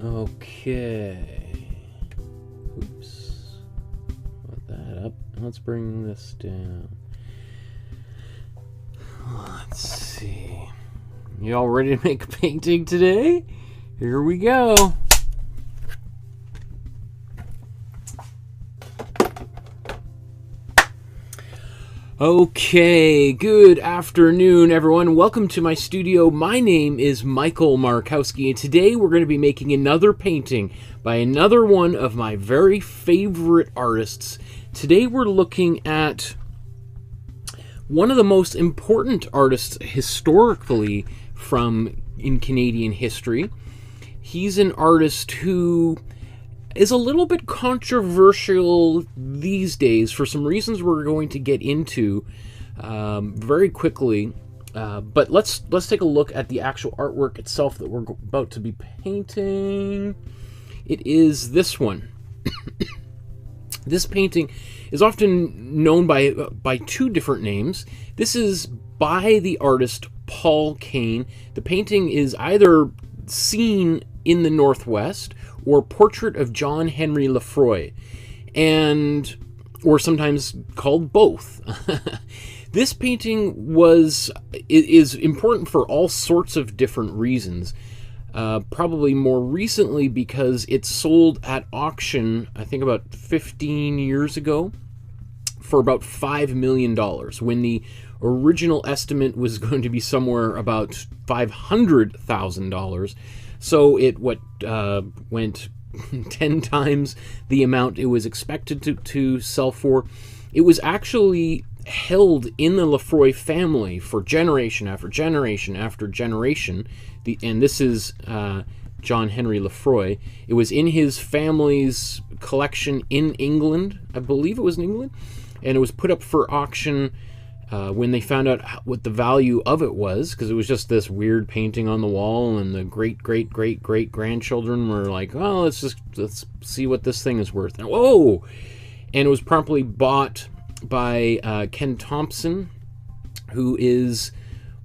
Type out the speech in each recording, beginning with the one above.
Okay. Oops. Put that up. Let's bring this down. Let's see. You all ready to make a painting today? Here we go. Okay, good afternoon, everyone. Welcome to my studio. My name is Michael Markowsky, and today we're going to be making another painting by another one of my very favorite artists. Today we're looking at one of the most important artists historically in Canadian history. He's an artist who is a little bit controversial these days for some reasons we're going to get into very quickly. But let's take a look at the actual artwork itself that we're about to be painting. It is this one. This painting is often known by two different names. This is by the artist Paul Kane. The painting is either Seen in the Northwest or Portrait of John Henry Lefroy, or sometimes called both. This painting is important for all sorts of different reasons. Probably more recently because it sold at auction, I think about 15 years ago, for about $5 million, when the original estimate was going to be somewhere about $500,000. So it went 10 times the amount it was expected to sell for. It was actually held in the Lefroy family for generation after generation after generation. And this is John Henry Lefroy. It was in his family's collection in England. I believe it was in England. And it was put up for auction when they found out what the value of it was, because it was just this weird painting on the wall, and the great-great-great-great-grandchildren were like, oh, let's see what this thing is worth. And, whoa! And it was promptly bought by Ken Thompson, who is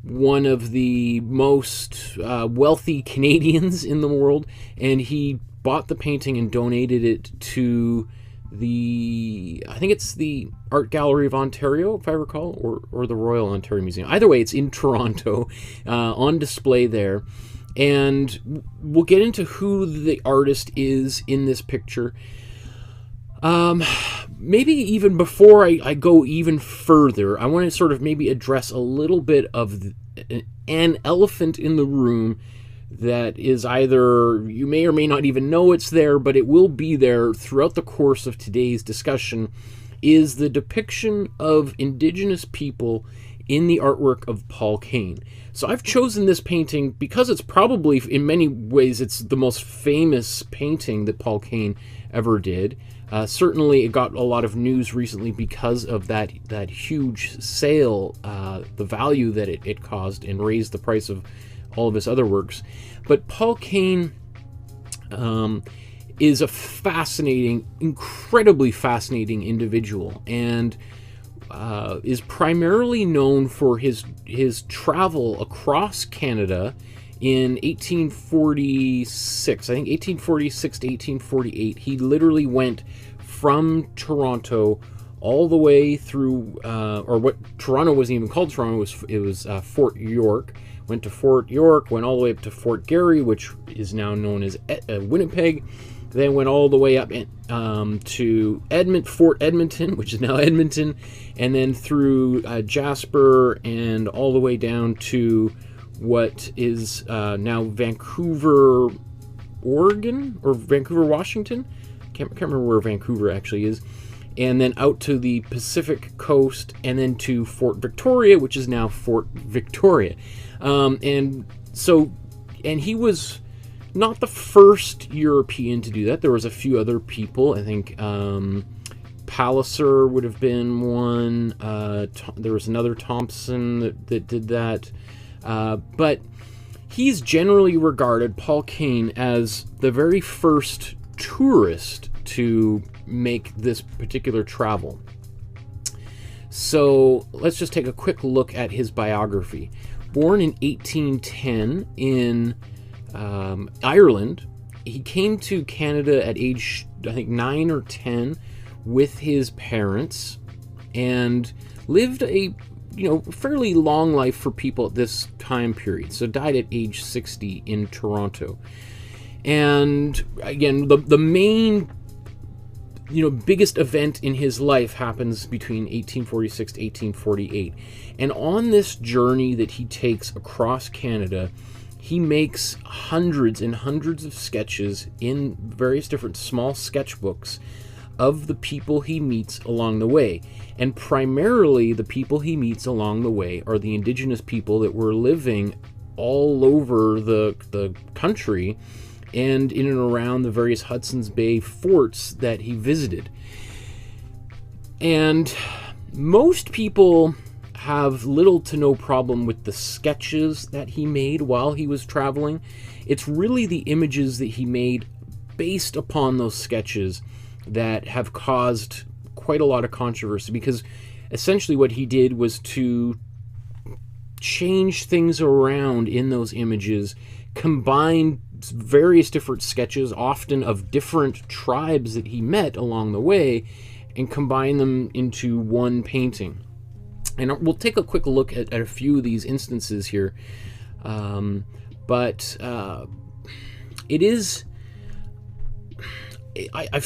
one of the most wealthy Canadians in the world, and he bought the painting and donated it to I think it's the Art Gallery of Ontario, if I recall, or the Royal Ontario Museum. Either way, it's in Toronto, on display there. And we'll get into who the artist is in this picture. Maybe even before I go even further, I want to sort of maybe address a little bit of an elephant in the room that is either, you may or may not even know it's there, but it will be there throughout the course of today's discussion, is the depiction of Indigenous people in the artwork of Paul Kane. So I've chosen this painting because it's probably, in many ways, it's the most famous painting that Paul Kane ever did. Certainly it got a lot of news recently because of that huge sale, the value that it caused, and raised the price of all of his other works. But Paul Kane is a fascinating, incredibly fascinating individual, and is primarily known for his travel across Canada in 1846. I think 1846 to 1848. He literally went from Toronto all the way through, or what Toronto wasn't even called Toronto, it was Fort York. Went to Fort York, went all the way up to Fort Garry, which is now known as Winnipeg. Then went all the way up to Fort Edmonton, which is now Edmonton, and then through Jasper and all the way down to what is now Vancouver, Oregon, or Vancouver, Washington. Can't remember where Vancouver actually is. And then out to the Pacific coast, and then to Fort Victoria, which is now Fort Victoria. And he was not the first European to do that. There was a few other people. I think Palliser would have been one. There was another Thompson that did that. But he's generally regarded, Paul Kane, as the very first tourist to make this particular travel. So let's just take a quick look at his biography. Born in 1810 in Ireland, he came to Canada at age, I think, 9 or 10 with his parents, and lived a fairly long life for people at this time period. So died at age 60 in Toronto. And again, the main biggest event in his life happens between 1846 to 1848. And on this journey that he takes across Canada, he makes hundreds and hundreds of sketches in various different small sketchbooks of the people he meets along the way. And primarily the people he meets along the way are the indigenous people that were living all over the country and in and around the various Hudson's Bay forts that he visited. And most people have little to no problem with the sketches that he made while he was traveling. It's really the images that he made based upon those sketches that have caused quite a lot of controversy, because essentially what he did was to change things around in those images, combine various different sketches, often of different tribes that he met along the way, and combine them into one painting. And we'll take a quick look at a few of these instances here. But it is... I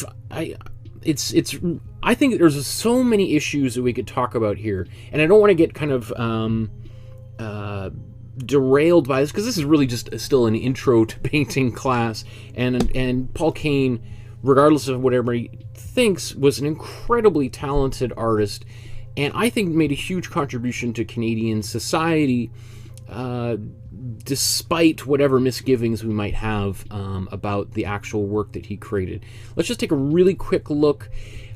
think there's so many issues that we could talk about here, and I don't want to get kind of derailed by this, because this is really just still an intro to painting class, and Paul Kane, regardless of what everybody thinks, was an incredibly talented artist, and I think made a huge contribution to Canadian society, despite whatever misgivings we might have about the actual work that he created. Let's just take a really quick look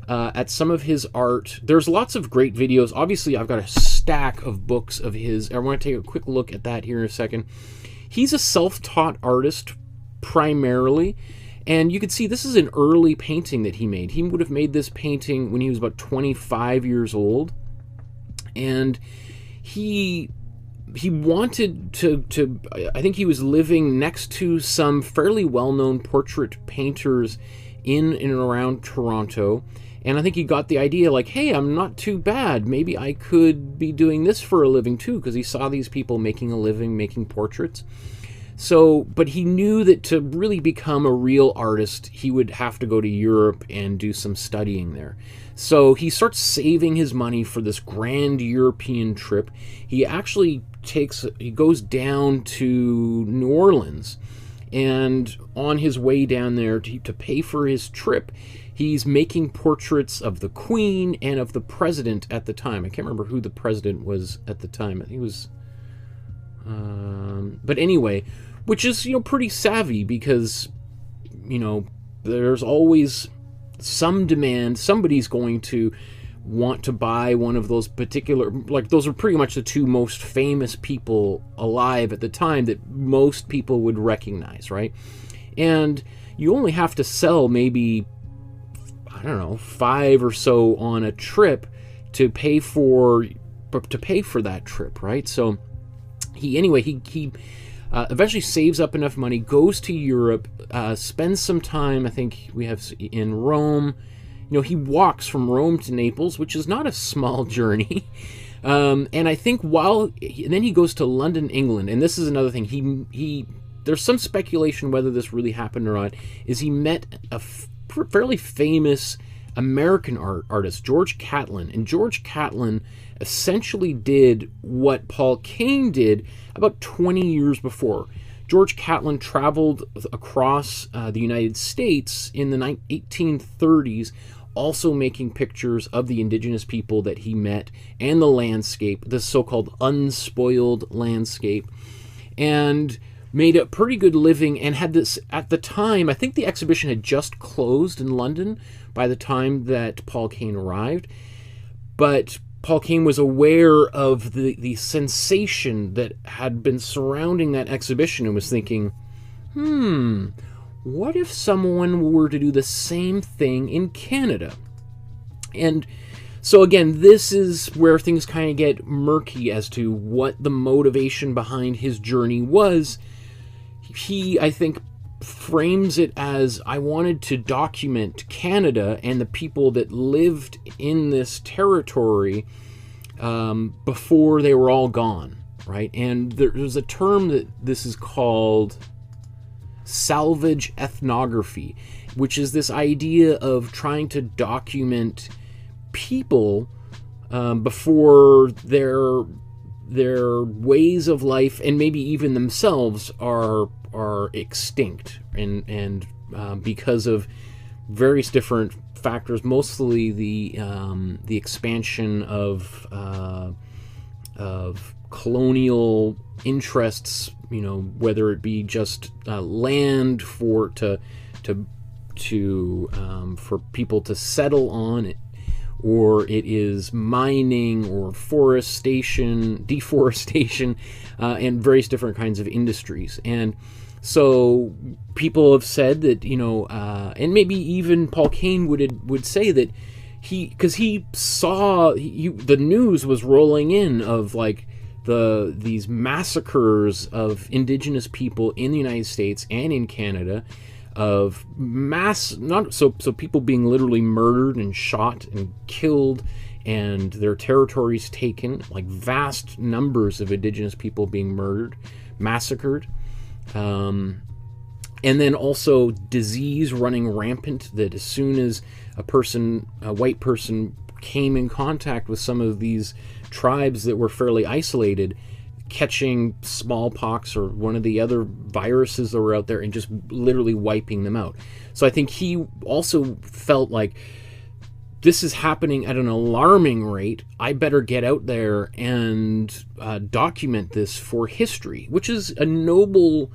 at some of his art. There's lots of great videos. Obviously, I've got a stack of books of his. I want to take a quick look at that here in a second. He's a self-taught artist primarily, and you can see this is an early painting that he made. He would have made this painting when he was about 25 years old, and he wanted to I think he was living next to some fairly well-known portrait painters in and around Toronto, and I think he got the idea, like, hey, I'm not too bad, maybe I could be doing this for a living too, because he saw these people making a living making portraits. So, but he knew that to really become a real artist, he would have to go to Europe and do some studying there. So he starts saving his money for this grand European trip. He actually goes down to New Orleans, and on his way down there to pay for his trip, he's making portraits of the Queen and of the President at the time. I can't remember who the President was at the time. I think it was... but anyway, which is, pretty savvy, because, there's always some demand. Somebody's going to want to buy one of those particular, like, those are pretty much the two most famous people alive at the time that most people would recognize, right? And you only have to sell maybe, I don't know, 5 or so on a trip to pay for that trip, right? So he eventually saves up enough money, goes to Europe, spends some time, I think we have in Rome. He walks from Rome to Naples, which is not a small journey. And I think then he goes to London, England, and this is another thing. He there's some speculation whether this really happened or not, is he met a fairly famous American artist, George Catlin, and George Catlin essentially did what Paul Kane did about 20 years before. George Catlin traveled across the United States in the 1830s, also making pictures of the indigenous people that he met and the landscape, the so-called unspoiled landscape, and made a pretty good living, and had this, at the time, I think the exhibition had just closed in London by the time that Paul Kane arrived, but Paul Kane was aware of the sensation that had been surrounding that exhibition and was thinking, what if someone were to do the same thing in Canada? And so again, this is where things kind of get murky as to what the motivation behind his journey was. He, I think, frames it as, I wanted to document Canada and the people that lived in this territory before they were all gone, right? And there's a term that this is called salvage ethnography, which is this idea of trying to document people before their ways of life and maybe even themselves are extinct, and because of various different factors, mostly the expansion of colonial interests, you know, whether it be just land for people to settle on it, or it is mining or deforestation, and various different kinds of industries. And so people have said that, you know, and maybe even Paul Kane would say that because he saw the news was rolling in of like these massacres of indigenous people in the United States and in Canada, of people being literally murdered and shot and killed, and their territories taken, like vast numbers of indigenous people being murdered, massacred, and then also disease running rampant, that as soon as a white person came in contact with some of these tribes that were fairly isolated, catching smallpox or one of the other viruses that were out there and just literally wiping them out. So I think he also felt like, this is happening at an alarming rate. I better get out there and document this for history, which is a noble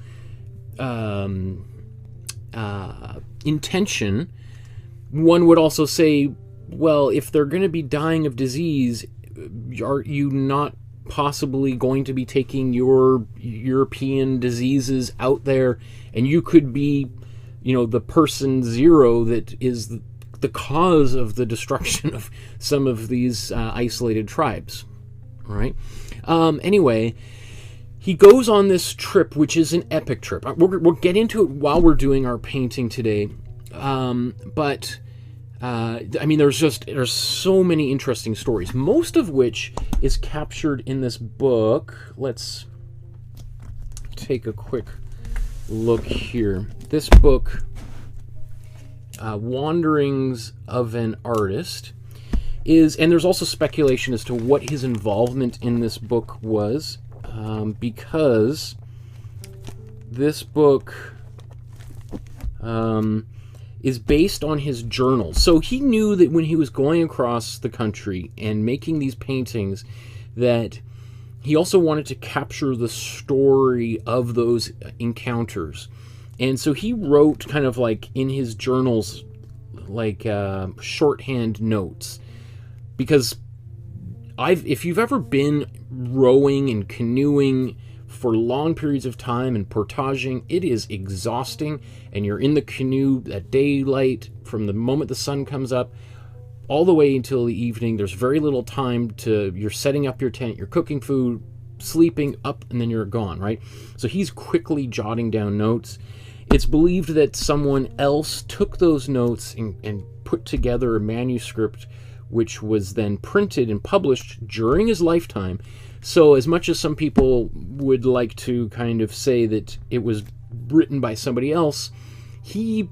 intention. One would also say, well, if they're going to be dying of disease, are you not possibly going to be taking your European diseases out there, and you could be, you know, the person zero that is the cause of the destruction of some of these isolated tribes, right? Anyway, he goes on this trip, which is an epic trip. We'll get into it while we're doing our painting today, but I mean, there's so many interesting stories, most of which is captured in this book. Let's take a quick look here. This book, Wanderings of an Artist, and there's also speculation as to what his involvement in this book was, because this book is based on his journals. So he knew that when he was going across the country and making these paintings, that he also wanted to capture the story of those encounters. And so he wrote kind of like in his journals, like shorthand notes, because if you've ever been rowing and canoeing for long periods of time and portaging, it is exhausting, and you're in the canoe at daylight from the moment the sun comes up all the way until the evening. There's very little time you're setting up your tent, you're cooking food, sleeping up, and then you're gone, right? So he's quickly jotting down notes. It's believed that someone else took those notes and put together a manuscript, which was then printed and published during his lifetime. So as much as some people would like to kind of say that it was written by somebody else, he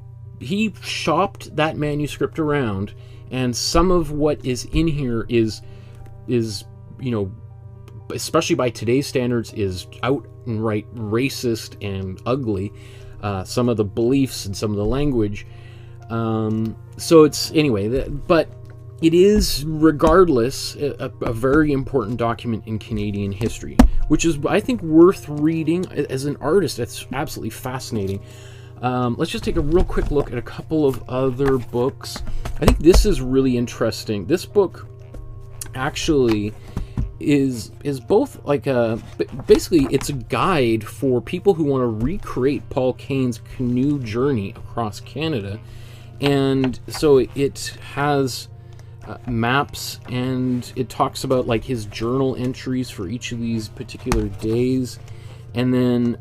shopped that manuscript around, and some of what is in here is you know, especially by today's standards, is outright racist and ugly. Some of the beliefs and some of the language. So it's, anyway, but it is, regardless, a very important document in Canadian history, which is, I think, worth reading. As an artist, that's absolutely fascinating. Let's just take a real quick look at a couple of other books. I think this is really interesting. This book actually is both like basically it's a guide for people who want to recreate Paul Kane's canoe journey across Canada. And so it has maps, and it talks about like his journal entries for each of these particular days. And then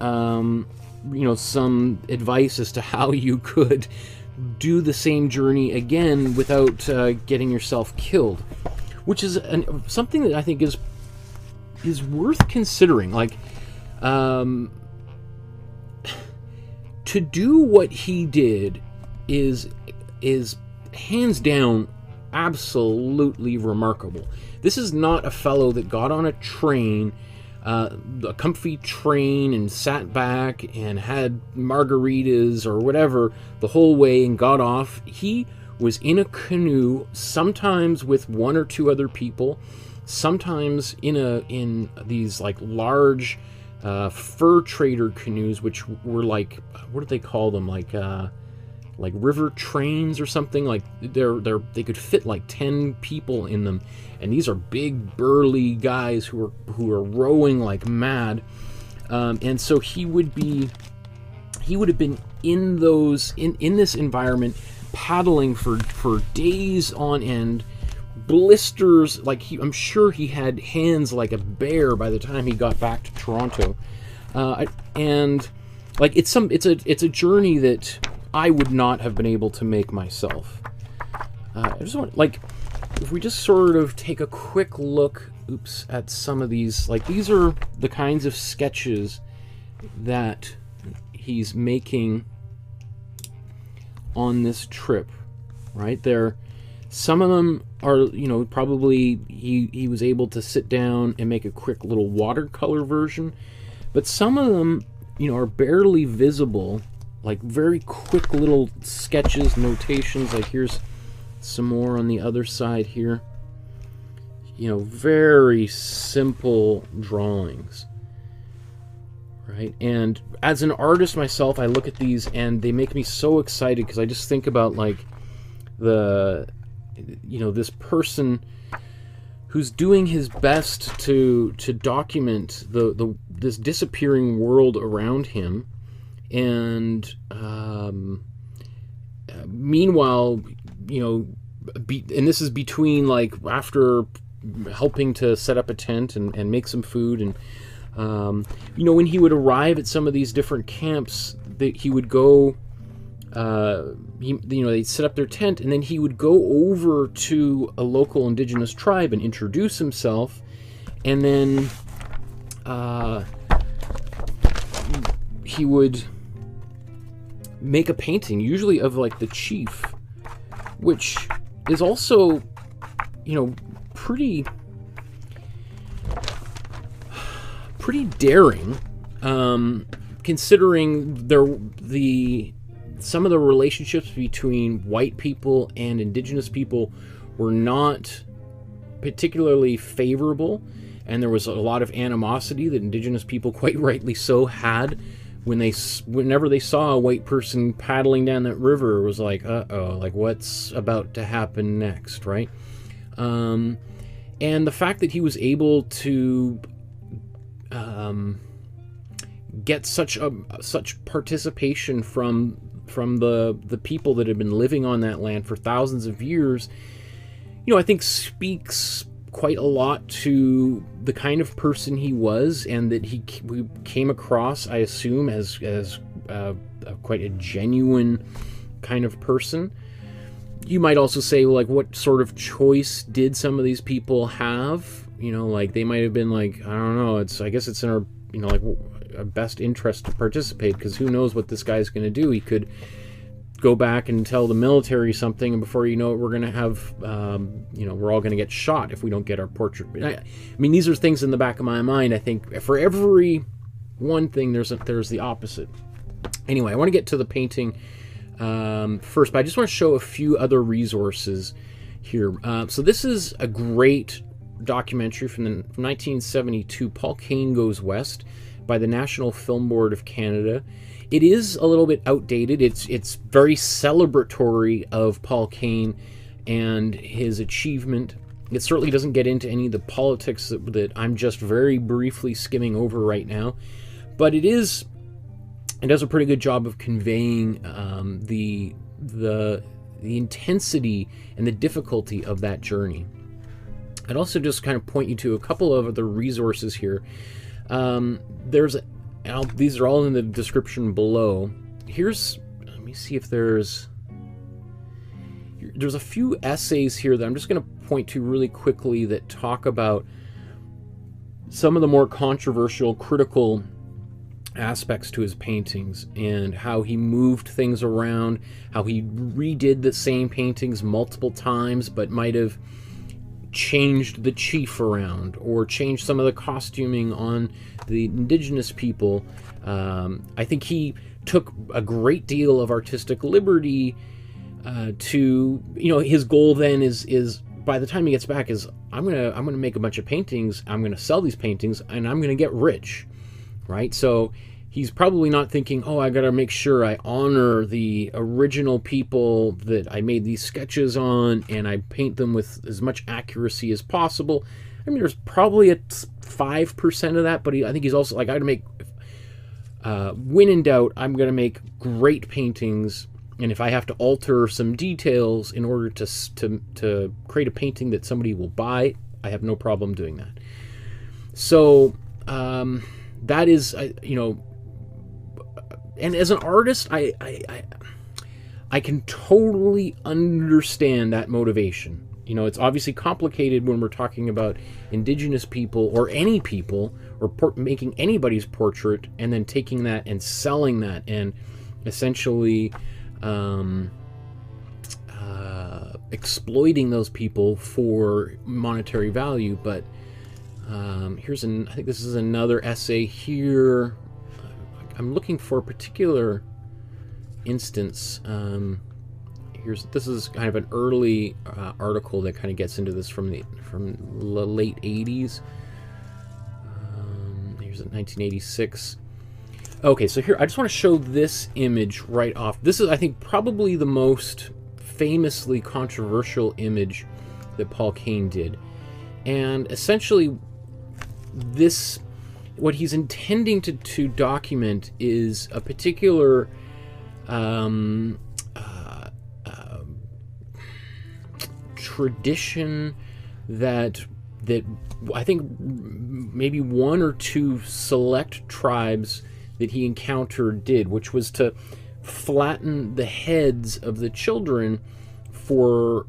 some advice as to how you could do the same journey again without getting yourself killed, which is something that I think is worth considering. Like, to do what he did is hands down absolutely remarkable. This is not a fellow that got on a train, a comfy train, and sat back and had margaritas or whatever the whole way and got off. He was in a canoe, sometimes with one or two other people, sometimes in these like large fur trader canoes, which were like, what do they call them, like river trains or something. Like they could fit like 10 people in them, and these are big burly guys who are rowing like mad. And so he would have been in this environment, paddling for days on end, blisters. Like, I'm sure he had hands like a bear by the time he got back to Toronto. And like, it's a journey that I would not have been able to make myself. I just want, like, if we just sort of take a quick look, at some of these, like, these are the kinds of sketches that he's making on this trip, right? Some of them are, probably he was able to sit down and make a quick little watercolor version, but some of them, are barely visible, like very quick little sketches, notations. Like, here's some more on the other side here. Very simple drawings, right? And as an artist myself, I look at these and they make me so excited, because I just think about, like, this person who's doing his best to document this disappearing world around him. And meanwhile, and this is between, like, after helping to set up a tent and make some food, and when he would arrive at some of these different camps, he would go, they'd set up their tent, and then he would go over to a local indigenous tribe and introduce himself, and then he would make a painting, usually of, like, the chief, which is also, pretty daring, considering some of the relationships between white people and indigenous people were not particularly favorable, and there was a lot of animosity that indigenous people, quite rightly so, had whenever they saw a white person paddling down that river. It was like, uh-oh, like, what's about to happen next, right? And the fact that he was able to get such participation from the people that had been living on that land for thousands of years, I think speaks quite a lot to the kind of person he was, and that we came across, I assume, as quite a genuine kind of person. You might also say, like, what sort of choice did some of these people have? Like, they might have been like, I don't know, I guess it's in our, like, our best interest to participate, because who knows what this guy's going to do. He could go back and tell the military something, and before you know it, we're going to have, we're all going to get shot if we don't get our portrait. I mean, these are things in the back of my mind. I think for every one thing, there's the opposite. Anyway, I want to get to the painting first, but I just want to show a few other resources here. So this is a great documentary from 1972, Paul Kane Goes West, by the National Film Board of Canada. It is a little bit outdated. It's very celebratory of Paul Kane and his achievement. It certainly doesn't get into any of the politics that I'm just very briefly skimming over right now, but it does a pretty good job of conveying the intensity and the difficulty of that journey. I'd also just kind of point you to a couple of other resources here. There's And these are all in the description below. Let me see if there's a few essays here that I'm just going to point to really quickly that talk about some of the more controversial, critical aspects to his paintings and how he moved things around, how he redid the same paintings multiple times but might have changed the chief around or changed some of the costuming on the indigenous people. I think he took a great deal of artistic liberty to, his goal then is by the time he gets back is I'm gonna make a bunch of paintings, I'm gonna sell these paintings, and I'm gonna get rich, right? So he's probably not thinking, oh, I gotta make sure I honor the original people that I made these sketches on, and I paint them with as much accuracy as possible. I mean, there's probably a 5% of that, but I think he's also like, I gotta make, when in doubt, I'm gonna make great paintings. And if I have to alter some details in order to create a painting that somebody will buy, I have no problem doing that. So that is, and as an artist, I can totally understand that motivation. It's obviously complicated when we're talking about indigenous people or any people, or making anybody's portrait and then taking that and selling that and essentially exploiting those people for monetary value. But I think this is another essay here. I'm looking for a particular instance. This is kind of an early article that kind of gets into this from the late 80s. Here's 1986. Okay, so here, I just want to show this image right off. This is, I think, probably the most famously controversial image that Paul Kane did. And essentially, what he's intending to document is a particular tradition that I think maybe one or two select tribes that he encountered did, which was to flatten the heads of the children for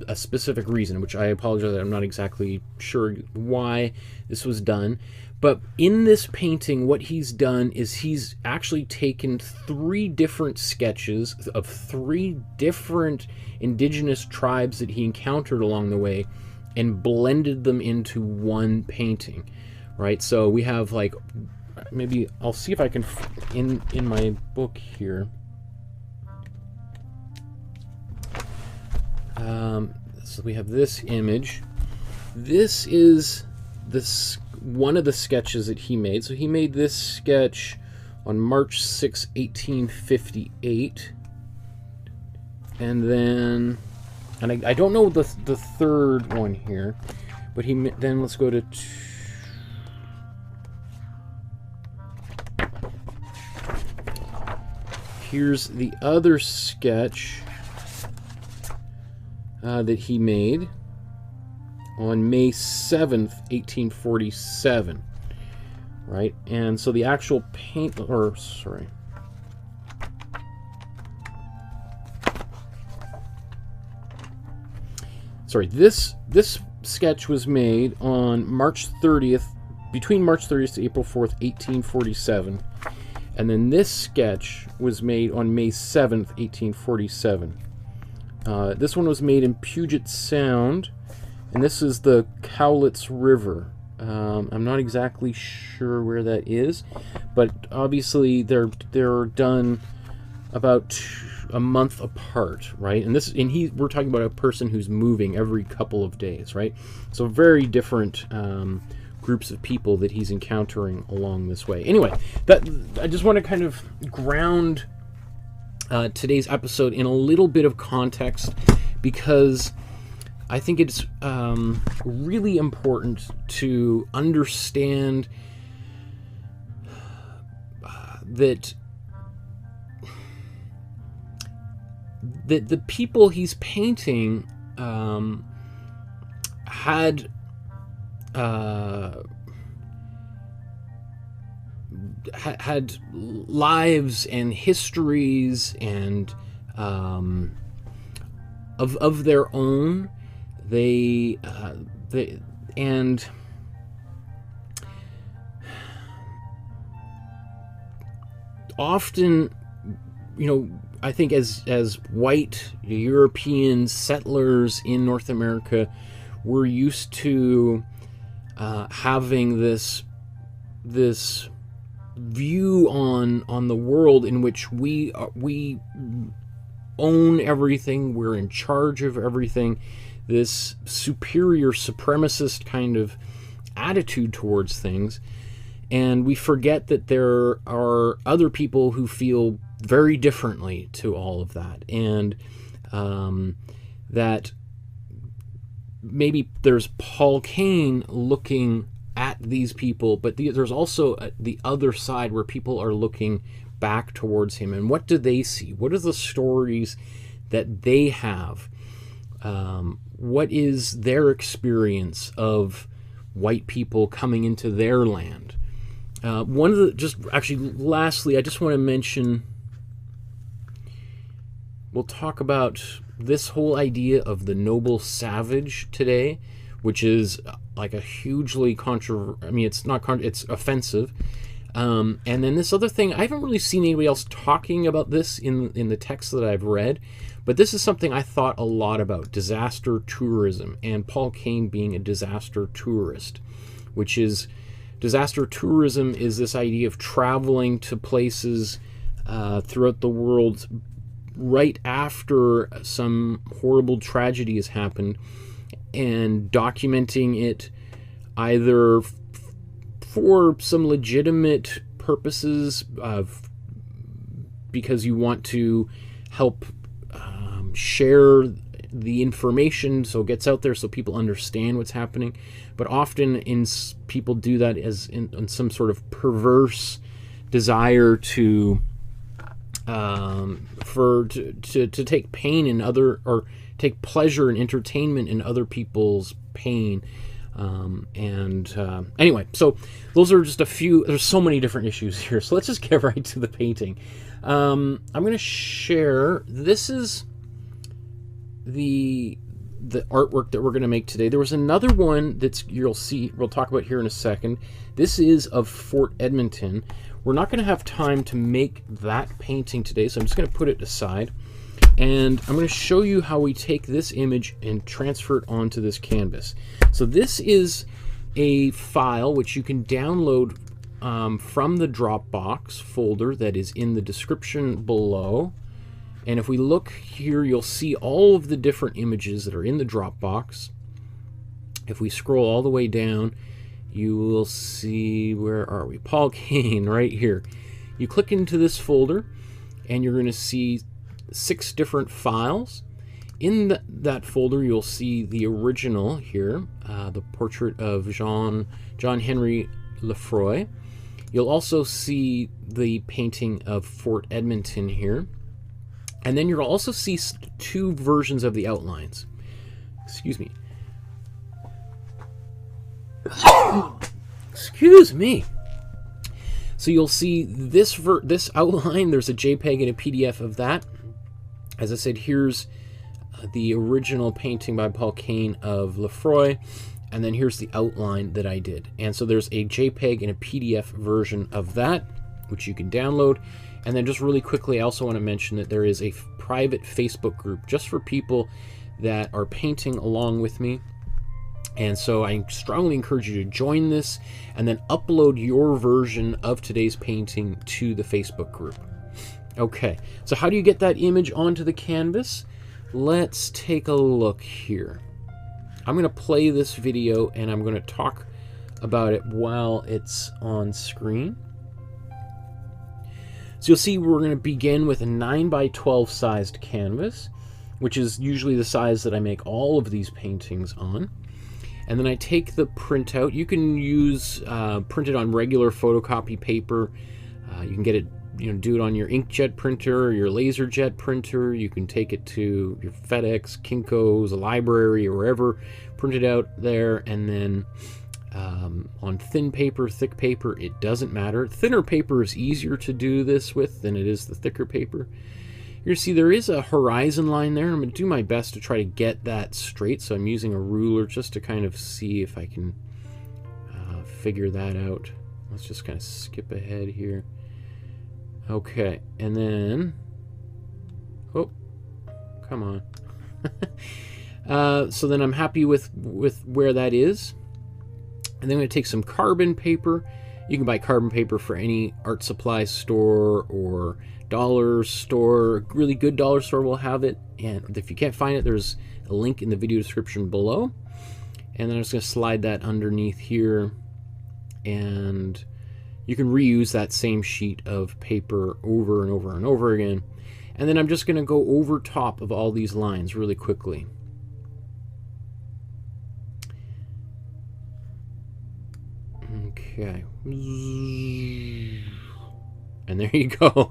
a specific reason, which I apologize, I'm not exactly sure why this was done. But in this painting, what he's done is he's actually taken 3 different sketches of 3 different indigenous tribes that he encountered along the way and blended them into one painting, right? So we have, like, maybe I'll see if I can in my book here. So we have this image. This is one of the sketches that he made. So he made this sketch on March 6, 1858, and then, I don't know the third one here, but then let's go to. Here's the other sketch that he made on May 7th, 1847, right? And so the actual this sketch was made on March 30th, between March 30th to April 4th, 1847. And then this sketch was made on May 7th, 1847. This one was made in Puget Sound, and this is the Cowlitz River. I'm not exactly sure where that is, but obviously they're done about a month apart, right? And we're talking about a person who's moving every couple of days, right? So very different groups of people that he's encountering along this way. Anyway, I just want to kind of ground today's episode in a little bit of context, because I think it's really important to understand that the people he's painting had had lives and histories and of their own. They and often, you know, I think as white European settlers in North America, we're used to having this view on the world in which we own everything, we're in charge of everything, this superior supremacist kind of attitude towards things. And we forget that there are other people who feel very differently to all of that, and that maybe there's Paul Kane looking at these people, but there's also the other side where people are looking back towards him. And what do they see? What are the stories that they have? What is their experience of white people coming into their land? One of the, lastly, I just want to mention, we'll talk about this whole idea of the noble savage today, which is like a hugely it's offensive. And then this other thing, I haven't really seen anybody else talking about this in the text that I've read, but this is something I thought a lot about: disaster tourism, and Paul Kane being a disaster tourist, which is, disaster tourism is this idea of traveling to places throughout the world right after some horrible tragedy has happened, and documenting it either for some legitimate purposes, because you want to help share the information so it gets out there so people understand what's happening. But often people do that as in some sort of perverse desire to take pain in other, or take pleasure and entertainment in other people's pain. Anyway, so those are just a few. There's so many different issues here, so let's just get right to the painting. I'm going to share, this is the artwork that we're going to make today. There was another one that's, you'll see, we'll talk about here in a second. This is of Fort Edmonton. We're not going to have time to make that painting today, so I'm just going to put it aside. And I'm going to show you how we take this image and transfer it onto this canvas. So this is a file which you can download from the Dropbox folder that is in the description below. And if we look here, you'll see all of the different images that are in the Dropbox. If we scroll all the way down, you will see, where are we? Paul Kane, right here. You click into this folder, and you're going to see 6 different files. In that folder, you'll see the original here, the portrait of John Henry Lefroy. You'll also see the painting of Fort Edmonton here. And then you'll also see 2 versions of the outlines. Excuse me. Excuse me. So you'll see this outline. There's a JPEG and a PDF of that. As I said, here's the original painting by Paul Kane of Lefroy, and then here's the outline that I did. And so there's a JPEG and a PDF version of that, which you can download. And then just really quickly, I also want to mention that there is a private Facebook group just for people that are painting along with me. And so I strongly encourage you to join this and then upload your version of today's painting to the Facebook group. Okay, so how do you get that image onto the canvas? Let's take a look here. I'm going to play this video and I'm going to talk about it while it's on screen. So you'll see we're going to begin with a 9x12 sized canvas, which is usually the size that I make all of these paintings on. And then I take the printout. You can use print it on regular photocopy paper. You can get it, do it on your inkjet printer or your laserjet printer. You can take it to your FedEx, Kinko's, a library, or wherever, print it out there, and then On thin paper, thick paper, it doesn't matter. Thinner paper is easier to do this with than it is the thicker paper. You see there is a horizon line there. I'm going to do my best to try to get that straight, so I'm using a ruler just to kind of see if I can figure that out. Let's just kind of skip ahead here. Okay, and then, oh, come on. So then I'm happy with where that is. And then I'm going to take some carbon paper. You can buy carbon paper for any art supply store or dollar store. A really good dollar store will have it. And if you can't find it, there's a link in the video description below. And then I'm just going to slide that underneath here. And you can reuse that same sheet of paper over and over and over again. And then I'm just going to go over top of all these lines really quickly. Okay. And there you go.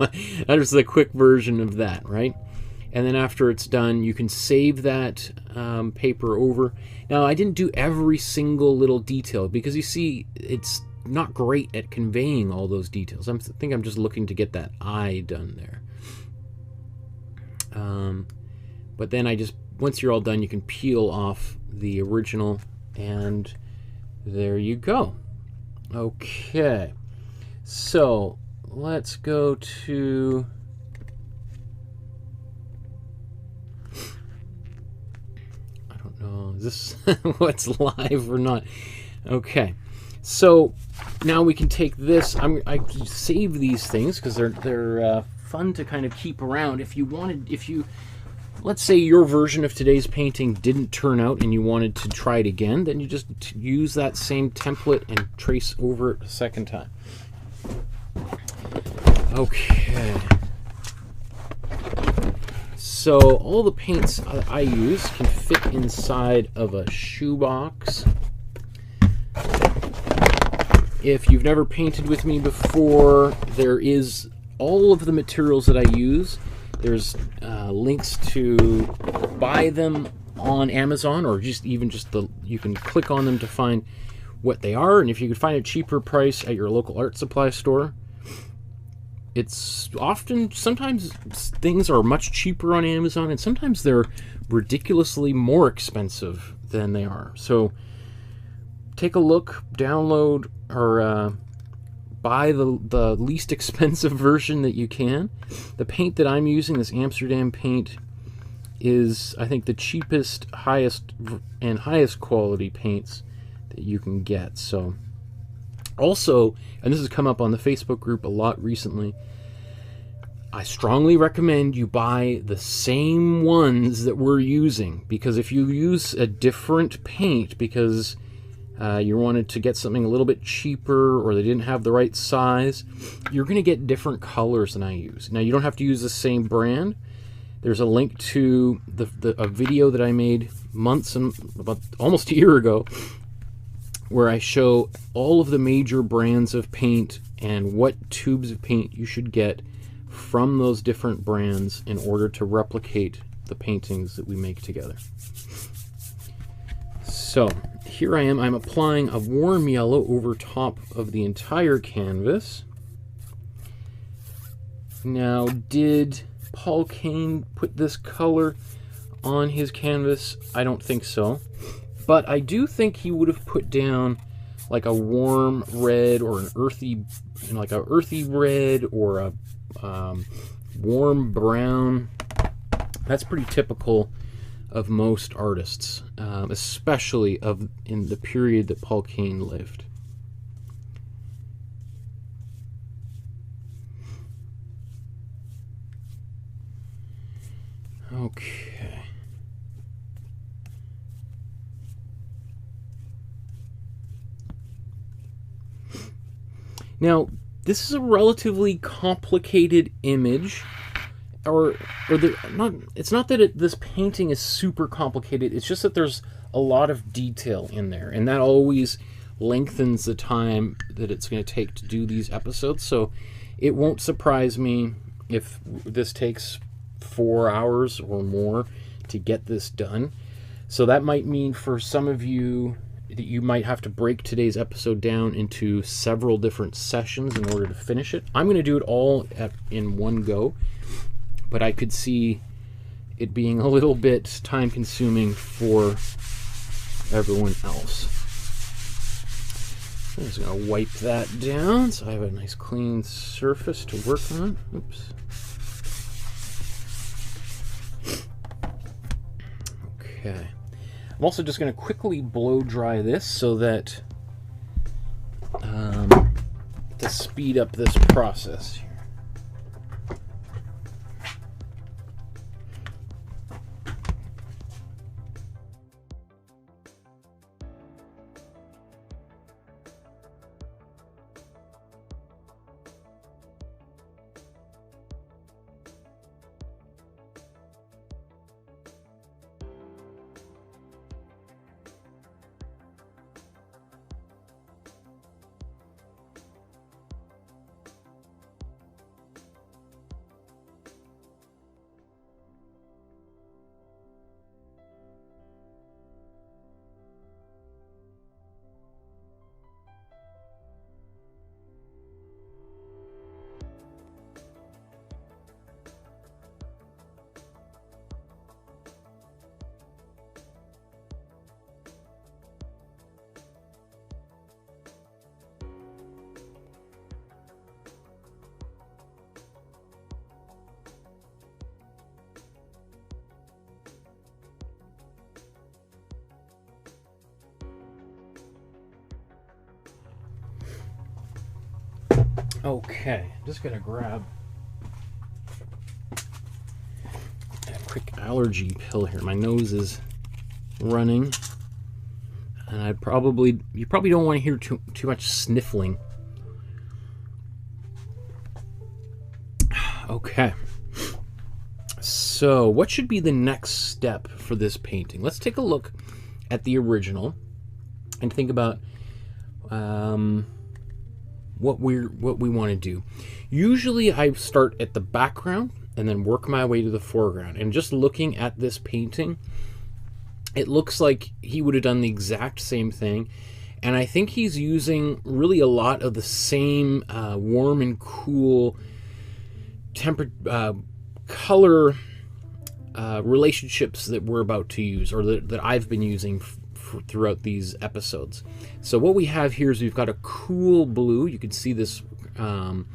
That is the quick version of that, right? And then after it's done, you can save that paper over. Now, I didn't do every single little detail because you see, it's not great at conveying all those details. I think I'm just looking to get that eye done there. But then once you're all done, you can peel off the original, and there you go. Okay, so let's go to, I don't know, is this what's live or not? Okay, so now we can take this. I save these things because they're fun to kind of keep around. If you let's say your version of today's painting didn't turn out and you wanted to try it again, then you just use that same template and trace over it a second time. Okay. So all the paints I use can fit inside of a shoebox. If you've never painted with me before, there is all of the materials that I use. There's links to buy them on Amazon, or you can click on them to find what they are. And if you could find a cheaper price at your local art supply store, sometimes things are much cheaper on Amazon, and sometimes they're ridiculously more expensive than they are. So take a look, download, or buy the least expensive version that you can. The paint that I'm using, this Amsterdam paint, is I think the cheapest, highest quality paints that you can get. So also, and this has come up on the Facebook group a lot recently, I strongly recommend you buy the same ones that we're using, because if you use a different paint because you wanted to get something a little bit cheaper, or they didn't have the right size, you're going to get different colors than I use. Now, you don't have to use the same brand. There's a link to a video that I made about almost a year ago, where I show all of the major brands of paint and what tubes of paint you should get from those different brands in order to replicate the paintings that we make together. So here I am. I'm applying a warm yellow over top of the entire canvas. Now, did Paul Kane put this color on his canvas? I don't think so. But I do think he would have put down like a warm red, or an earthy, like a earthy red, or a warm brown. That's pretty typical of most artists, especially in the period that Paul Kane lived. Okay. Now, this is a relatively complicated image. It's not that this painting is super complicated, it's just that there's a lot of detail in there, and that always lengthens the time that it's going to take to do these episodes. So it won't surprise me if this takes 4 hours or more to get this done. So that might mean for some of you you might have to break today's episode down into several different sessions in order to finish it. I'm going to do it all in one go, but I could see it being a little bit time consuming for everyone else. I'm just going to wipe that down so I have a nice clean surface to work on. Oops. Okay. I'm also just going to quickly blow dry this so that to speed up this process here. Okay, just gonna grab a quick allergy pill here. My nose is running, and you probably don't want to hear too much sniffling. Okay, so what should be the next step for this painting? Let's take a look at the original and think about what we want to do. Usually I start at the background and then work my way to the foreground. And just looking at this painting, it looks like he would have done the exact same thing. And I think he's using really a lot of the same warm and cool color relationships that we're about to use, or that I've been using throughout these episodes. So what we have here is we've got a cool blue. You can see this kind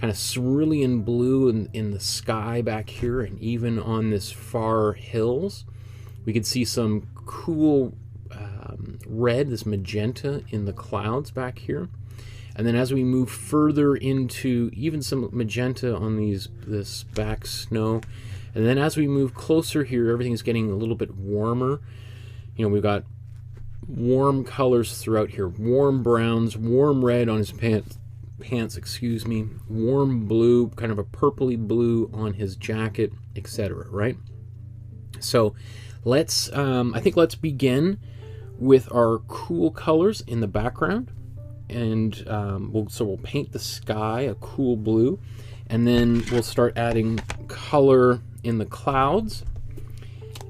of cerulean blue in the sky back here, and even on this far hills. We can see some cool red, this magenta in the clouds back here. And then as we move further into even some magenta on this back snow, and then as we move closer here, everything's getting a little bit warmer. You know, we've got warm colors throughout here, warm browns, warm red on his pants, excuse me, warm blue, kind of a purpley blue on his jacket, etc. Right? So let's I think let's begin with our cool colors in the background, and we'll paint the sky a cool blue, and then we'll start adding color in the clouds,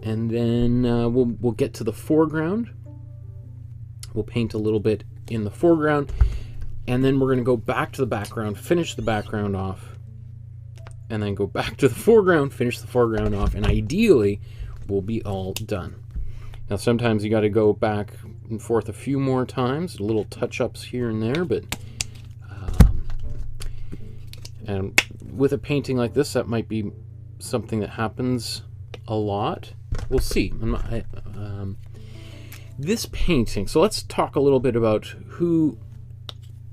and then we'll get to the foreground. We'll paint a little bit in the foreground, and then we're going to go back to the background, finish the background off, and then go back to the foreground, finish the foreground off, and ideally we'll be all done. Now sometimes you got to go back and forth a few more times, little touch-ups here and there, but and with a painting like this, that might be something that happens a lot. We'll see. This painting, so let's talk a little bit about who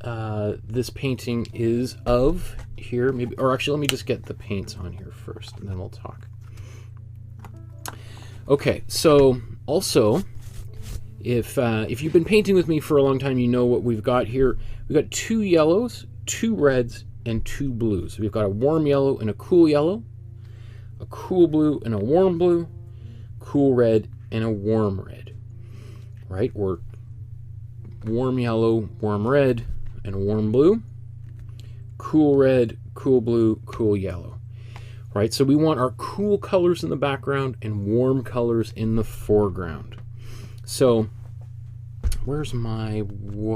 this painting is of here. Maybe, or actually, let me just get the paints on here first, and then we'll talk. Okay, so also, if you've been painting with me for a long time, you know what we've got here. We've got 2 yellows, 2 reds, and 2 blues. We've got a warm yellow and a cool yellow, a cool blue and a warm blue, cool red and a warm red. Right? Or warm yellow, warm red, and a warm blue, cool red, cool blue, cool yellow. Right? So we want our cool colors in the background and warm colors in the foreground. So Where's my...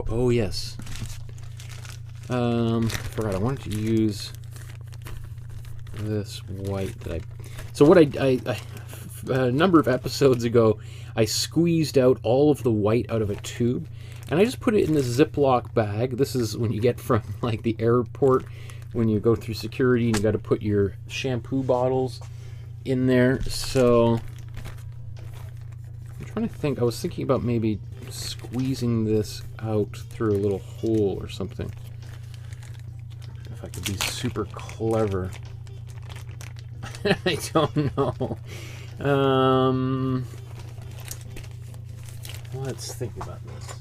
Oh, yes. Forgot I wanted to use this white that I... So what I a number of episodes ago, I squeezed out all of the white out of a tube, and I just put it in this Ziploc bag. This is when you get from like the airport, when you go through security and you got to put your shampoo bottles in there. So I'm trying to think. I was thinking about maybe squeezing this out through a little hole or something. If I could be super clever. I don't know. Let's think about this.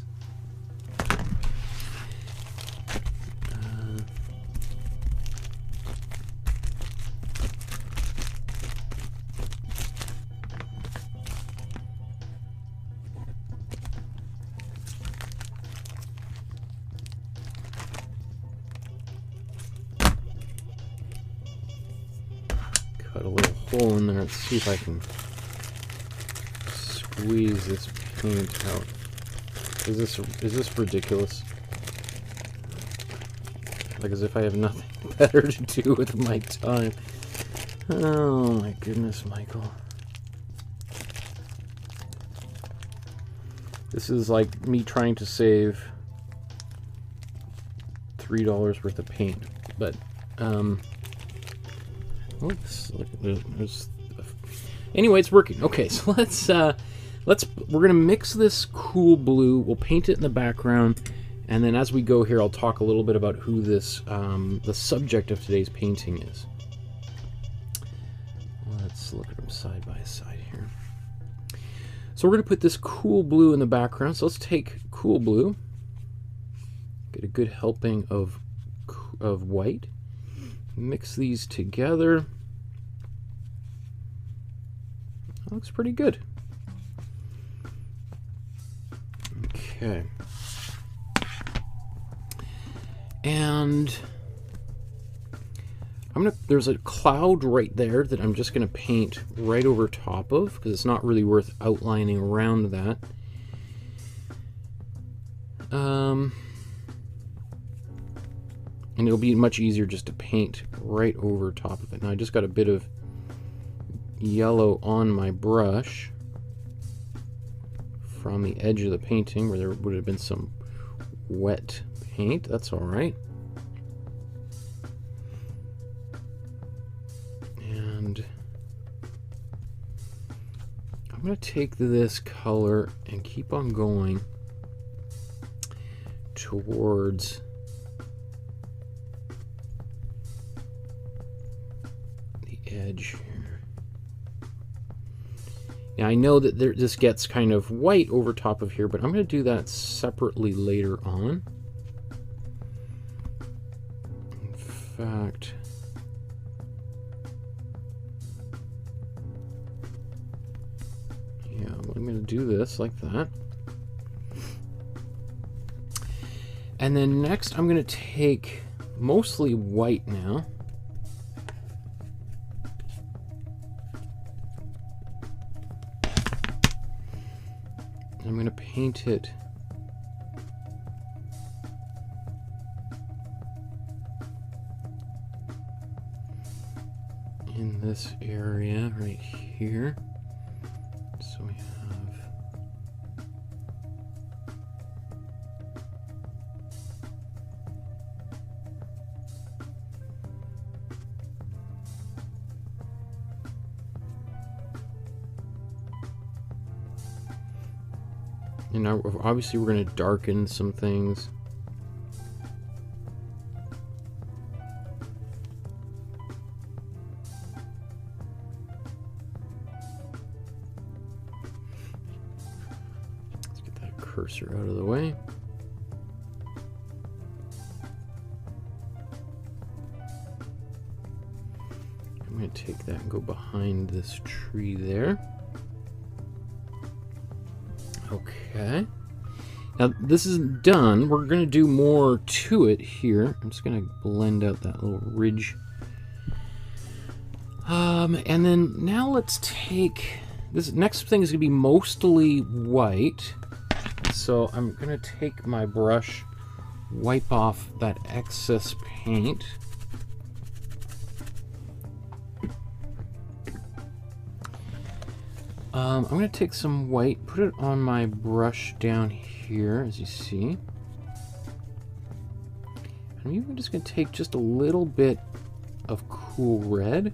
Cut a little hole in there. Let's see if I can squeeze this paint out. Is this ridiculous? Like as if I have nothing better to do with my time. Oh my goodness, Michael. This is like me trying to save $3 worth of paint. But oops, look at there's anyway, it's working. Okay, so we're gonna mix this cool blue. We'll paint it in the background, and then as we go here, I'll talk a little bit about who this the subject of today's painting is. Let's look at them side by side here. So we're gonna put this cool blue in the background. So let's take cool blue, get a good helping of white, mix these together. That looks pretty good. Okay. And there's a cloud right there that I'm just gonna paint right over top of, because it's not really worth outlining around that. And it'll be much easier just to paint right over top of it. Now I just got a bit of yellow on my brush from the edge of the painting where there would have been some wet paint. That's all right. And I'm going to take this color and keep on going towards the edge here. Now I know that this gets kind of white over top of here, but I'm going to do that separately later on. In fact, yeah, I'm going to do this like that. And then next I'm going to take mostly white now. I'm going to paint it in this area right here. So we have and now obviously we're going to darken some things. Let's get that cursor out of the way. I'm going to take that and go behind this tree there. Okay. Now this isn't done. We're going to do more to it here. I'm just going to blend out that little ridge. And then now let's take this next thing is going to be mostly white. Let's So I'm going to take my brush, wipe off that excess paint. I'm going to take some white, put it on my brush down here, as you see. I'm even just going to take just a little bit of cool red.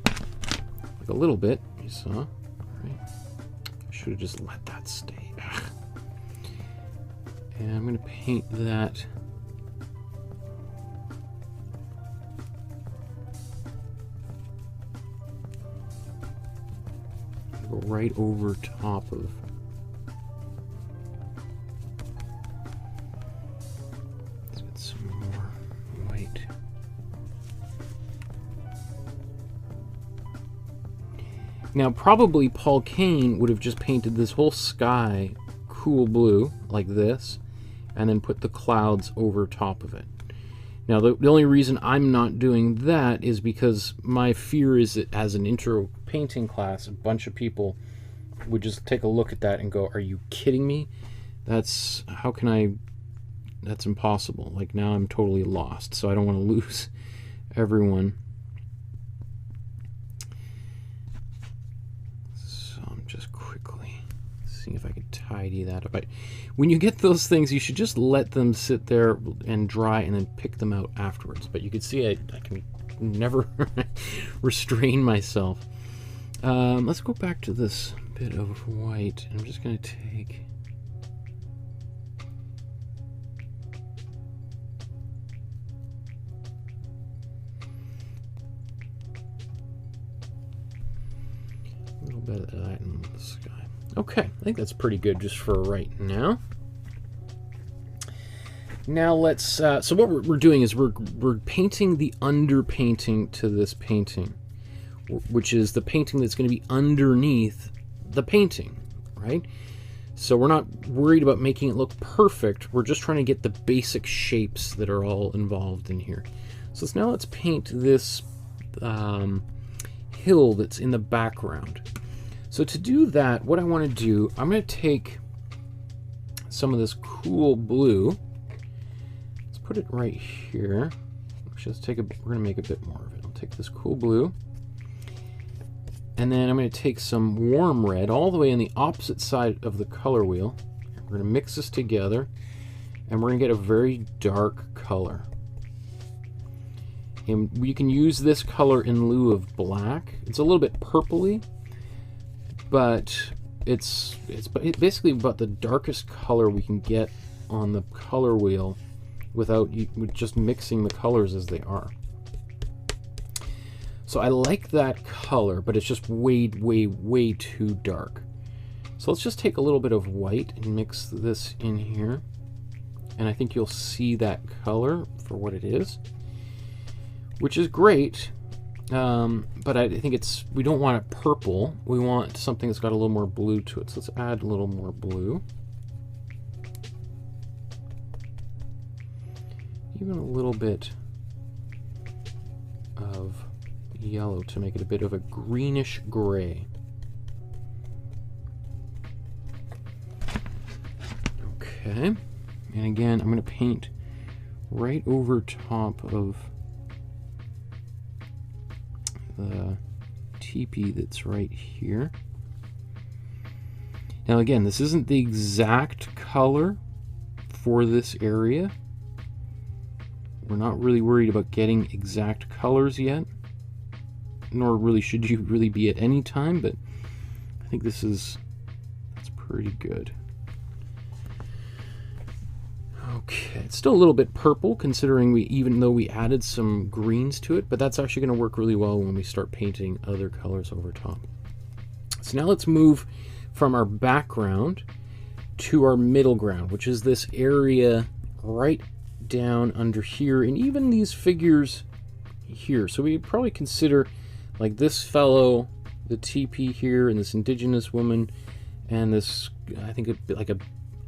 Like a little bit, you saw. All right. I should have just let that stay. And I'm going to paint that right over top of. Let's get some more white. Now, probably Paul Kane would have just painted this whole sky cool blue like this, and then put the clouds over top of it. Now, the only reason I'm not doing that is because my fear is that as an intro painting class, a bunch of people would just take a look at that and go, "Are you kidding me? That's impossible." Like, now I'm totally lost, so I don't want to lose everyone. So I'm just quickly seeing if I could tidy that up. When you get those things, you should just let them sit there and dry and then pick them out afterwards. But you can see I can never restrain myself. Let's go back to this bit of white. I'm just going to take a little bit of that in the sky. Okay, I think that's pretty good just for right now. Now let's, so what we're doing is we're painting the underpainting to this painting, which is the painting that's going to be underneath the painting, right? So we're not worried about making it look perfect. We're just trying to get the basic shapes that are all involved in here. So now let's paint this hill that's in the background. So to do that, what I want to do, I'm going to take some of this cool blue. Let's put it right here. We're going to make a bit more of it. I'll take this cool blue. And then I'm going to take some warm red all the way on the opposite side of the color wheel. We're going to mix this together, and we're going to get a very dark color. And you can use this color in lieu of black. It's a little bit purpley, but it's basically about the darkest color we can get on the color wheel without just mixing the colors as they are. So I like that color, but it's just way, way, way too dark. So let's just take a little bit of white and mix this in here. And I think you'll see that color for what it is, which is great. But I think we don't want it purple. We want something that's got a little more blue to it. So let's add a little more blue. Even a little bit of yellow to make it a bit of a greenish gray. Okay. And again, I'm going to paint right over top of the teepee that's right here. Now again, this isn't the exact color for this area. We're not really worried about getting exact colors yet, nor really should you really be at any time, but I think that's pretty good. Okay, it's still a little bit purple considering even though we added some greens to it, but that's actually going to work really well when we start painting other colors over top. So now let's move from our background to our middle ground, which is this area right down under here, and even these figures here. So we probably consider like this fellow, the teepee here, and this indigenous woman, and this, I think it'd be like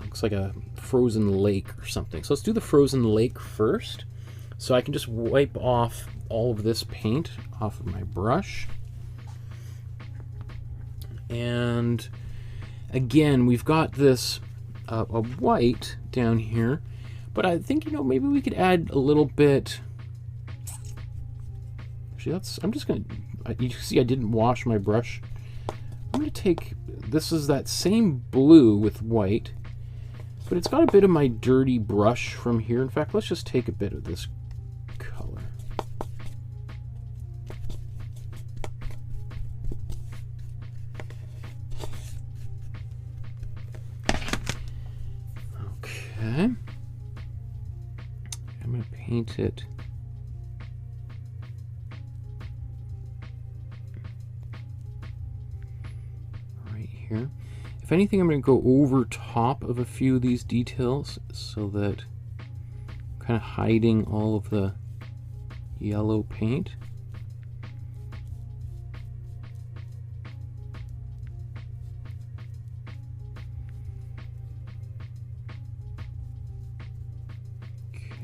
looks like a frozen lake or something. So let's do the frozen lake first. So I can just wipe off all of this paint off of my brush. And again, we've got this a white down here, but I think, you know, maybe we could add a little bit. Actually, I'm just gonna, you see I didn't wash my brush. I'm gonna take, this is that same blue with white, but it's got a bit of my dirty brush from here. In fact, let's just take a bit of this color. Okay. I'm going to paint it right here. If anything, I'm going to go over top of a few of these details so that I'm kind of hiding all of the yellow paint.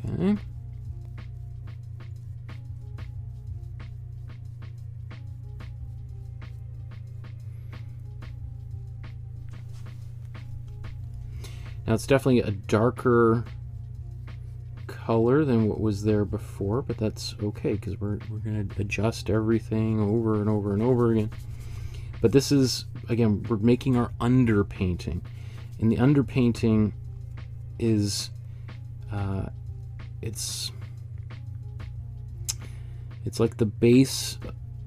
Okay. Now it's definitely a darker color than what was there before, but that's okay because we're going to adjust everything over and over and over again. But this is, again, we're making our underpainting, and the underpainting is it's like the base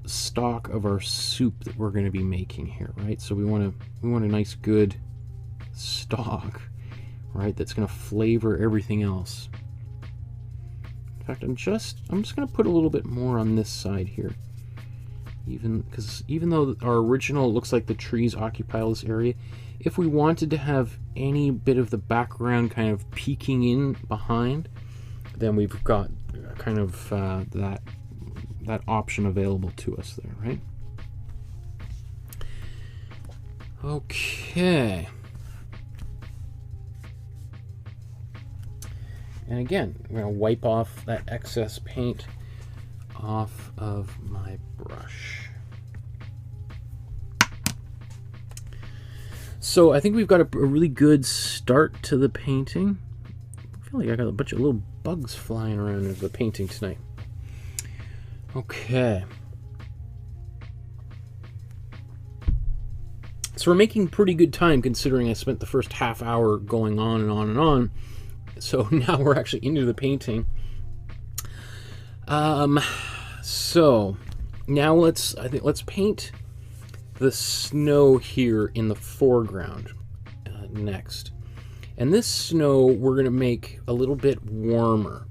stock of our soup that we're going to be making here, right? So we want a nice good stock, right, that's going to flavor everything else. In fact, I'm just going to put a little bit more on this side here, even though our original looks like the trees occupy all this area. If we wanted to have any bit of the background kind of peeking in behind, then we've got kind of that option available to us there, right? Okay. And again, I'm going to wipe off that excess paint off of my brush. So I think we've got a really good start to the painting. I feel like I got a bunch of little bugs flying around in the painting tonight. Okay. So we're making pretty good time considering I spent the first half hour going on and on and on. So now we're actually into the painting. So now let's paint the snow here in the foreground next. And this snow we're going to make a little bit warmer.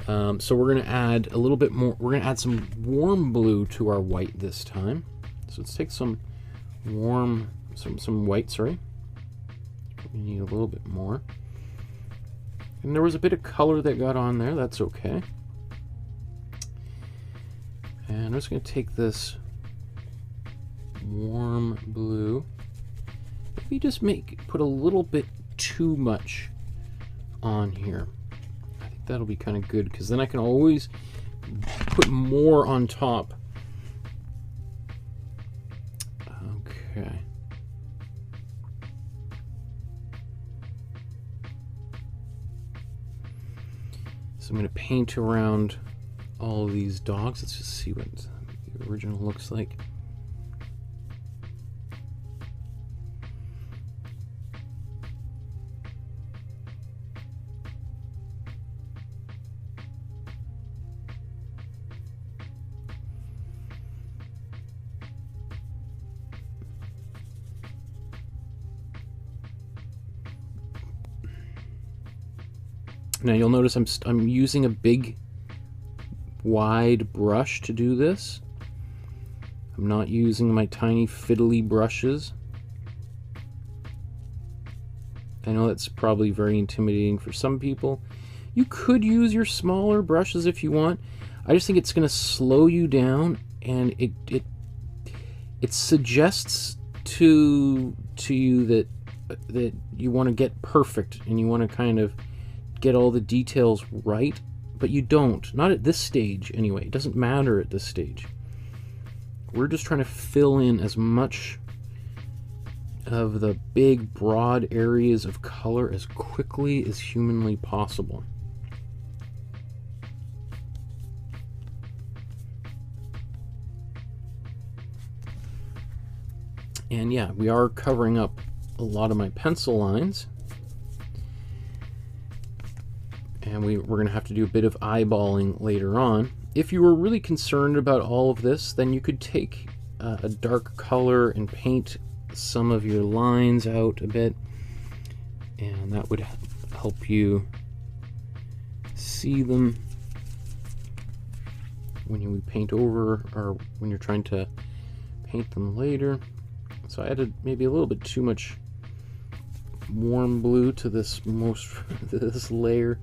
So we're going to add a little bit more. We're going to add some warm blue to our white this time. So let's take some warm, some white. Sorry, we need a little bit more. And there was a bit of color that got on there. That's okay. And I'm just going to take this warm blue. Maybe just put a little bit too much on here. I think that'll be kind of good because then I can always put more on top. Okay. So I'm going to paint around all of these dogs. Let's just see what the original looks like. Now you'll notice I'm using a big wide brush to do this. I'm not using my tiny fiddly brushes. I know that's probably very intimidating for some people. You could use your smaller brushes if you want. I just think it's going to slow you down, and it suggests to you that you want to get perfect and you want to kind of get all the details right, but you don't. Not at this stage anyway. It doesn't matter at this stage. We're just trying to fill in as much of the big, broad areas of color as quickly as humanly possible. And yeah, we are covering up a lot of my pencil lines. And we're going to have to do a bit of eyeballing later on. If you were really concerned about all of this, then you could take a dark color and paint some of your lines out a bit. And that would help you see them when you paint over, or when you're trying to paint them later. So I added maybe a little bit too much warm blue to this this layer,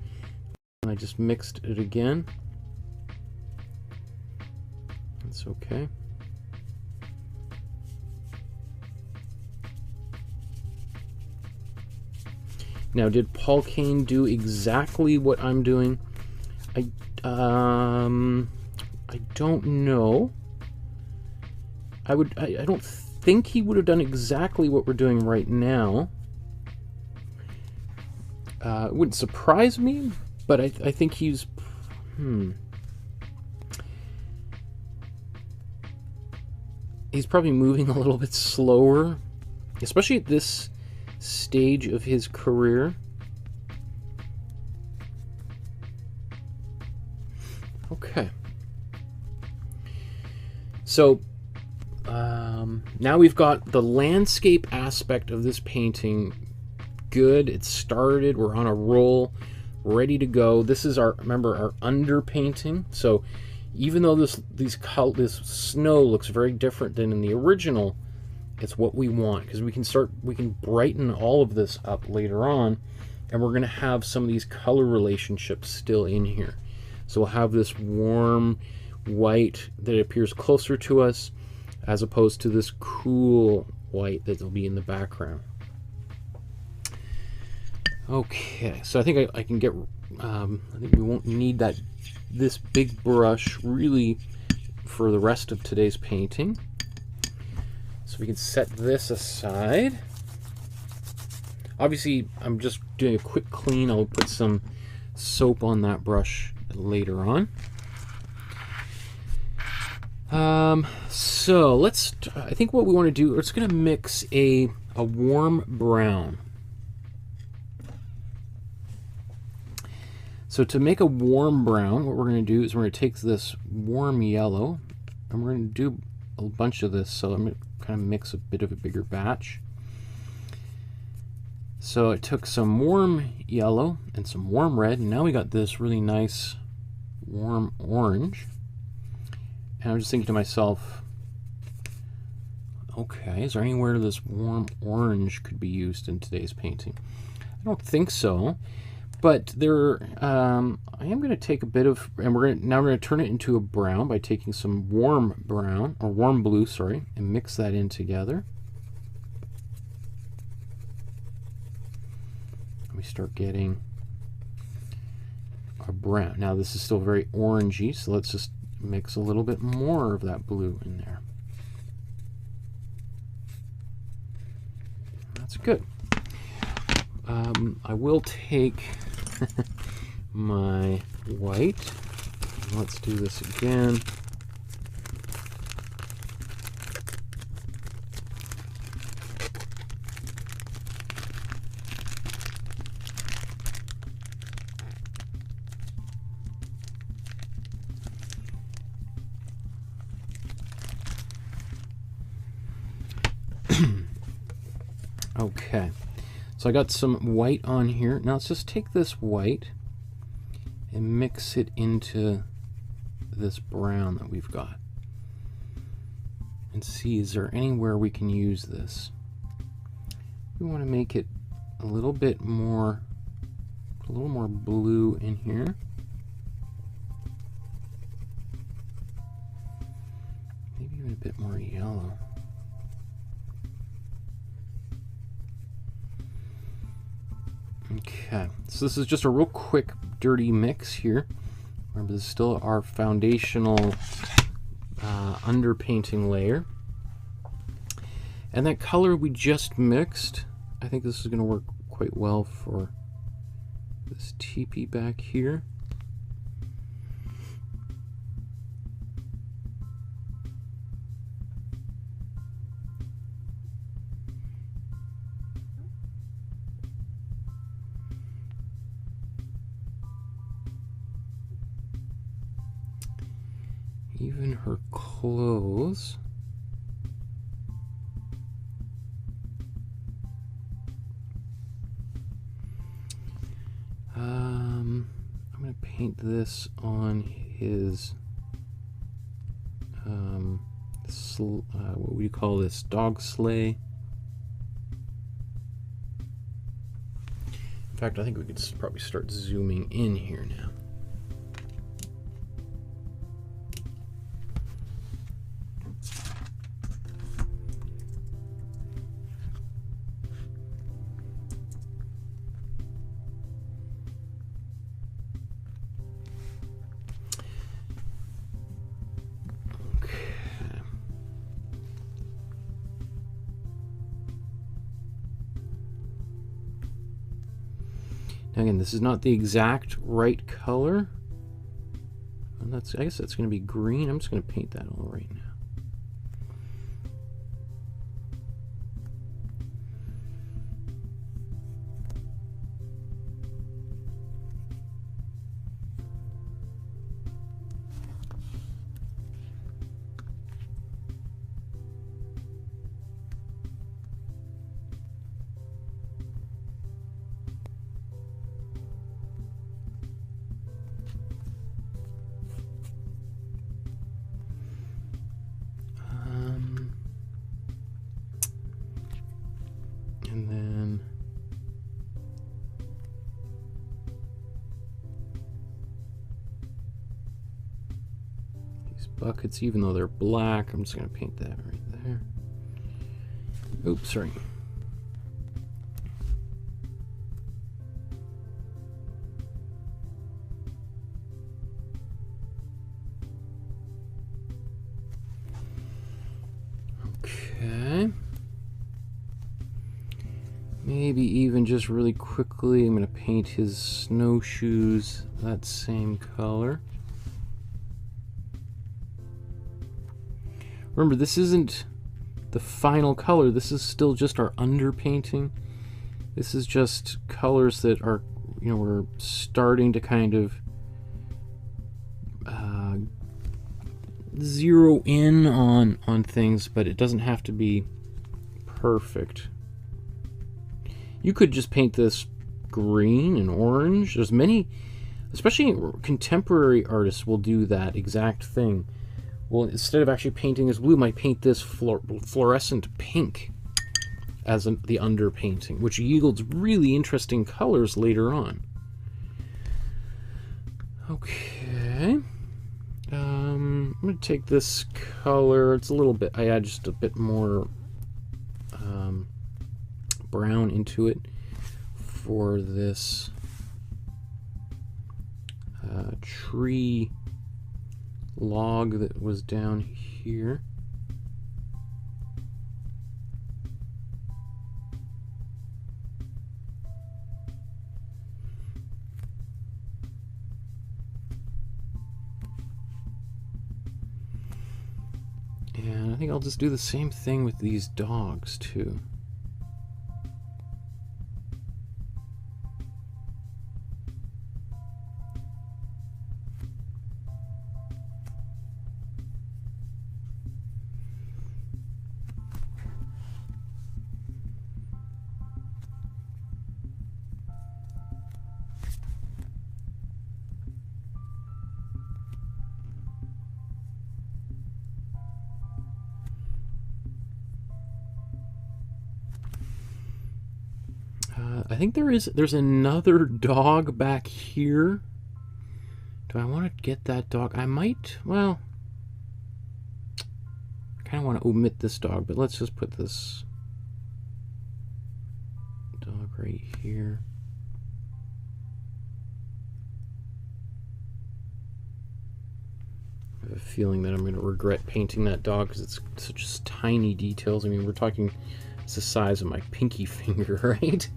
and I just mixed it again. That's okay. Now, did Paul Kane do exactly what I'm doing? I don't know. I don't think he would have done exactly what we're doing right now. It wouldn't surprise me, but I think he's... He's probably moving a little bit slower, especially at this stage of his career. Okay. So, now we've got the landscape aspect of this painting good. It's started. We're on a roll, ready to go. This is our, remember, our underpainting. So even though this snow looks very different than in the original, it's what we want, because we can brighten all of this up later on, and we're going to have some of these color relationships still in here. So we'll have this warm white that appears closer to us, as opposed to this cool white that will be in the background. Okay, so I think I can get, I think we won't need this big brush really for the rest of today's painting. So we can set this aside. Obviously, I'm just doing a quick clean. I'll put some soap on that brush later on. So I think what we want to do, we're just going to mix a warm brown. So to make a warm brown, what we're going to do is we're going to take this warm yellow, and we're going to do a bunch of this. So I'm going to kind of mix a bit of a bigger batch. So I took some warm yellow and some warm red, and now we got this really nice warm orange. And I'm just thinking to myself, okay, is there anywhere this warm orange could be used in today's painting? I don't think so, but there, I am going to take a bit of, and now we're going to turn it into a brown by taking some warm brown, or warm blue, sorry, and mix that in together. We start getting a brown. Now this is still very orangey, so let's just mix a little bit more of that blue in there. That's good. I will take my white. Let's do this again. Okay, so I got some white on here. Now let's just take this white and mix it into this brown that we've got, and see, is there anywhere we can use this? We want to make it a little bit more, blue in here. Maybe even a bit more yellow. Okay, so this is just a real quick dirty mix here. Remember, this is still our foundational underpainting layer. And that color we just mixed, I think this is going to work quite well for this teepee back here. Even her clothes. I'm going to paint this on his, what would you call this? Dog sleigh. In fact, I think we could probably start zooming in here now. Now again, this is not the exact right color. And I guess that's going to be green. I'm just going to paint that all right now. And then these buckets, even though they're black, I'm just going to paint that right there. Oops, sorry. Okay. Maybe even just really quickly, I'm going to paint his snowshoes that same color. Remember, this isn't the final color. This is still just our underpainting. This is just colors that are, you know, we're starting to kind of zero in on things, but it doesn't have to be perfect. You could just paint this green and orange. There's many, especially contemporary artists will do that exact thing. Well, instead of actually painting this blue, might paint this fluorescent pink as the underpainting, which yields really interesting colors later on. Okay. I'm going to take this color. It's a little bit, I add just a bit more brown into it for this tree log that was down here. And I think I'll just do the same thing with these dogs too. I think there's another dog back here. Do I want to get that dog? I might, well, I kind of want to omit this dog, but let's just put this dog right here. I have a feeling that I'm going to regret painting that dog because it's such tiny details. I mean, we're talking it's the size of my pinky finger, right?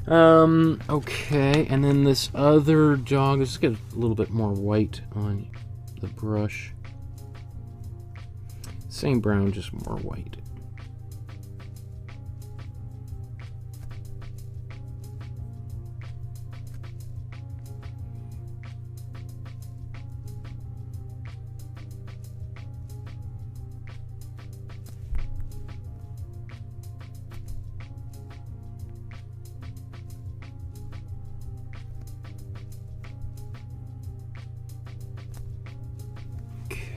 Okay, and then this other dog, let's get a little bit more white on the brush. Same brown, just more white.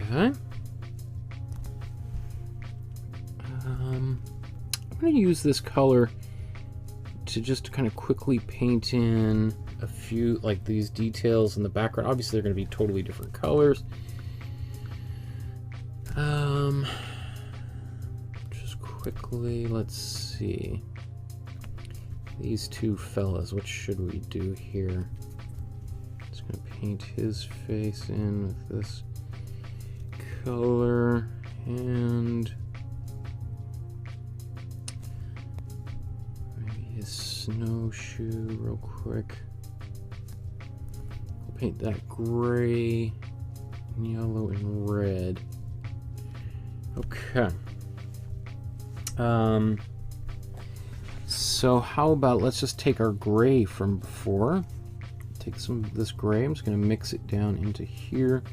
Okay. I'm going to use this color to just kind of quickly paint in a few, like these details in the background. Obviously, they're going to be totally different colors. Just quickly, let's see. These two fellas, what should we do here? Just going to paint his face in with this color, and maybe his snowshoe real quick. We'll paint that gray, yellow, and red. Okay. So how about let's just take our gray from before. Take some of this gray. I'm just going to mix it down into here.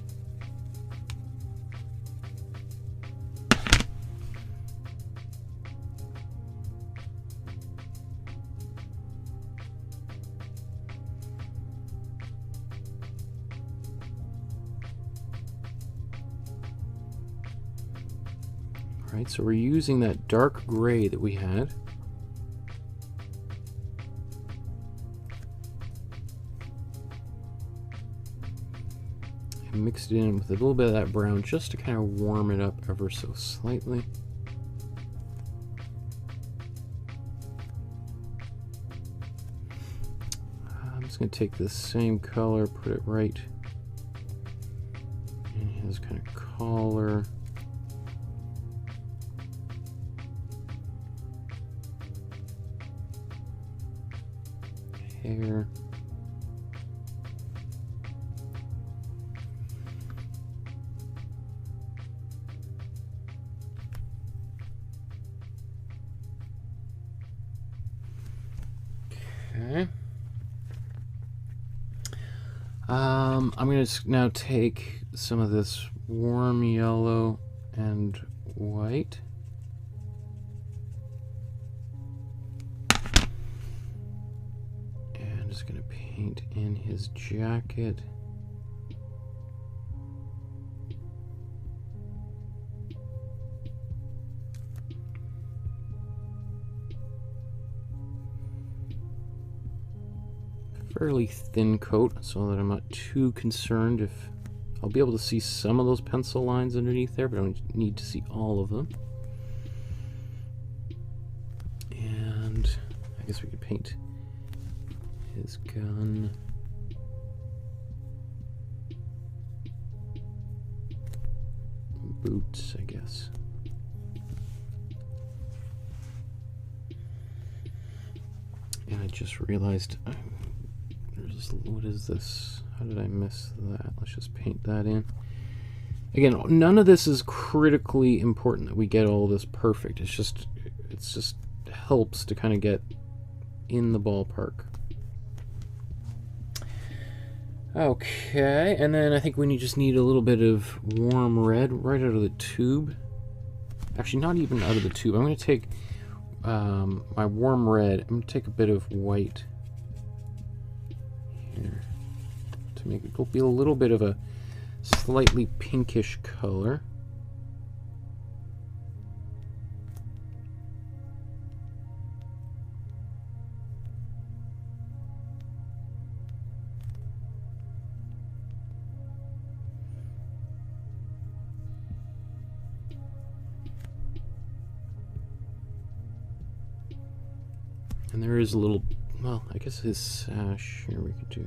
Right, so we're using that dark gray that we had. And mixed it in with a little bit of that brown just to kind of warm it up ever so slightly. I'm just going to take this same color, put it right in his kind of collar. Hair. Okay. I'm going to now take some of this warm yellow and white. Just going to paint in his jacket. Fairly thin coat so that I'm not too concerned if I'll be able to see some of those pencil lines underneath there, but I don't need to see all of them. And I guess we could paint his gun. Boots, I guess. And I just realized, what is this? How did I miss that? Let's just paint that in. Again, none of this is critically important that we get all this perfect. It's just helps to kind of get in the ballpark. Okay, and then I think we just need a little bit of warm red right out of the tube. Actually, not even out of the tube. I'm going to take my warm red. I'm going to take a bit of white here to make it be a little bit of a slightly pinkish color. And there is a little, well, I guess his sash here we could do.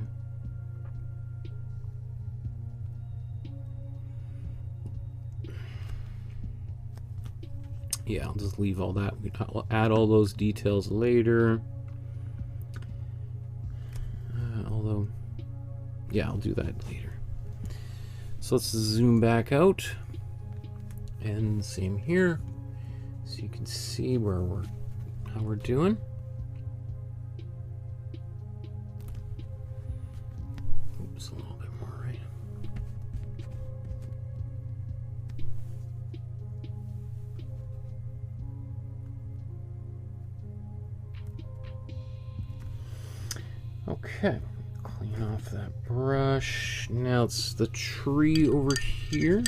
Yeah, I'll just leave all that. I'll add all those details later. Although, yeah, I'll do that later. So let's zoom back out, and same here, so you can see how we're doing. Oops, a little bit more, right? Okay, clean off that brush. Now it's the tree over here.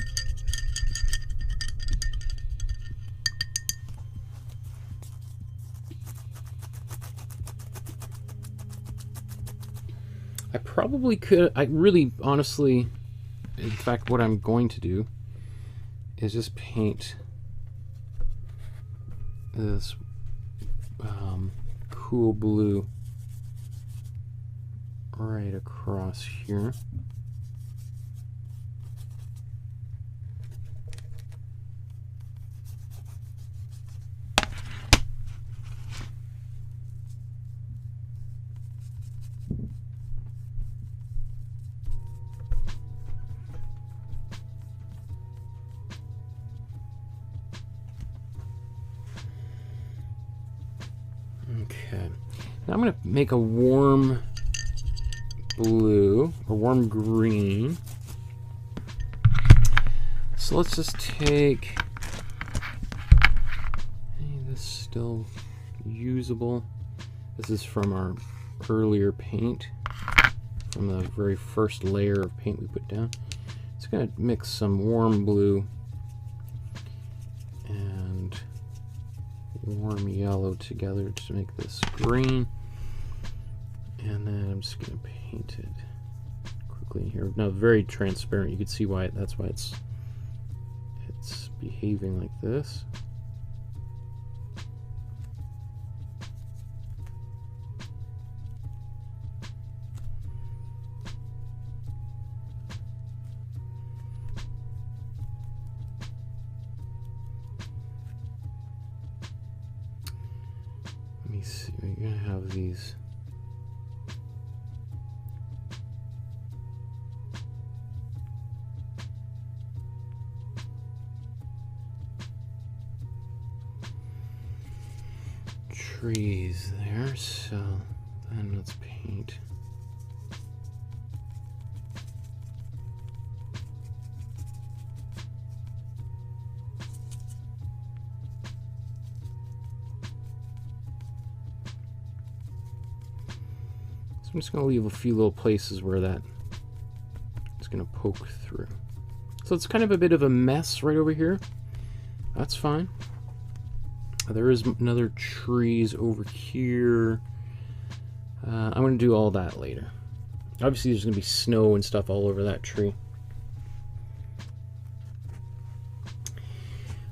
I probably could, I really, honestly, in fact, what I'm going to do is just paint this cool blue right across here. Okay, now I'm going to make a warm blue or warm green. So let's just take, hey, this is still usable. This is from our earlier paint, from the very first layer of paint we put down. It's going to mix some warm blue and warm yellow together to make this green. And then I'm just going to paint it quickly here. Now, very transparent. You can see why. That's why it's behaving like this. Let me see. We're going to have these. Trees there, so then let's paint. So I'm just going to leave a few little places where that is going to poke through. So it's kind of a bit of a mess right over here. That's fine. There is another trees over here. I'm going to do all that later. Obviously, there's going to be snow and stuff all over that tree.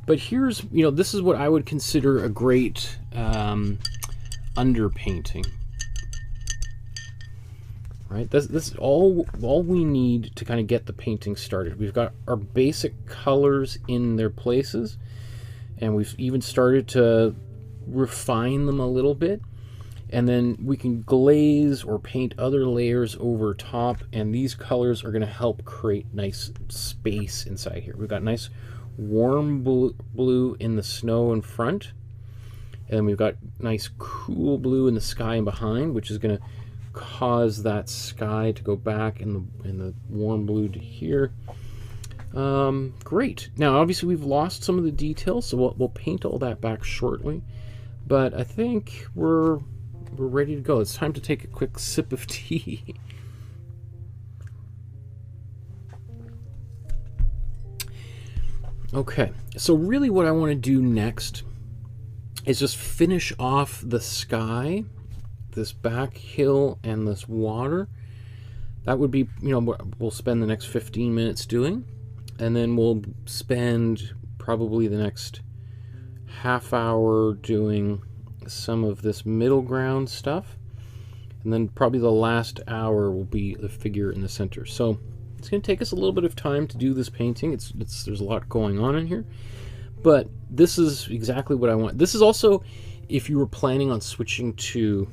But here's, this is what I would consider a great underpainting. Right? This is all we need to kind of get the painting started. We've got our basic colors in their places. And we've even started to refine them a little bit. And then we can glaze or paint other layers over top. And these colors are going to help create nice space inside here. We've got nice warm blue in the snow in front. And then we've got nice cool blue in the sky and behind, which is going to cause that sky to go back and the warm blue to here. Great. Now, obviously, we've lost some of the details, so we'll paint all that back shortly. But I think we're ready to go. It's time to take a quick sip of tea. Okay, so really what I want to do next is just finish off the sky, this back hill, and this water. That would be, what we'll spend the next 15 minutes doing. And then we'll spend probably the next half hour doing some of this middle ground stuff. And then probably the last hour will be the figure in the center. So it's going to take us a little bit of time to do this painting. There's a lot going on in here. but this is exactly what I want. This is also, if you were planning on switching to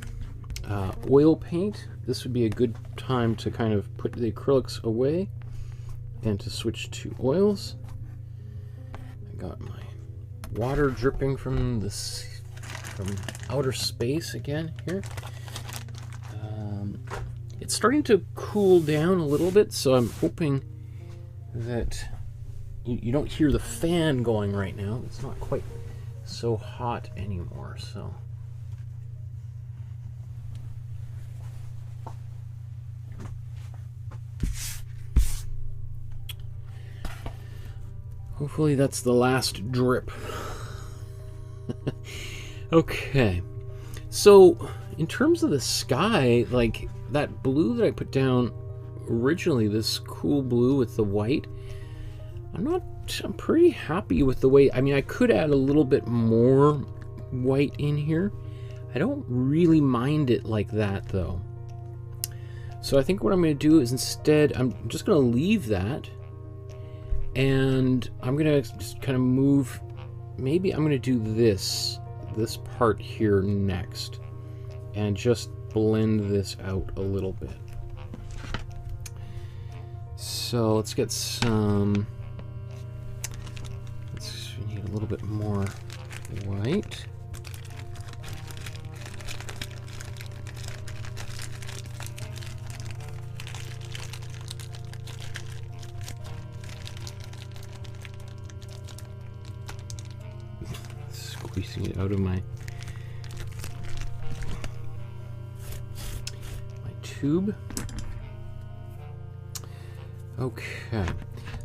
oil paint, this would be a good time to kind of put the acrylics away and to switch to oils. I got my water dripping from outer space again here. It's starting to cool down a little bit, so I'm hoping that you don't hear the fan going right now. It's not quite so hot anymore, so. Hopefully that's the last drip. Okay, so in terms of the sky, like that blue that I put down originally, this cool blue with the white, I'm pretty happy with the way. I mean, I could add a little bit more white in here. I don't really mind it like that though. So I think what I'm going to do is instead, I'm just going to leave that. And I'm going to just kind of move, maybe I'm going to do this part here next. And just blend this out a little bit. So let's get some, we need a little bit more white. Squeezing it out of my tube. Okay,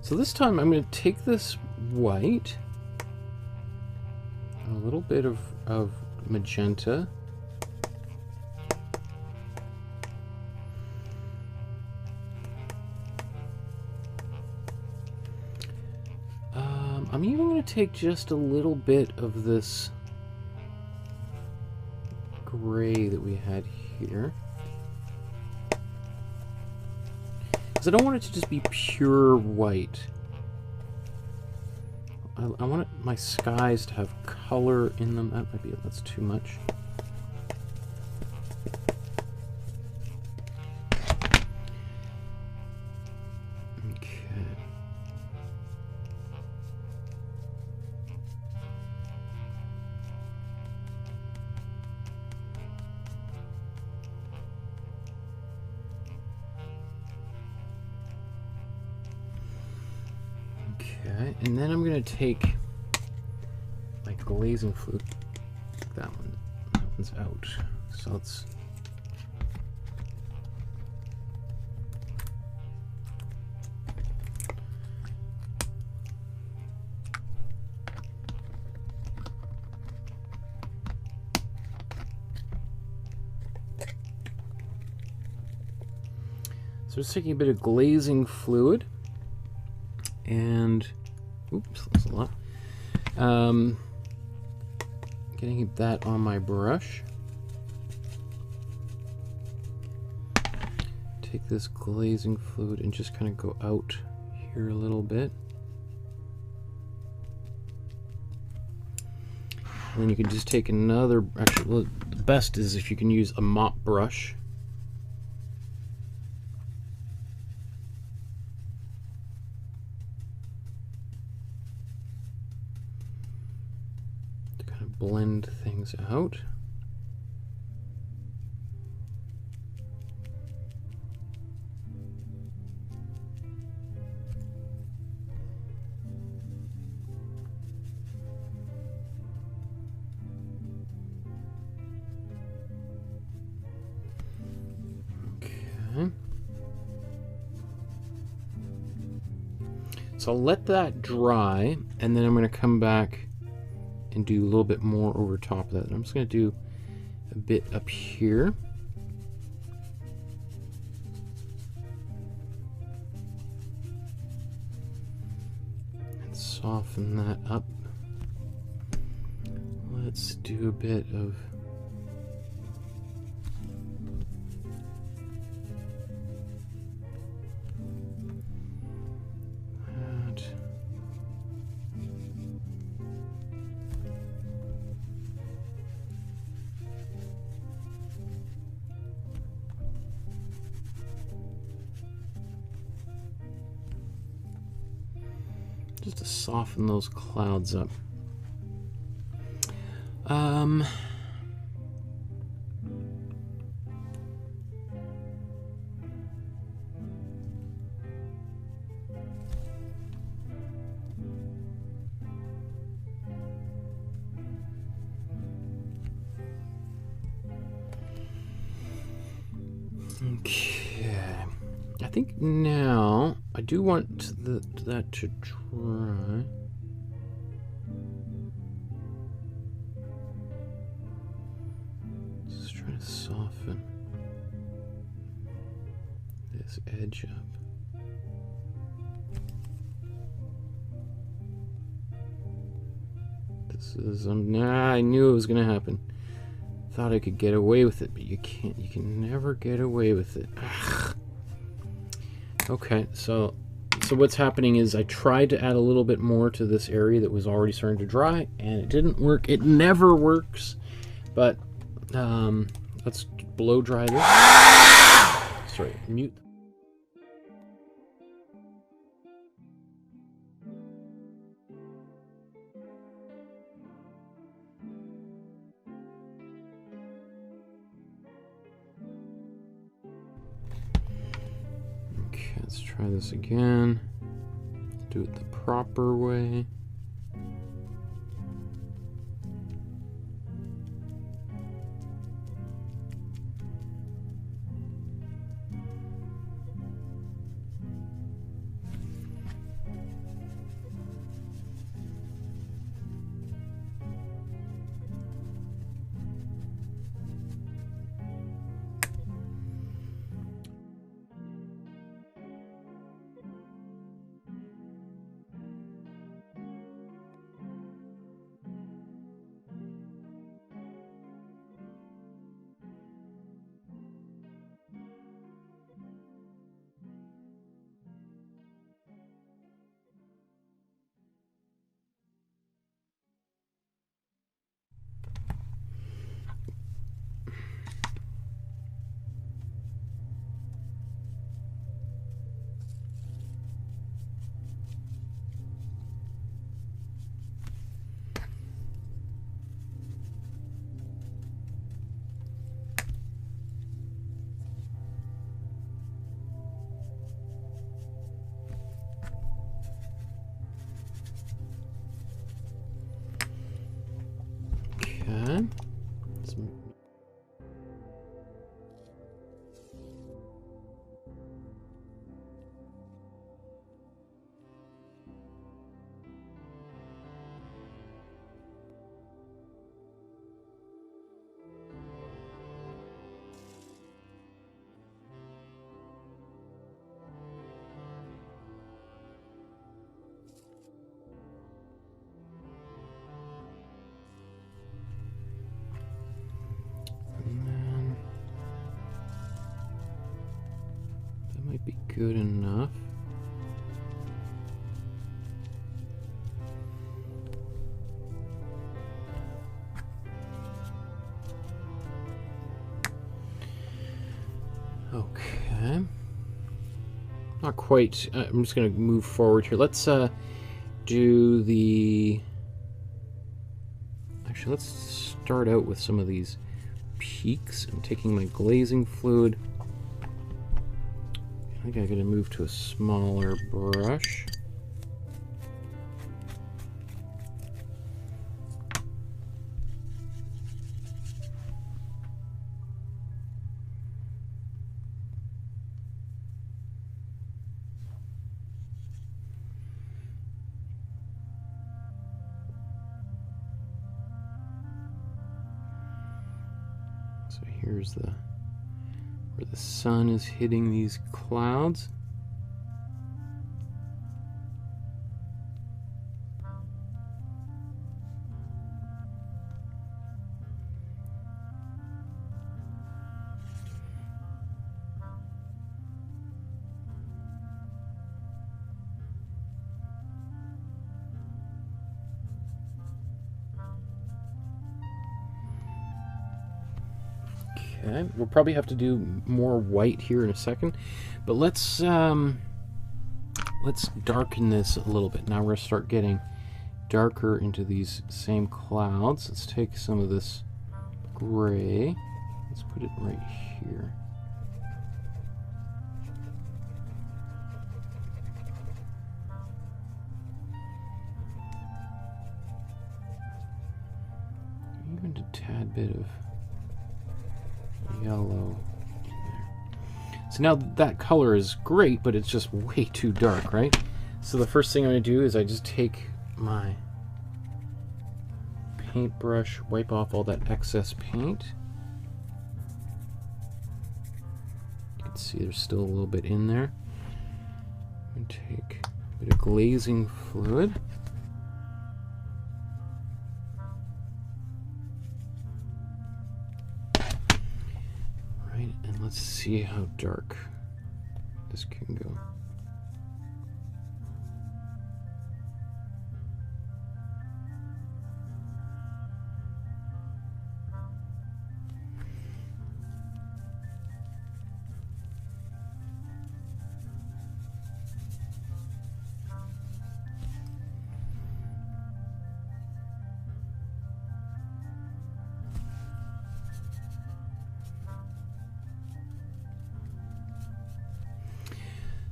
so this time I'm going to take this white, a little bit of magenta, I'm even going to take just a little bit of this gray that we had here. Because I don't want it to just be pure white. I want my skies to have color in them. That's too much. And then I'm going to take my glazing fluid. That one's out. So let's. So just taking a bit of glazing fluid and. Oops, that's a lot. Getting that on my brush. Take this glazing fluid and just kind of go out here a little bit. And then you can just take another, actually, well, the best is if you can use a mop brush. Blend things out. Okay. So I'll let that dry, and then I'm going to come back and do a little bit more over top of that. And I'm just going to do a bit up here. And soften that up. Let's do a bit of that. just to soften those clouds up. Okay, I think now I do want that to dry. Just try to soften this edge up. This is I knew it was gonna happen. Thought I could get away with it, but you can't. You can never get away with it. Ugh. Okay, so what's happening is I tried to add a little bit more to this area that was already starting to dry, and it didn't work. It never works. But let's blow dry this. Sorry, mute. Let's try this again. Do it the proper way. Okay. Be good enough. Okay. Not quite. I'm just going to move forward here. Let's do the... Actually, let's start out with some of these peaks. I'm taking my glazing fluid. I think I'm going to move to a smaller brush. So here's the where the sun is hitting these clouds. Okay, we'll probably have to do more white here in a second, but let's let's darken this a little bit. Now we're going to start getting darker into these same clouds. Let's take some of this gray. Let's put it right here. Even a tad bit of yellow in there. So now that color is great, but it's just way too dark, right? So the first thing I'm going to do is I just take my paintbrush, wipe off all that excess paint. You can see there's still a little bit in there. And take a bit of glazing fluid. Right, and let's see how dark this can go.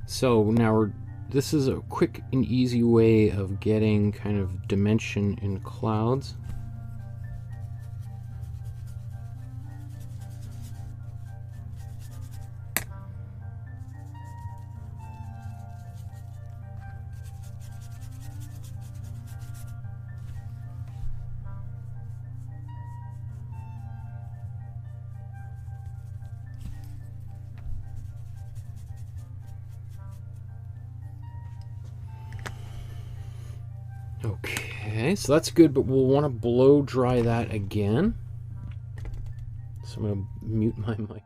So now this is a quick and easy way of getting kind of dimension in clouds. Okay, so that's good, but we'll want to blow dry that again. So I'm going to mute my mic.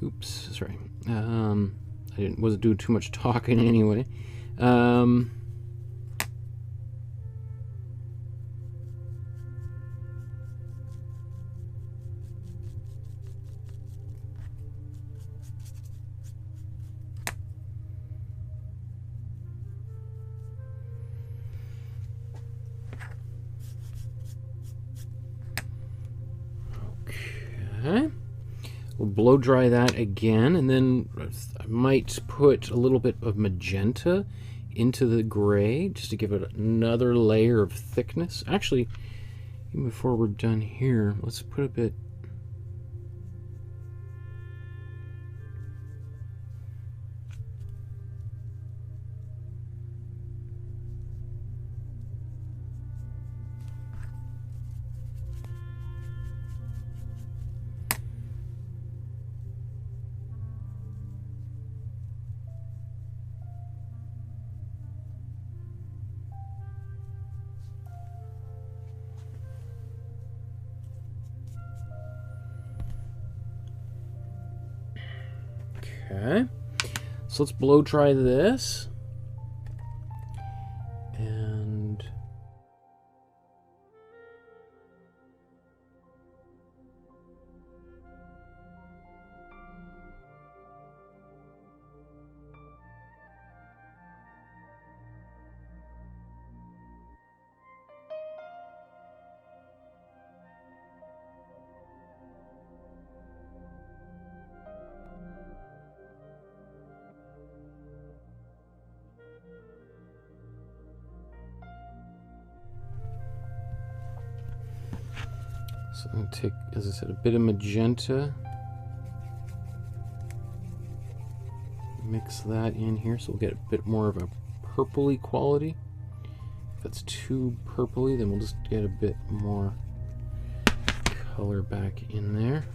Oops, sorry. Wasn't doing too much talking anyway. Okay. We'll blow dry that again, and then I might put a little bit of magenta into the gray just to give it another layer of thickness. Actually, even before we're done here, let's put a bit. Okay. So let's blow dry this. And so I'm going to take, as I said, a bit of magenta. Mix that in here so we'll get a bit more of a purpley quality. If it's too purpley, then we'll just get a bit more color back in there.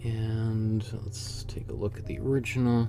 And let's take a look at the original.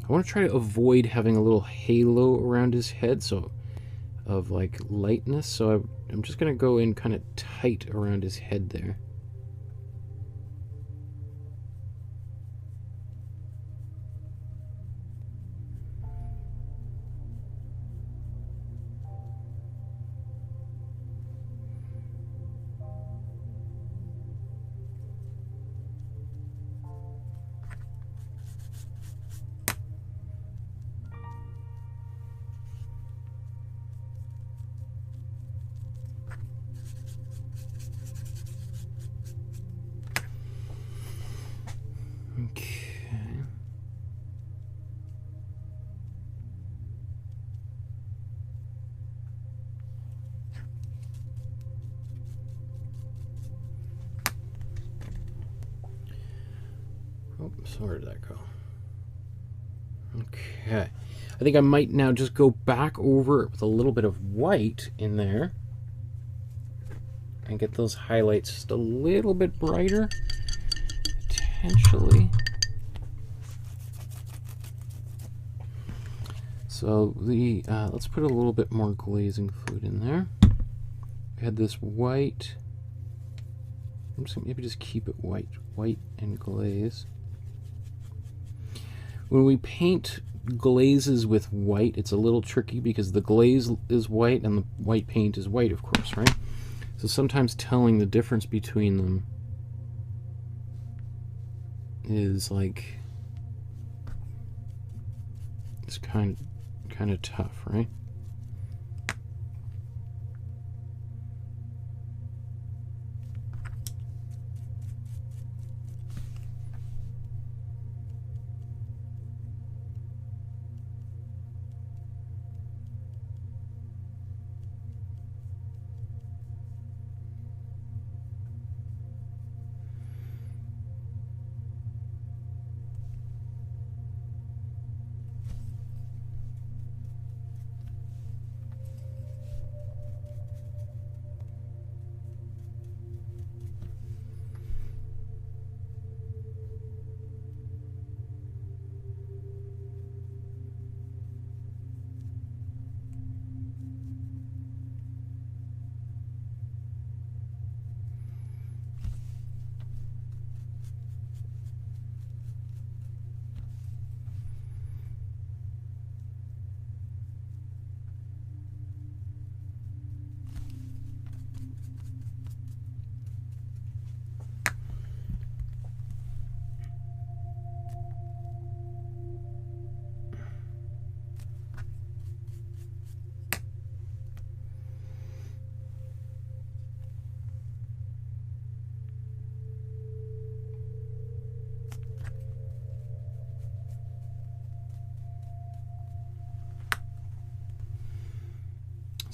I want to try to avoid having a little halo around his head, so of like lightness. So I'm just going to go in kind of tight around his head there. Okay. Oh, so where did that go? Okay. I think I might now just go back over it with a little bit of white in there and get those highlights just a little bit brighter. Potentially. So the let's put a little bit more glazing fluid in there. We had this white. I'm just gonna maybe just keep it white and glaze. When we paint glazes with white, it's a little tricky because the glaze is white and the white paint is white, of course, right? So sometimes telling the difference between them is like, it's kind of tough, right?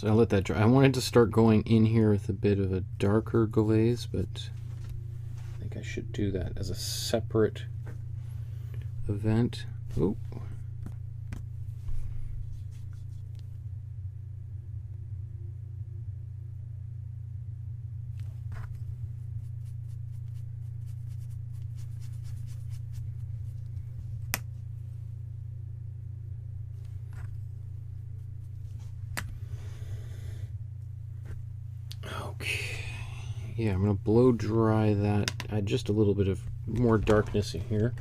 So I'll let that dry. I wanted to start going in here with a bit of a darker glaze, but I think I should do that as a separate event. Ooh. Okay, yeah, I'm gonna blow dry that. Add just a little bit of more darkness in here.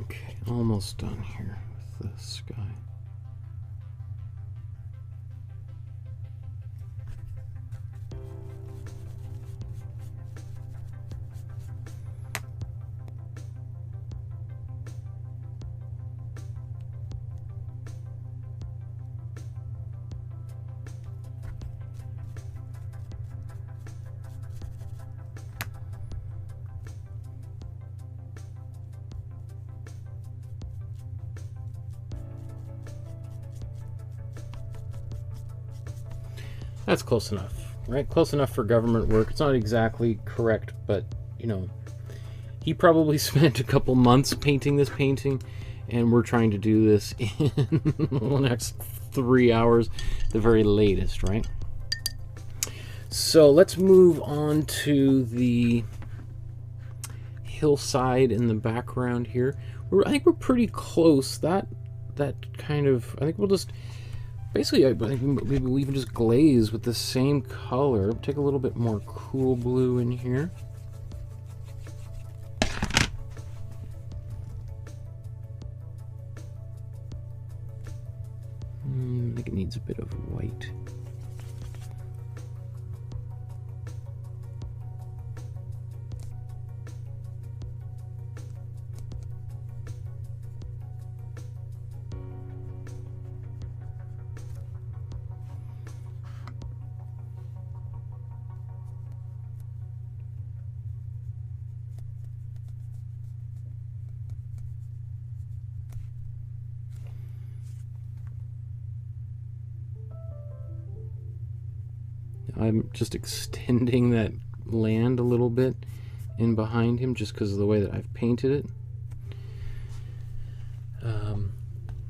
Okay, almost done here with the sky. That's close enough, right? Close enough for government work. It's not exactly correct, but, you know, he probably spent a couple months painting this painting, and we're trying to do this in the next 3 hours, the very latest, right? So let's move on to the hillside in the background here. I think we're pretty close. That kind of, I think we'll just... Basically, I think maybe we'll even just glaze with the same color. Take a little bit more cool blue in here. I think it needs a bit of white. I'm just extending that land a little bit in behind him just because of the way that I've painted it.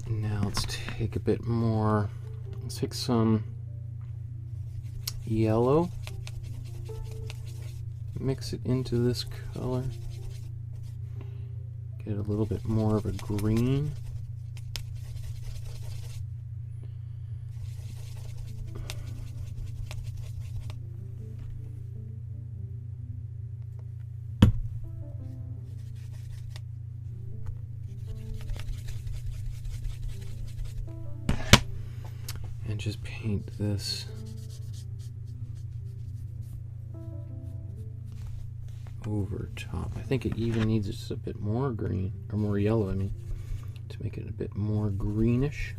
Now let's take a bit more, let's take some yellow, mix it into this color, get a little bit more of a green. And just paint this over top. I think it even needs just a bit more green, or more yellow, I mean, to make it a bit more greenish.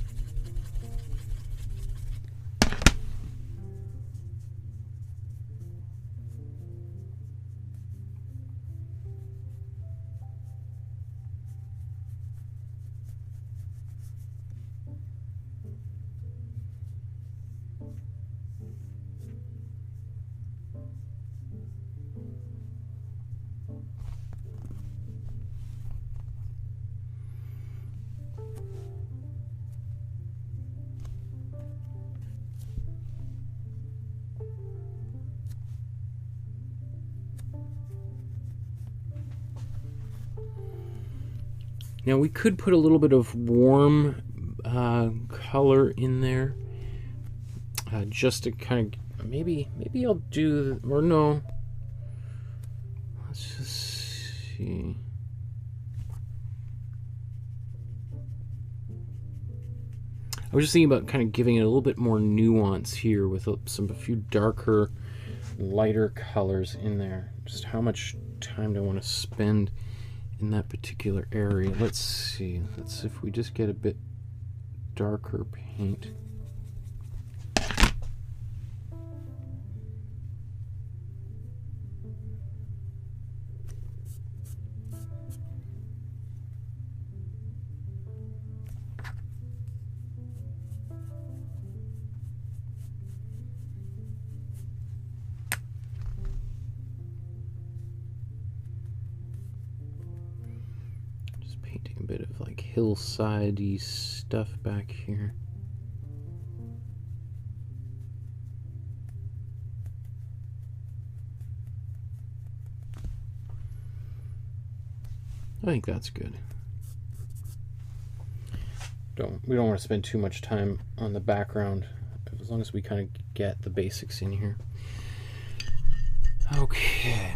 Now we could put a little bit of warm color in there, just to kind of, maybe I'll do, or no, let's just see. I was just thinking about kind of giving it a little bit more nuance here with a few darker lighter colors in there. Just how much time do I want to spend in that particular area? Let's see. Let's see if we just get a bit darker paint. A bit of like hillside-y stuff back here. I think that's good. We don't want to spend too much time on the background, as long as we kind of get the basics in here. Okay.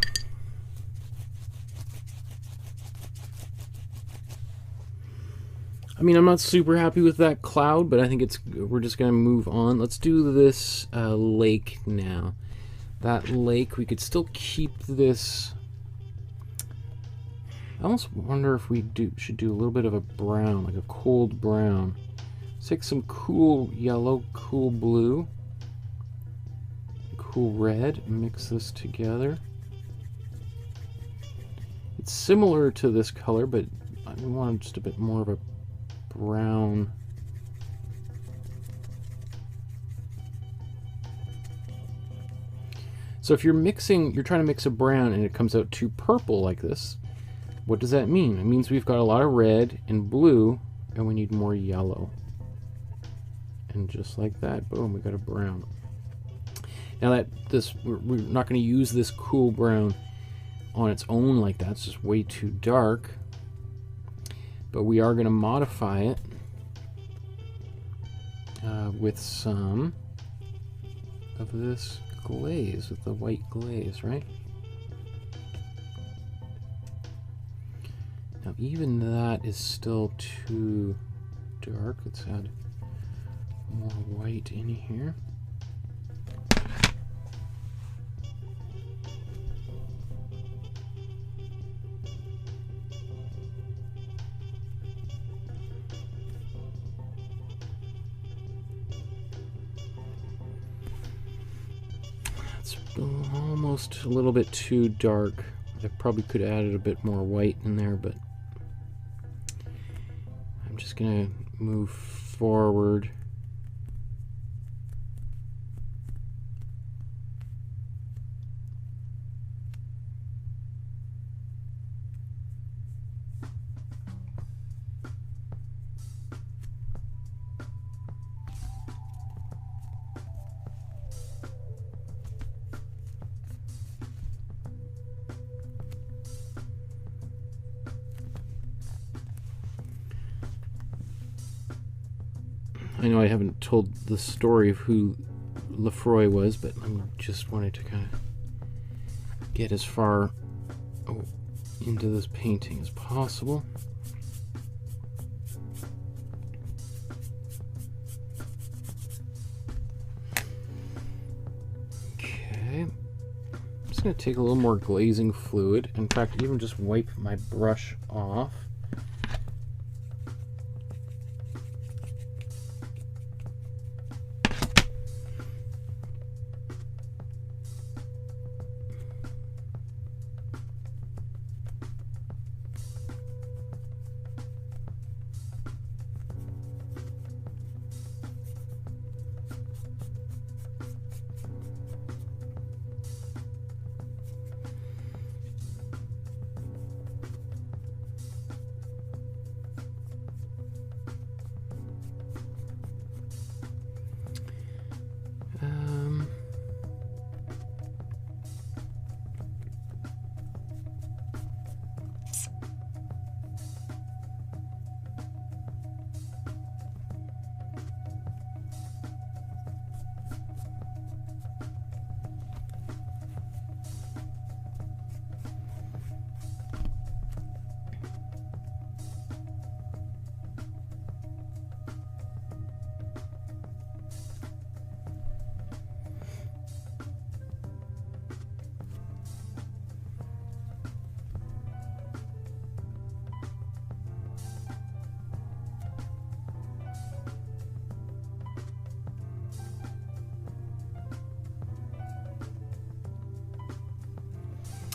I mean, I'm not super happy with that cloud, but I think we're just going to move on. Let's do this lake now. That lake, we could still keep this. I almost wonder if we should do a little bit of a brown, like a cold brown. Let's take some cool yellow, cool blue, cool red, mix this together. It's similar to this color, but I want just a bit more of a brown. So if you're trying to mix a brown and it comes out too purple like this, what does that mean? It means we've got a lot of red and blue and we need more yellow. And just like that, boom, we got a brown. Now we're not going to use this cool brown on its own like that. It's just way too dark. But we are going to modify it with some of this glaze, with the white glaze, right? Now even that is still too dark. Let's add more white in here. Almost a little bit too dark. I probably could have added a bit more white in there, but I'm just gonna move forward. I know I haven't told the story of who Lefroy was, but I just wanted to kind of get as far into this painting as possible. Okay, I'm just going to take a little more glazing fluid. In fact, even just wipe my brush off.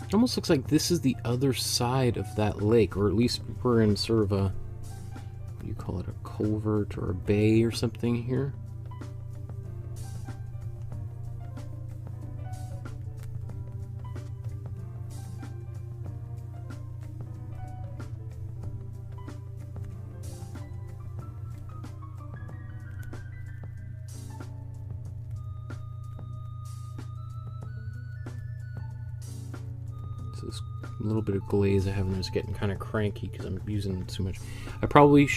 It almost looks like this is the other side of that lake, or at least we're in sort of a, what do you call it, a culvert or a bay or something here. So this little bit of glaze I have in there is getting kind of cranky because I'm using too much. I probably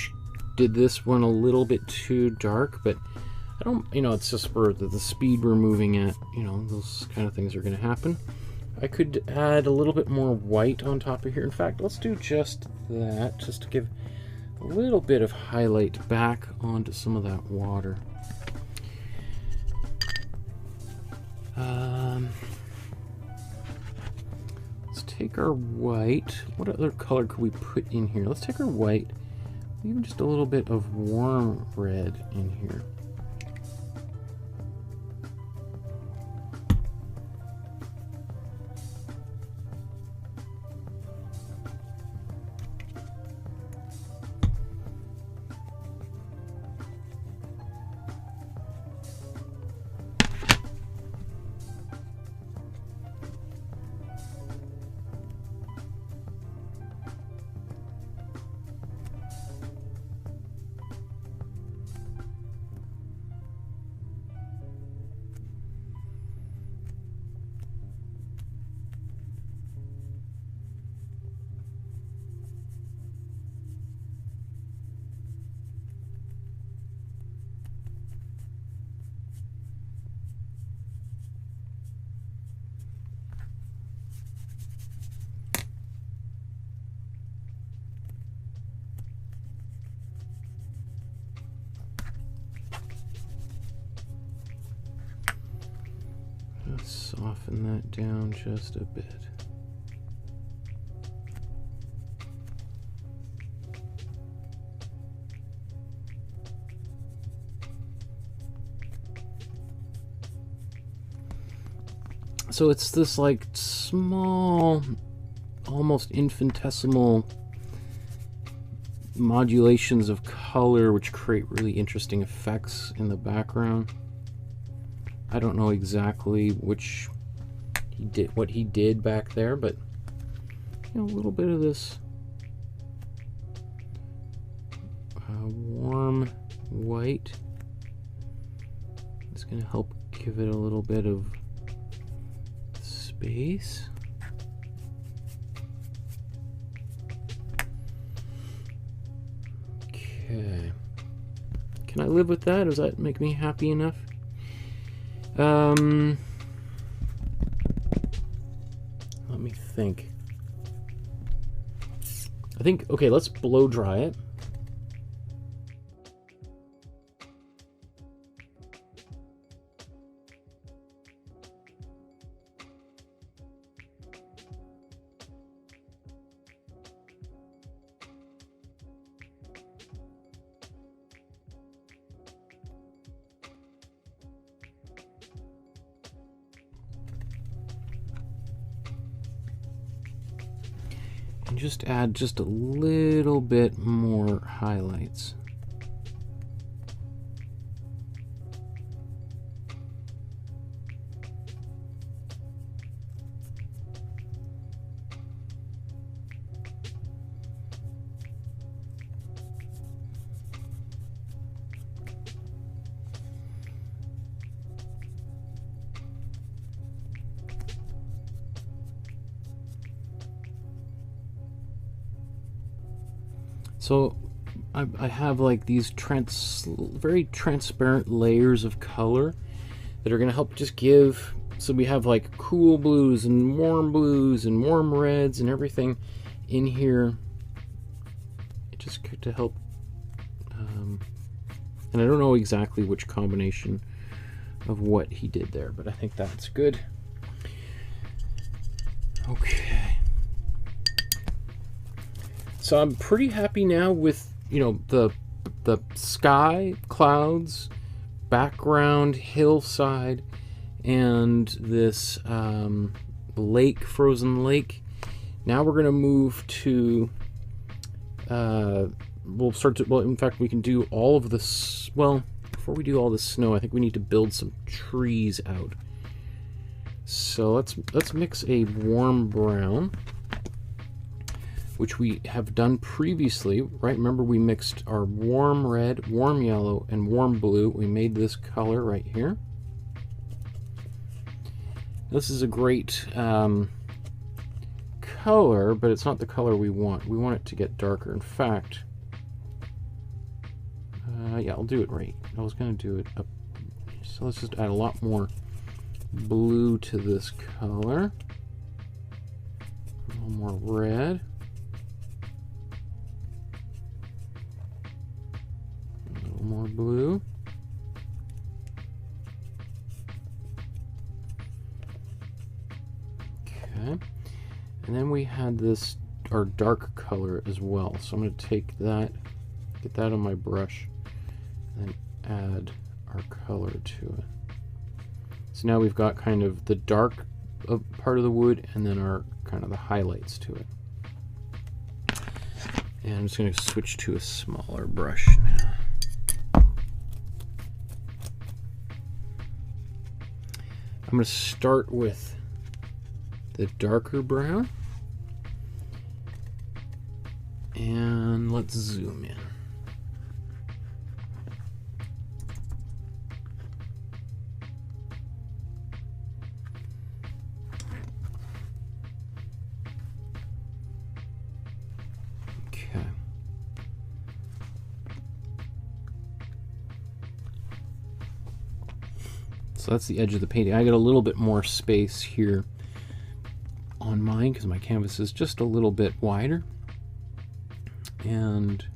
did this one a little bit too dark, but I don't, you know, it's just for the speed we're moving at, you know, those kind of things are going to happen. I could add a little bit more white on top of here. In fact, let's do just that, just to give a little bit of highlight back onto some of that water. Let's take our white. What other color could we put in here? Let's take our white, even just a little bit of warm red in here. Soften that down just a bit. So it's this like small, almost infinitesimal modulations of color which create really interesting effects in the background. I don't know exactly what he did back there, but you know, a little bit of this warm white is going to help give it a little bit of space. Okay, can I live with that? Does that make me happy enough? Let me think. I think, okay, let's blow dry it. And just add just a little bit more highlights. So I have like these very transparent layers of color that are going to help just give, so we have like cool blues and warm reds and everything in here, just to help, and I don't know exactly which combination of what he did there, but I think that's good. Okay. So I'm pretty happy now with, you know, the sky, clouds, background, hillside, and this lake, frozen lake. Now we're going to move to, we'll start to, well, in fact, we can do all of this, well, before we do all the snow, I think we need to build some trees out. So let's mix a warm brown, which we have done previously, right? Remember, we mixed our warm red, warm yellow, and warm blue. We made this color right here. This is a great color, but it's not the color we want. We want it to get darker. In fact, yeah, I'll do it right. I was going to do it up. So let's just add a lot more blue to this color. A little more red. A little more blue. Okay. And then we had this, our dark color as well. So I'm going to take that, get that on my brush, and then add our color to it. So now we've got kind of the dark part of the wood and then our kind of the highlights to it. And I'm just going to switch to a smaller brush now. I'm going to start with the darker brown. And let's zoom in. Okay. So that's the edge of the painting. I got a little bit more space here on mine because my canvas is just a little bit wider. And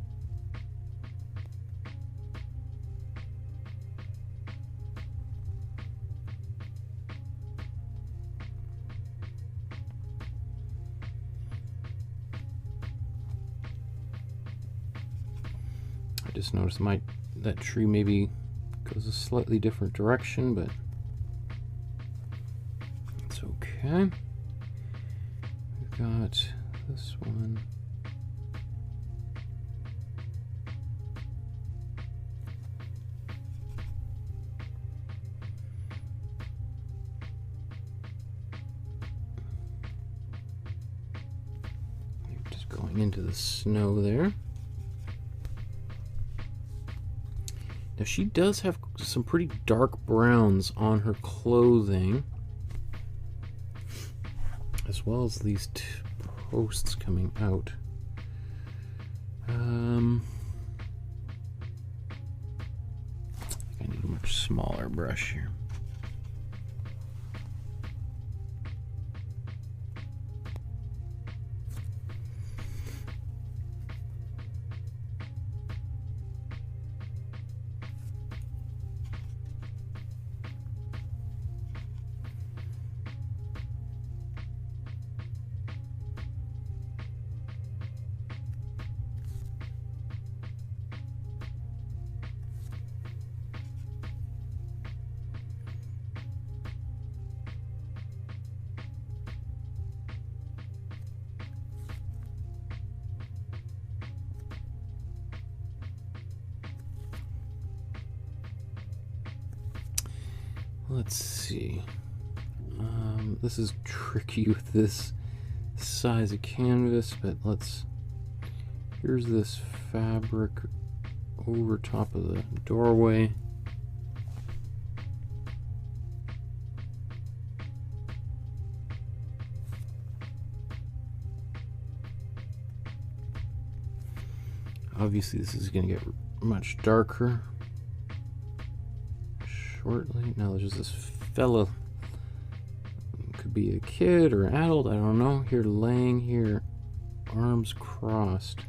I just noticed that tree maybe goes a slightly different direction, but it's okay. We've got this one. Just going into the snow there. Now she does have some pretty dark browns on her clothing, as well as these posts coming out. I need a much smaller brush here. Let's see. This is tricky with this size of canvas, but here's this fabric over top of the doorway. Obviously this is going to get much darker shortly. Now there's just this fella, could be a kid or an adult, I don't know, here laying here, arms crossed.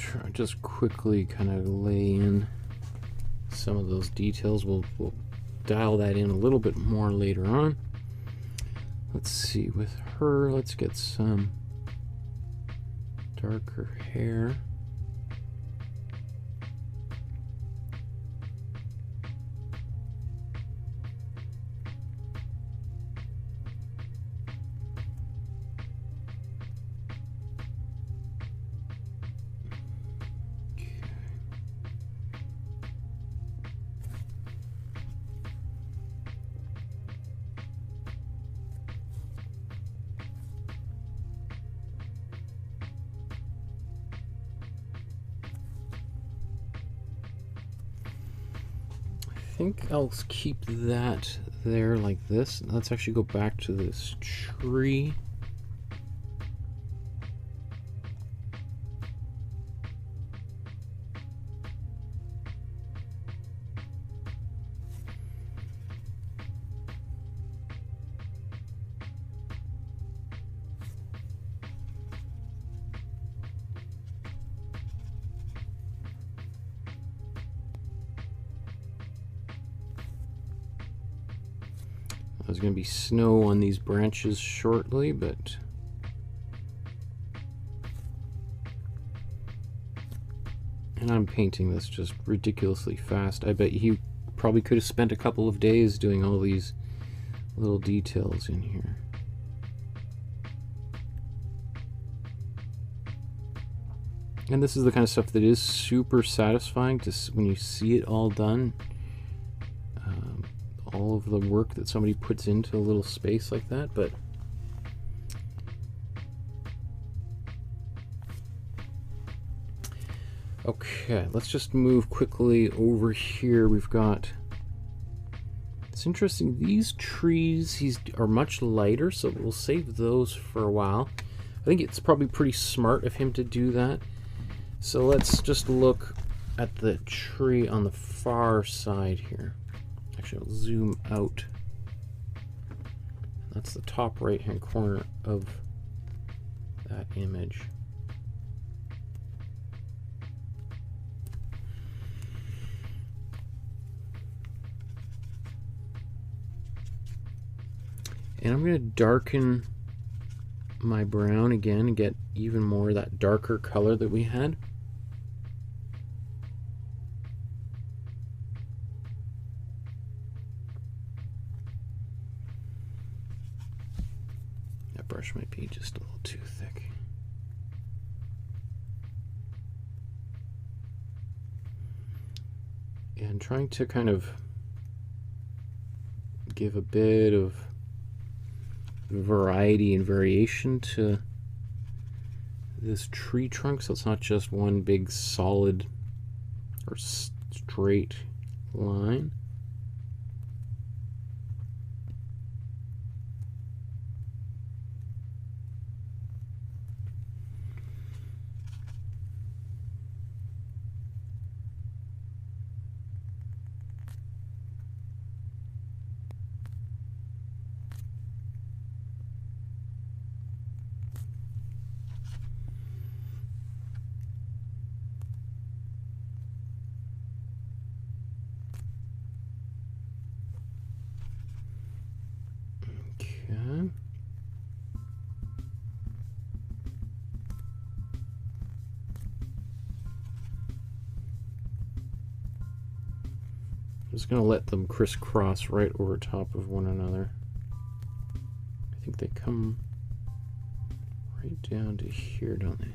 try just quickly kind of lay in some of those details. We'll dial that in a little bit more later on. Let's see, with her, let's get some darker hair. I think I'll keep that there like this. Let's actually go back to this tree. There's going to be snow on these branches shortly, but and I'm painting this just ridiculously fast. I bet he probably could have spent a couple of days doing all these little details in here. And this is the kind of stuff that is super satisfying to when you see it all done. All of the work that somebody puts into a little space like that, but okay, let's just move quickly over here. We've got, it's interesting, these trees are much lighter, so we'll save those for a while. I think it's probably pretty smart of him to do that. So let's just look at the tree on the far side here. Actually, I'll zoom out. That's the top right hand corner of that image. And I'm going to darken my brown again and get even more of that darker color that we had. Brush might be just a little too thick. And trying to kind of give a bit of variety and variation to this tree trunk, so it's not just one big solid or straight line. I'm just going to let them crisscross right over top of one another. I think they come right down to here, don't they?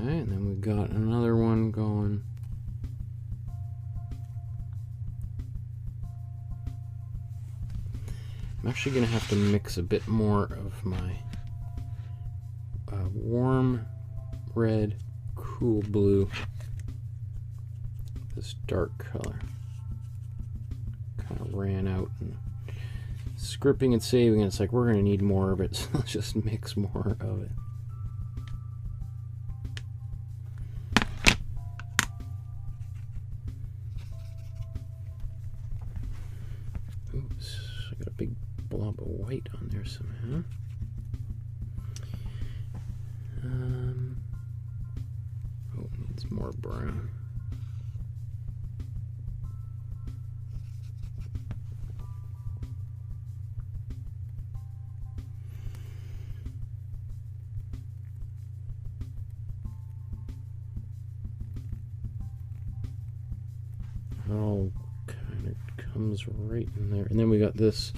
And then we got another one going. I'm actually going to have to mix a bit more of my warm red, cool blue, this dark color. Kind of ran out. And scripting and saving, and it's like, we're going to need more of it, so let's just mix more of it. Oops, I got a big blob of white on there somehow. Oh, it needs more brown. It all kind of comes right in there. And then we got this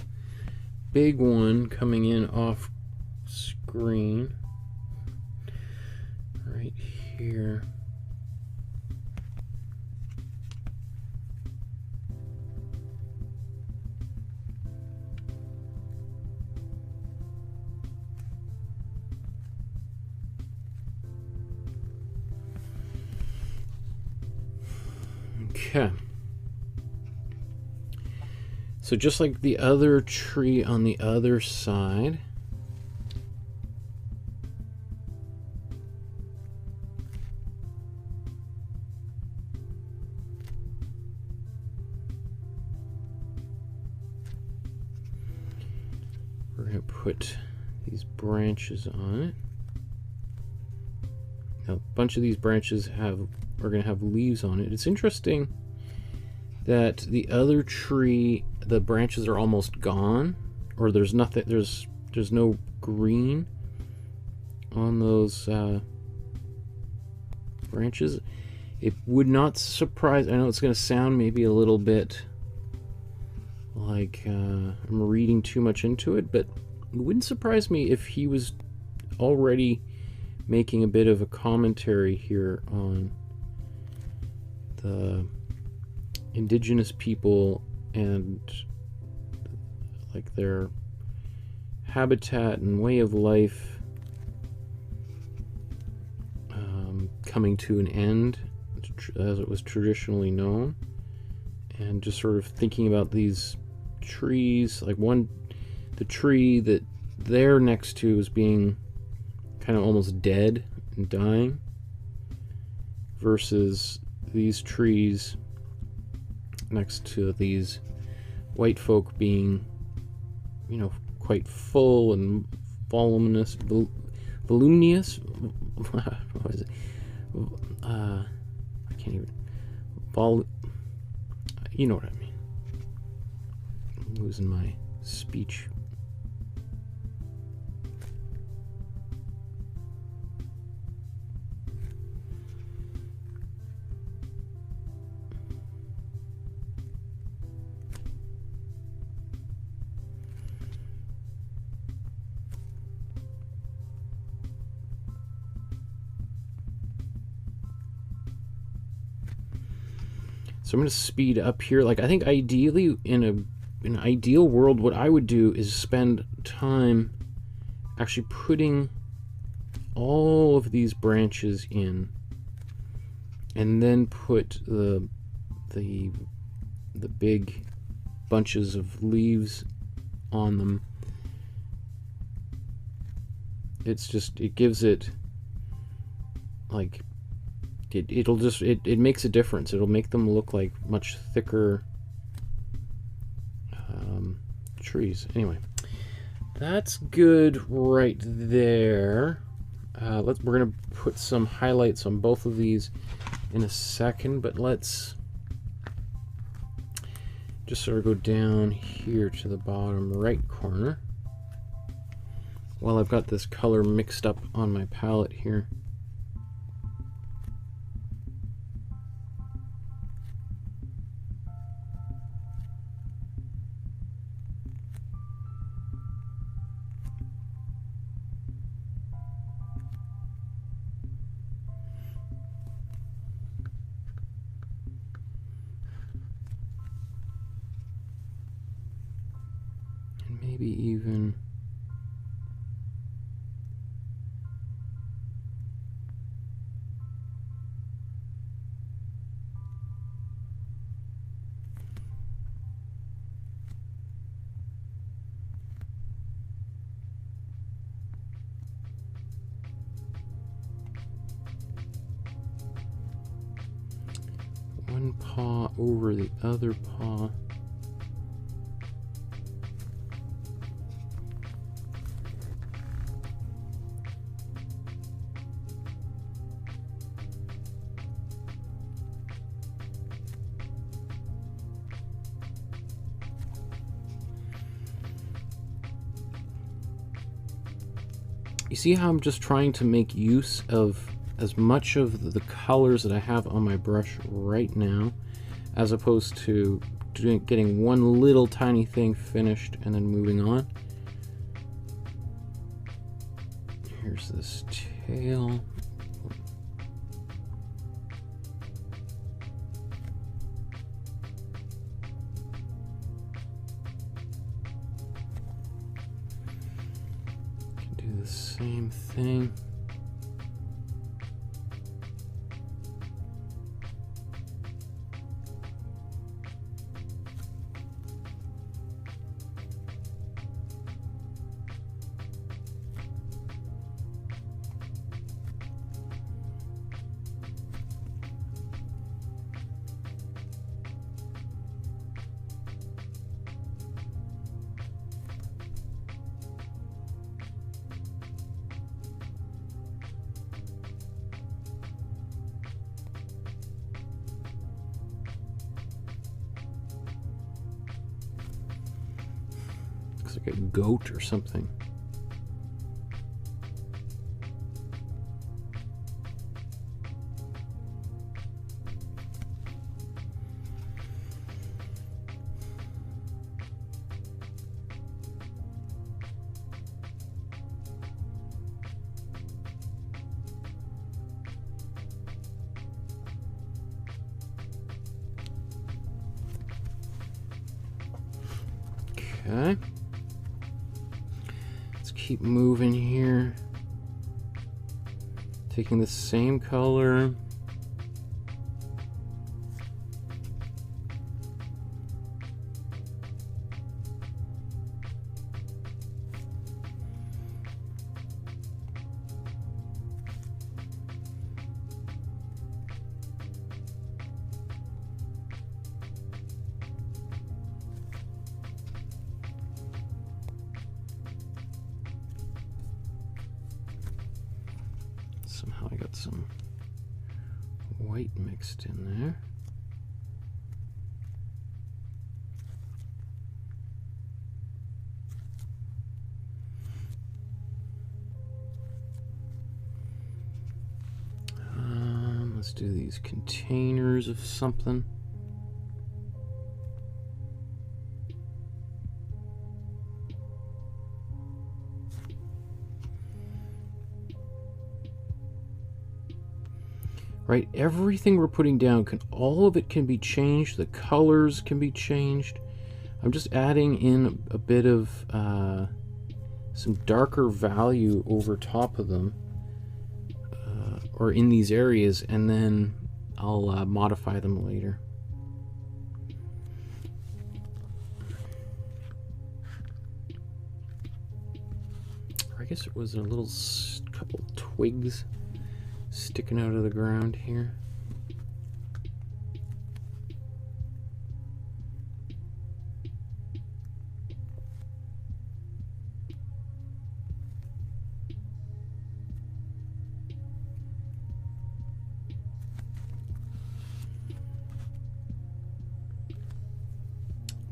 big one coming in off screen right here. Okay. So just like the other tree on the other side, we're going to put these branches on it. Now, a bunch of these branches are going to have leaves on it. It's interesting that the other tree, the branches are almost gone, or there's nothing, there's no green on those branches. It would not surprise, I know it's going to sound maybe a little bit like I'm reading too much into it, but it wouldn't surprise me if he was already making a bit of a commentary here on the indigenous people and like their habitat and way of life coming to an end as it was traditionally known, and just sort of thinking about these trees, like the tree that they're next to is being kind of almost dead and dying, versus these trees next to these white folk being, you know, quite full and voluminous, voluminous. What is it? I can't even. You know what I mean. I'm losing my speech. So I'm going to speed up here. Like, I think ideally in an ideal world, what I would do is spend time actually putting all of these branches in, and then put the big bunches of leaves on them. It's just, it gives it like, it makes a difference. It'll make them look like much thicker trees. Anyway, that's good right there. We're gonna put some highlights on both of these in a second, but let's just sort of go down here to the bottom right corner while I've got this color mixed up on my palette here. Maybe even one paw over the other paw. You see how I'm just trying to make use of as much of the colors that I have on my brush right now, as opposed to getting one little tiny thing finished and then moving on. Here's this tail. Do the same thing. Looks like a goat or something. Okay. Let's keep moving here. Taking the same color. Somehow I got some white mixed in there. Let's do these containers of something. Right, everything we're putting down, all of it can be changed. The colors can be changed. I'm just adding in a bit of some darker value over top of them, or in these areas, and then I'll modify them later. I guess it was a little couple twigs sticking out of the ground here.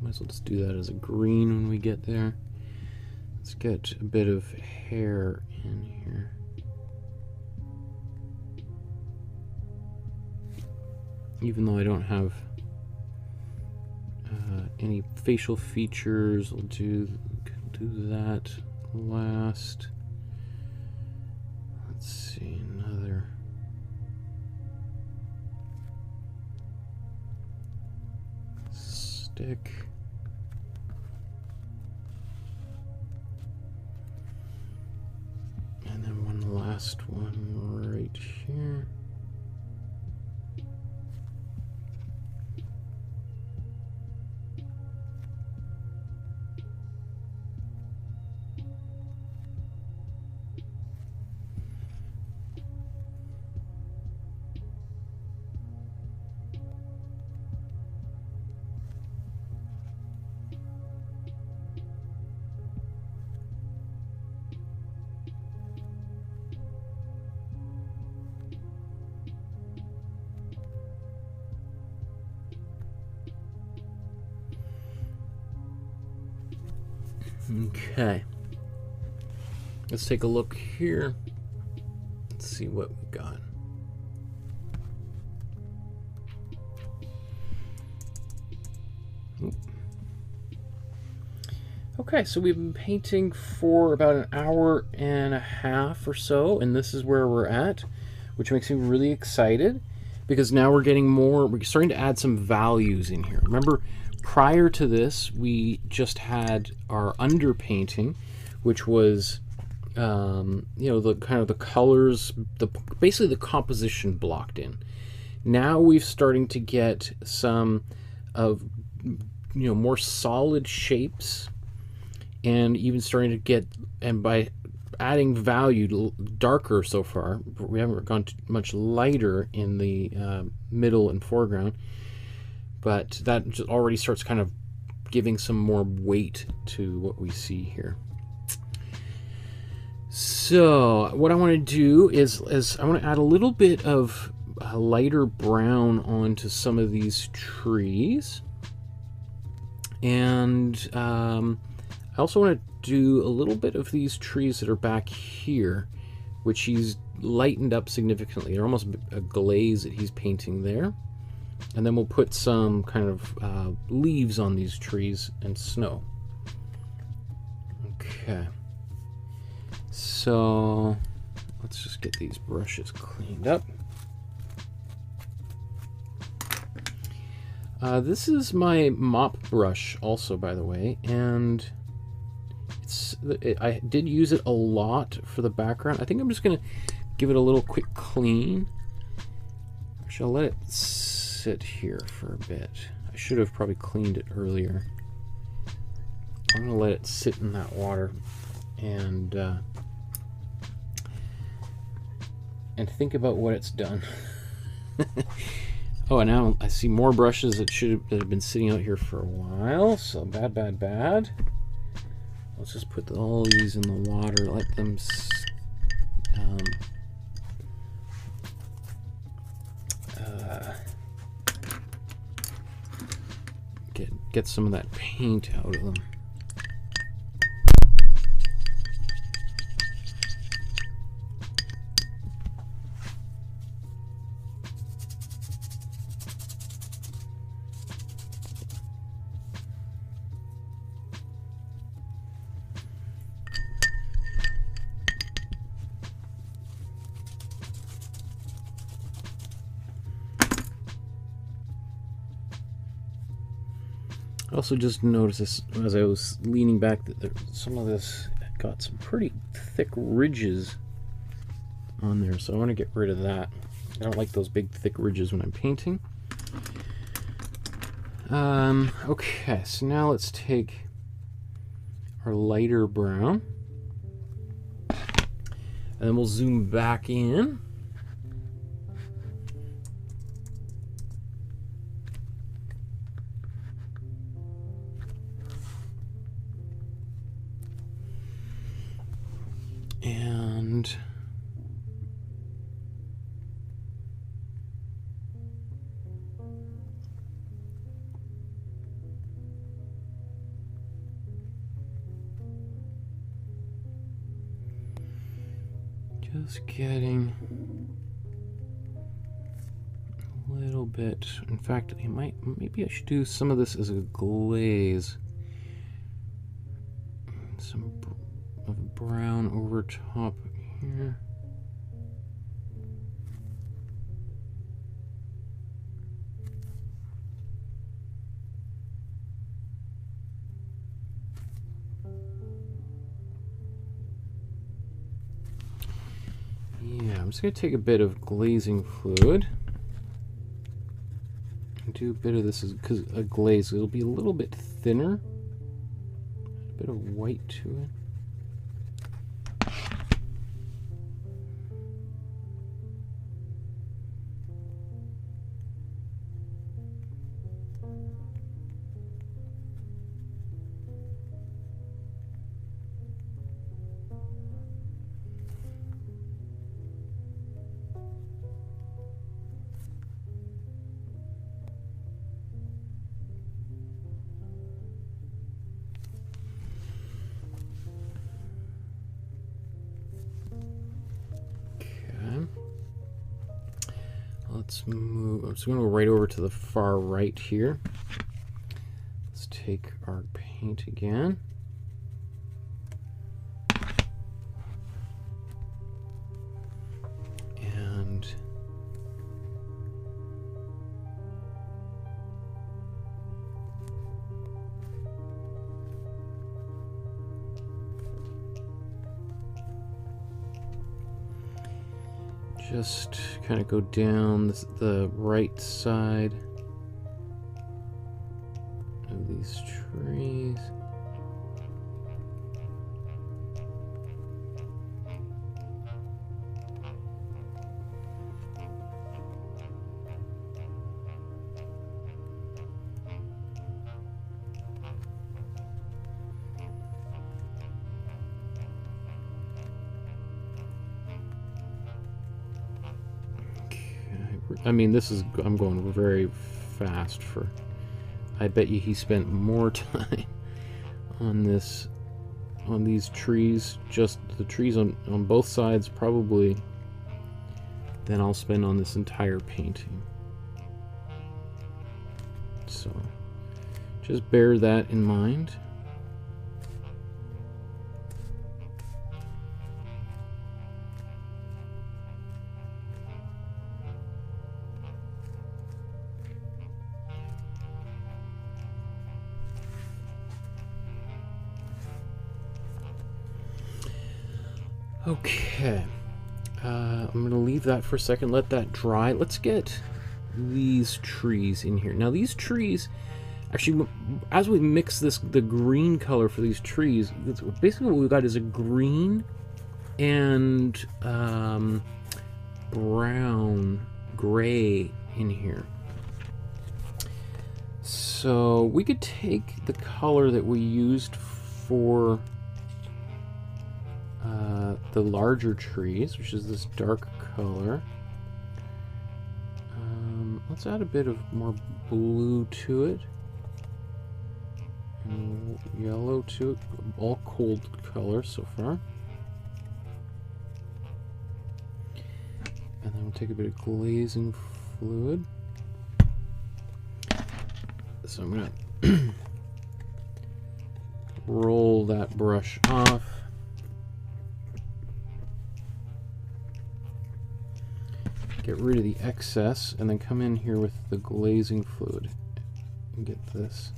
Might as well just do that as a green when we get there. Let's get a bit of hair in here. Even though I don't have any facial features, I'll do that last. Let's see, another. Stick. And then one last one right here. Okay. Let's take a look here. Let's see what we got. Oop. Okay, so we've been painting for about an hour and a half or so, and this is where we're at, which makes me really excited because now we're starting to add some values in here. Remember, prior to this, we just had our underpainting, which was, you know, the kind of the colors, basically the composition blocked in. Now we're starting to get some of, you know, more solid shapes, and even starting to get, and by adding value, darker so far. We haven't gone much lighter in the middle and foreground, but that just already starts kind of giving some more weight to what we see here. So what I want to do is I want to add a little bit of lighter brown onto some of these trees, and I also want to do a little bit of these trees that are back here, which he's lightened up significantly. They're almost a glaze that he's painting there. And then we'll put some kind of leaves on these trees and snow. Okay. So let's just get these brushes cleaned up. This is my mop brush also, by the way, and I did use it a lot for the background. I think I'm just going to give it a little quick clean. I shall let it sit here for a bit. I should have probably cleaned it earlier. I'm going to let it sit in that water and think about what it's done. Oh, and now I see more brushes that have been sitting out here for a while. So bad. Let's just put all these in the water, let them get some of that paint out of them. I also just noticed this as I was leaning back that some of this got some pretty thick ridges on there, so I want to get rid of that. I don't like those big thick ridges when I'm painting. Okay, so now let's take our lighter brown and then we'll zoom back in. And just getting a little bit. In fact, maybe I should do some of this as a glaze. Some of brown over top here. Yeah, I'm just going to take a bit of glazing fluid and do a bit of this because a glaze, it'll be a little bit thinner. A bit of white to it. let's move. I'm just going to go right over to the far right here. Let's take our paint again. And just kind of go down the right side of these trees. I mean, I'm going very fast for, I bet you he spent more time on these trees, just the trees on both sides probably, than I'll spend on this entire painting. So, just bear that in mind. Okay, I'm going to leave that for a second, let that dry. Let's get these trees in here. Now these trees, actually, as we mix the green color for these trees, basically what we've got is a green and brown, gray in here. So we could take the color that we used for the larger trees, which is this dark color. Let's add a bit of more blue to it, and yellow to it. All cold colors so far. And then we'll take a bit of glazing fluid. So I'm gonna roll that brush off. Get rid of the excess, and then come in here with the glazing fluid and get this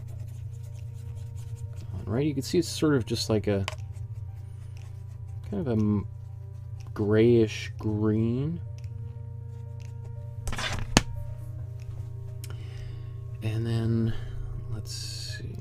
on. Right, you can see it's sort of just like a kind of a grayish green. And then let's see.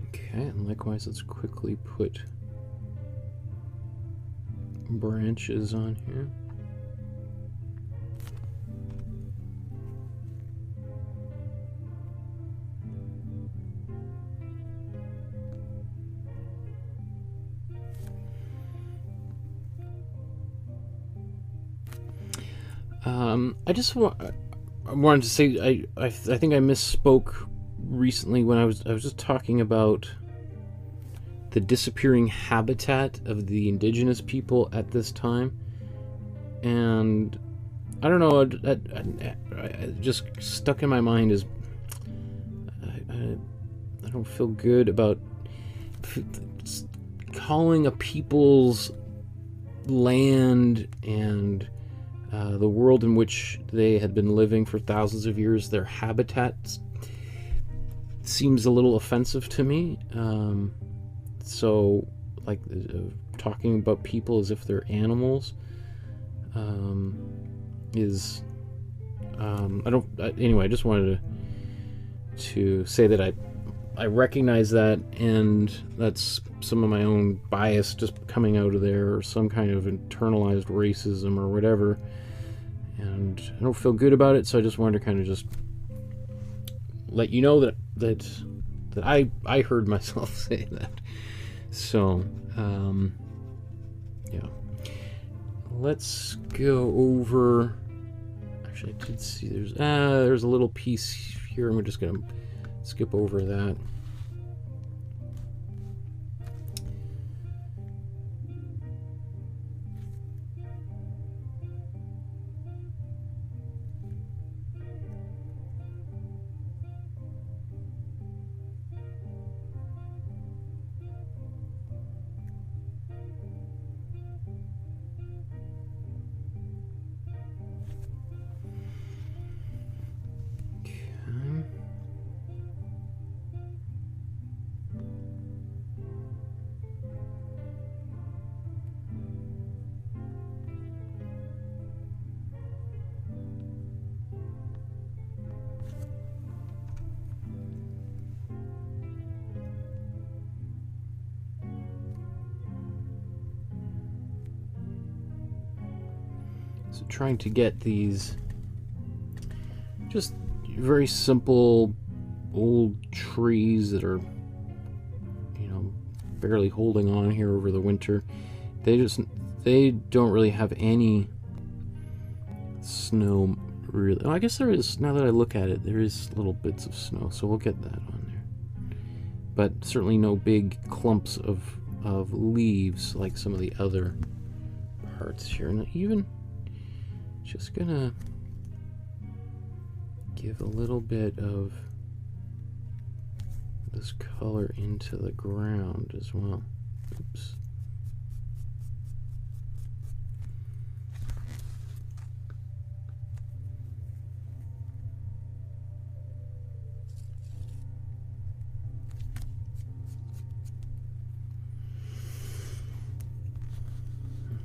Okay, and likewise, let's quickly put branches on here. I wanted to say I think I misspoke recently when I was just talking about the disappearing habitat of the indigenous people at this time, and I don't know, it just stuck in my mind as I don't feel good about calling a people's land and the world in which they had been living for thousands of years their habitat. Seems a little offensive to me. So, like, talking about people as if they're animals is anyway, I just wanted to say that I recognize that, and that's some of my own bias just coming out of there, or some kind of internalized racism or whatever, and I don't feel good about it, so I just wanted to kind of just let you know that I heard myself say that. So yeah, let's go over. Actually, I did see there's a little piece here, and we're just gonna skip over that. So trying to get these just very simple old trees that are, you know, barely holding on here over the winter. They don't really have any snow really. Oh, I guess there is, now that I look at it, there is little bits of snow, so we'll get that on there. But certainly no big clumps of leaves like some of the other parts here. And even just gonna give a little bit of this color into the ground as well. Oops.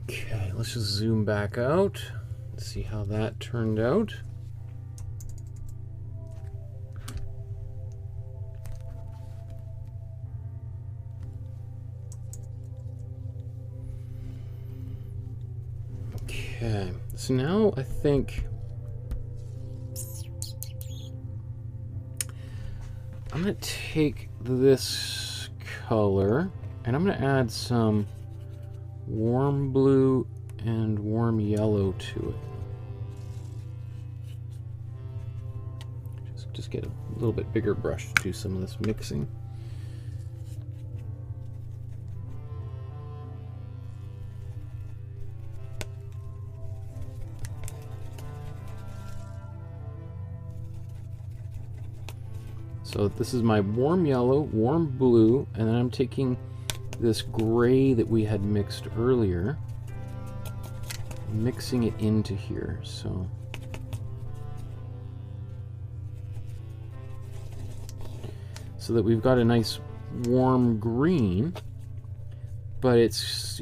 Okay, let's just zoom back out. See how that turned out. Okay, so now I think I'm going to take this color and I'm going to add some warm blue and warm yellow to it. Just get a little bit bigger brush to do some of this mixing. So this is my warm yellow, warm blue, and then I'm taking this gray that we had mixed earlier, mixing it into here. So that we've got a nice warm green, but it's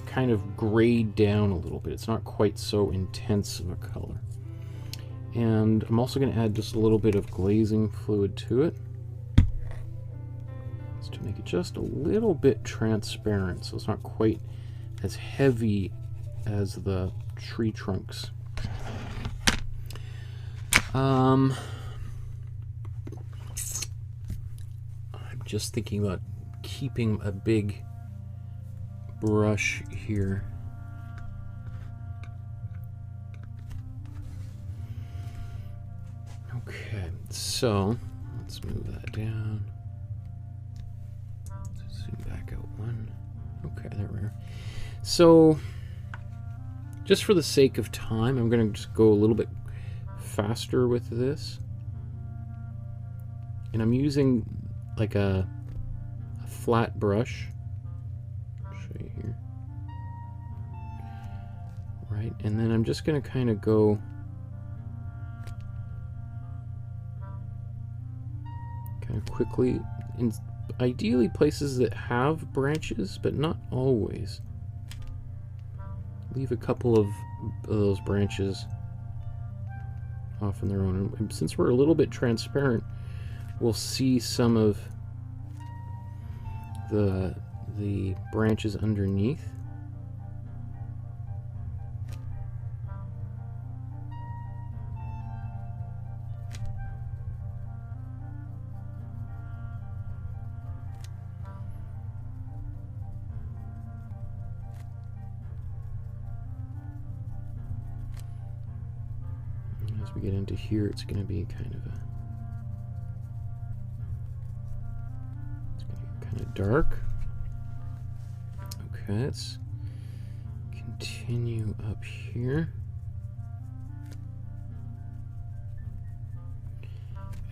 kind of grayed down a little bit. It's not quite so intense of a color. And I'm also going to add just a little bit of glazing fluid to it, just to make it just a little bit transparent, so it's not quite as heavy as the tree trunks. I'm just thinking about keeping a big brush here. Okay, so let's move that down. Zoom back out one. Okay, there we are. So, just for the sake of time, I'm going to just go a little bit faster with this. And I'm using like a flat brush. I'll show you here. Right, and then I'm just going to kind of go quickly in ideally places that have branches, but not always. Leave a couple of those branches off on their own. And since we're a little bit transparent, we'll see some of the branches underneath. As we get into here, it's going to be kind of dark. Okay, let's continue up here.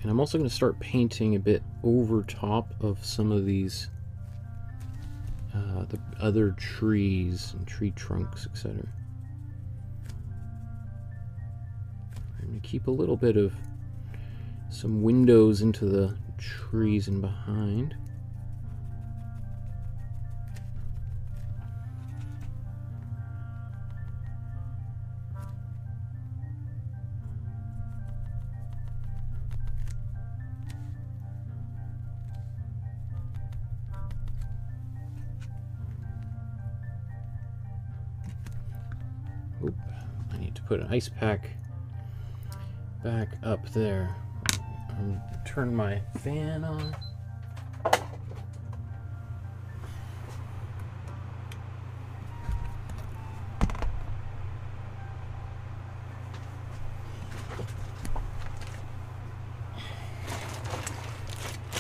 And I'm also going to start painting a bit over top of some of these the other trees and tree trunks, etc. I'm going to keep a little bit of some windows into the trees and behind. Oop, I need to put an ice pack back up there. Turn my fan on.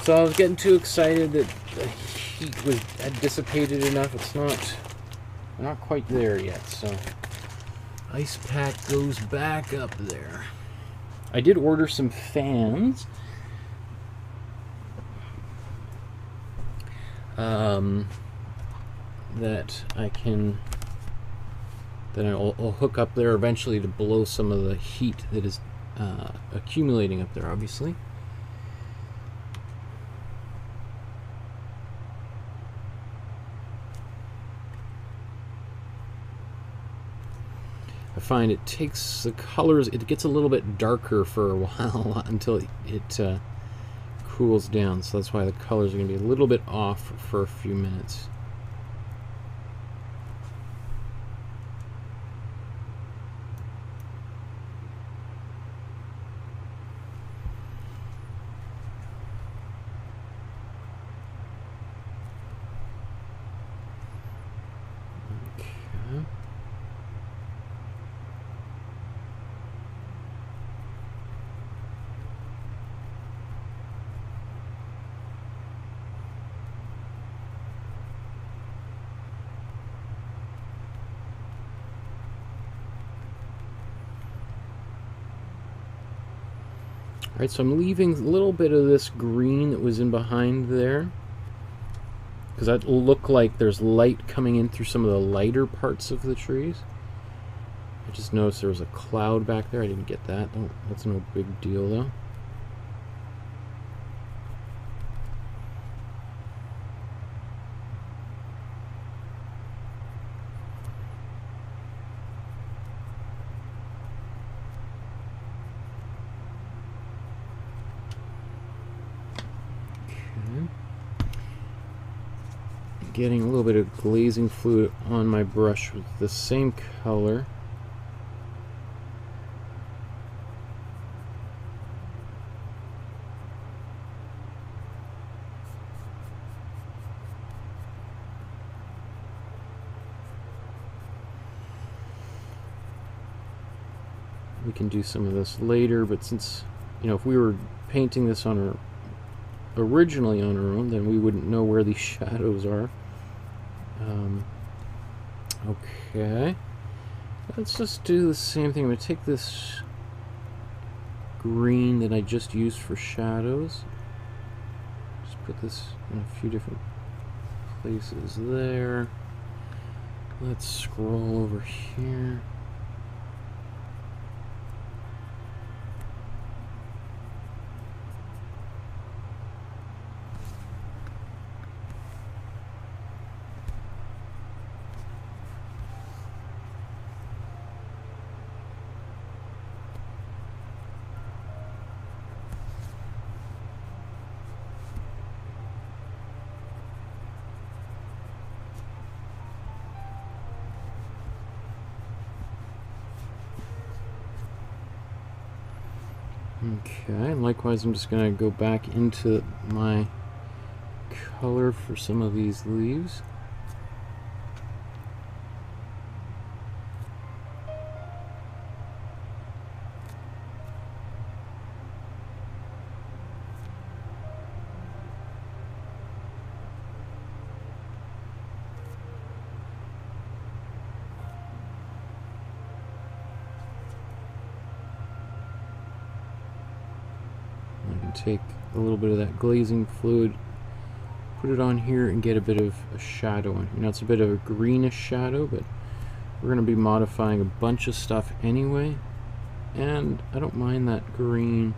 So I was getting too excited that the heat had dissipated enough. It's not quite there yet, so ice pack goes back up there. I did order some fans. That I'll hook up there eventually to blow some of the heat that is accumulating up there, obviously. I find it takes the colors, it gets a little bit darker for a while until it cools down, so that's why the colors are going to be a little bit off for a few minutes. Alright, so I'm leaving a little bit of this green that was in behind there, because that will look like there's light coming in through some of the lighter parts of the trees. I just noticed there was a cloud back there. I didn't get that. That's no big deal though. Getting a little bit of glazing fluid on my brush with the same color. We can do some of this later, but since, you know, if we were painting this on originally on our own, then we wouldn't know where these shadows are. Okay, let's just do the same thing. I'm going to take this green that I just used for shadows, just put this in a few different places there. Let's scroll over here. Okay, likewise I'm just going to go back into my color for some of these leaves. Take a little bit of that glazing fluid, put it on here, and get a bit of a shadow on here. Now it's a bit of a greenish shadow, but we're going to be modifying a bunch of stuff anyway, and I don't mind that green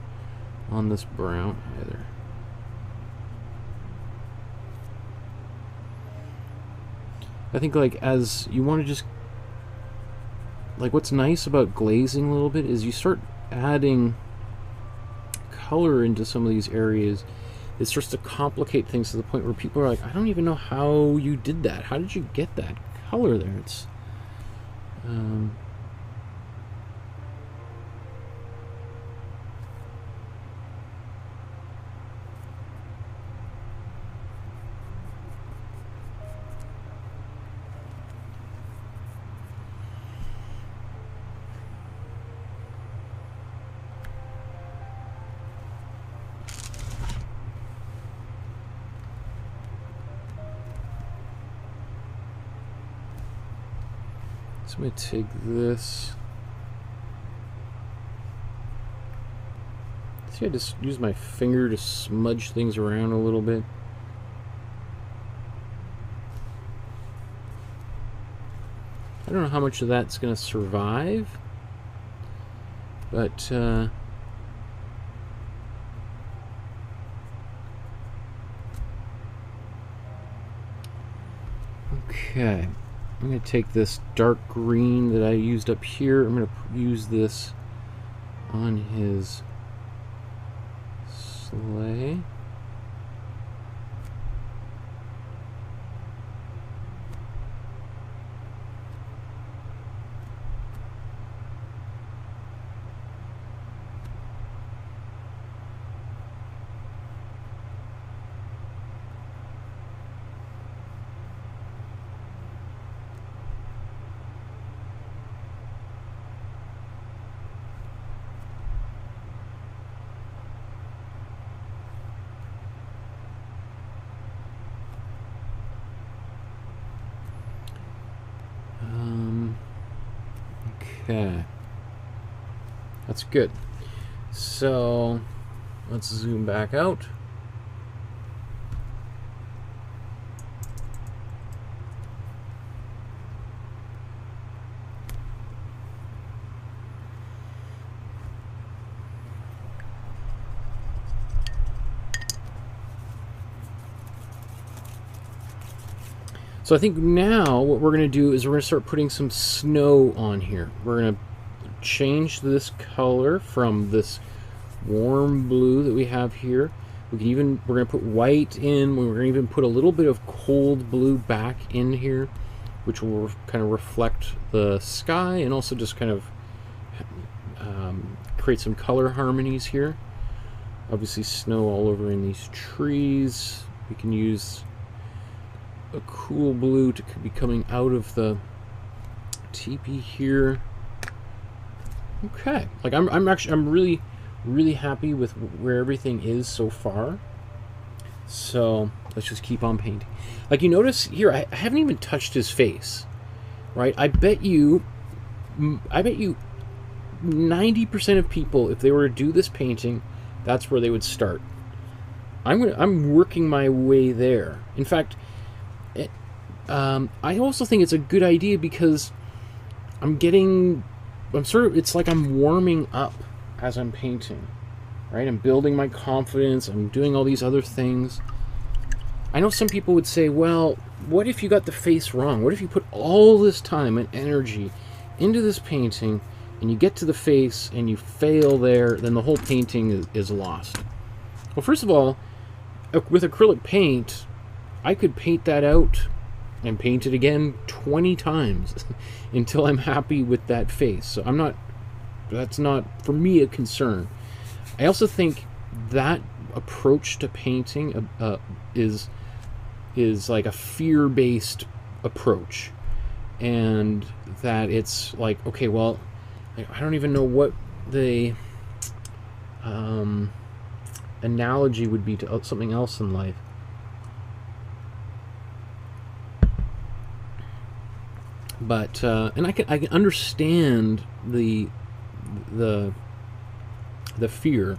on this brown either. I think, like, as you want to just, like, what's nice about glazing a little bit is you start adding color into some of these areas. It starts to complicate things to the point where people are like, I don't even know how you did that. How did you get that color there? It's so I'm going to take this. See, I just use my finger to smudge things around a little bit. I don't know how much of that's going to survive, but okay. I'm going to take this dark green that I used up here. I'm going to use this on his sleigh. Okay, that's good. So let's zoom back out. So I think now what we're going to do is we're going to start putting some snow on here. We're going to change this color from this warm blue that we have here. We're going to put white in. We're going to even put a little bit of cold blue back in here, which will kind of reflect the sky and also just kind of create some color harmonies here. Obviously snow all over in these trees. We can use a cool blue to be coming out of the teepee here. Okay, like I'm really happy with where everything is so far. So let's just keep on painting. Like, you notice here, I haven't even touched his face, right? I bet you 90% of people, if they were to do this painting, that's where they would start. I'm working my way there. In fact, I also think it's a good idea because it's like I'm warming up as I'm painting, right? I'm building my confidence. I'm doing all these other things. I know some people would say, well, what if you got the face wrong? What if you put all this time and energy into this painting and you get to the face and you fail there, then the whole painting is lost. Well, first of all, with acrylic paint, I could paint that out and paint it again 20 times until I'm happy with that face. So that's not, for me, a concern. I also think that approach to painting is like a fear-based approach, and that it's like, okay, well, I don't even know what the analogy would be to something else in life. But and I can understand the fear.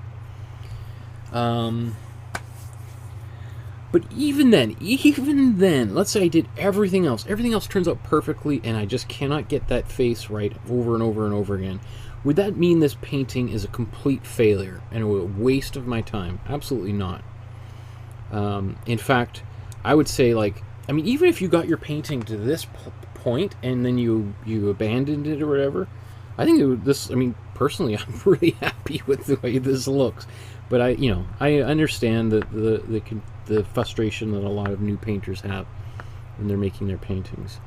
But even then, let's say I did everything else turns out perfectly, and I just cannot get that face right over and over and over again. Would that mean this painting is a complete failure and a waste of my time? Absolutely not. In fact, I would say, like, I mean, even if you got your painting to this point and then you abandoned it or whatever, I think I mean, personally, I'm really happy with the way this looks. But I understand the frustration that a lot of new painters have when they're making their paintings.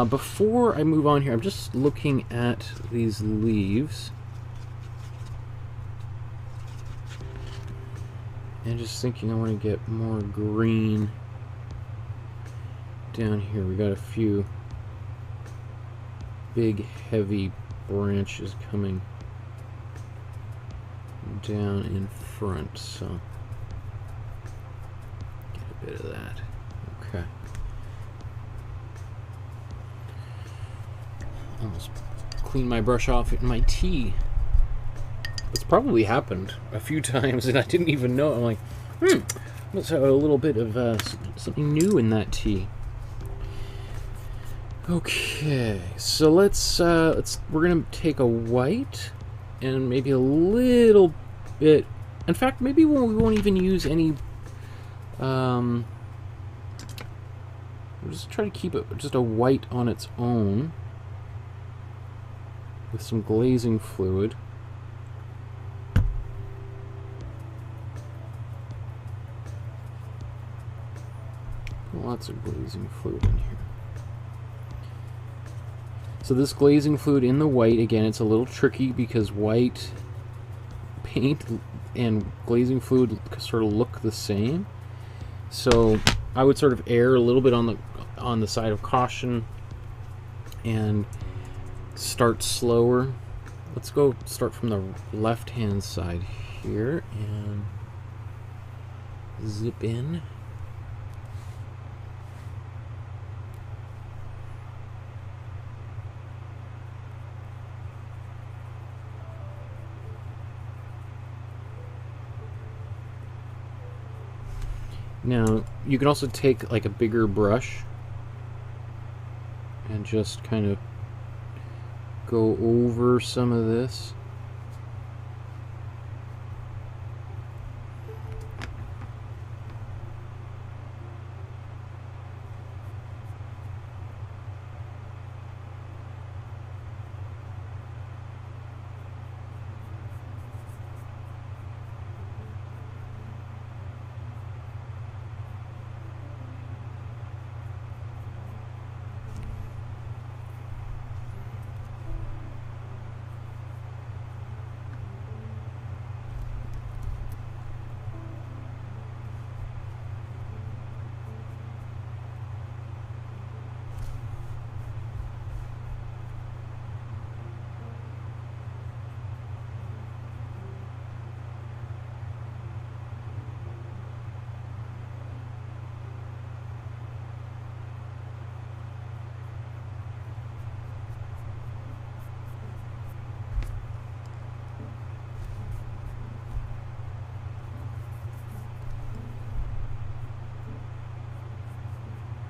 Before I move on here, I'm just looking at these leaves and just thinking I want to get more green down here. We got a few big, heavy branches coming down in front, so get a bit of that. Okay. Almost clean my brush off in my tea. It's probably happened a few times and I didn't even know. I'm like, let's have a little bit of something new in that tea. Okay, so we're gonna take a white and maybe a little bit. In fact, maybe we won't even use any. We'll just try to keep it just a white on its own with some glazing fluid. Lots of glazing fluid in here. So this glazing fluid in the white, again, it's a little tricky because white paint and glazing fluid sort of look the same. So I would sort of err a little bit on the side of caution and start slower. Let's go start from the left-hand side here and zip in. Now, you can also take like a bigger brush and just kind of go over some of this.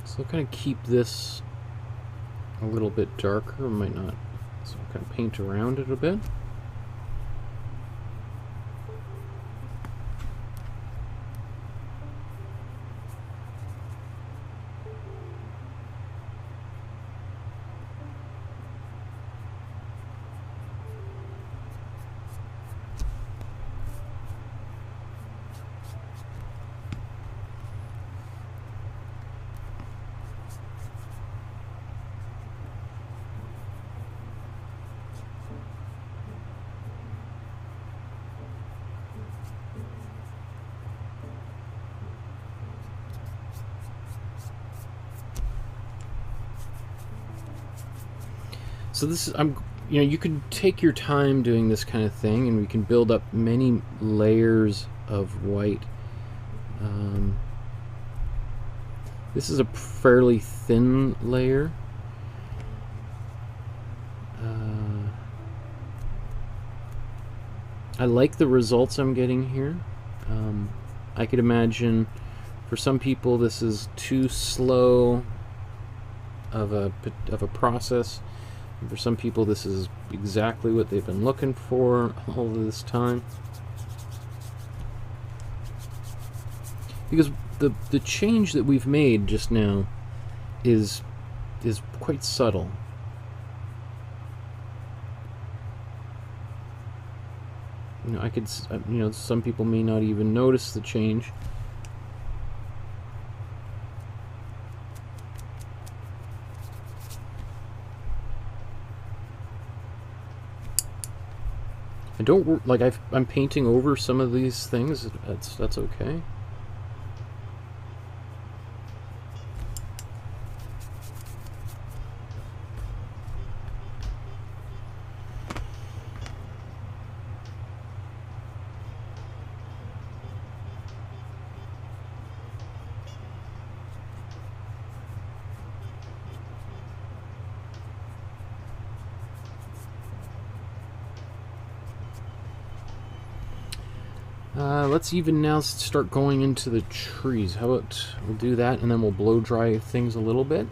So I'll kind of keep this a little bit darker, might not. So I'll kind of paint around it a bit. So this is, you know, you could take your time doing this kind of thing, and we can build up many layers of white. This is a fairly thin layer. I like the results I'm getting here. I could imagine for some people this is too slow of a process. And for some people this is exactly what they've been looking for all of this time. Because the change that we've made just now is quite subtle. You know, you know, some people may not even notice the change. I don't like I'm painting over some of these things. That's okay. Let's even now start going into the trees. How about we'll do that, and then we'll blow dry things a little bit.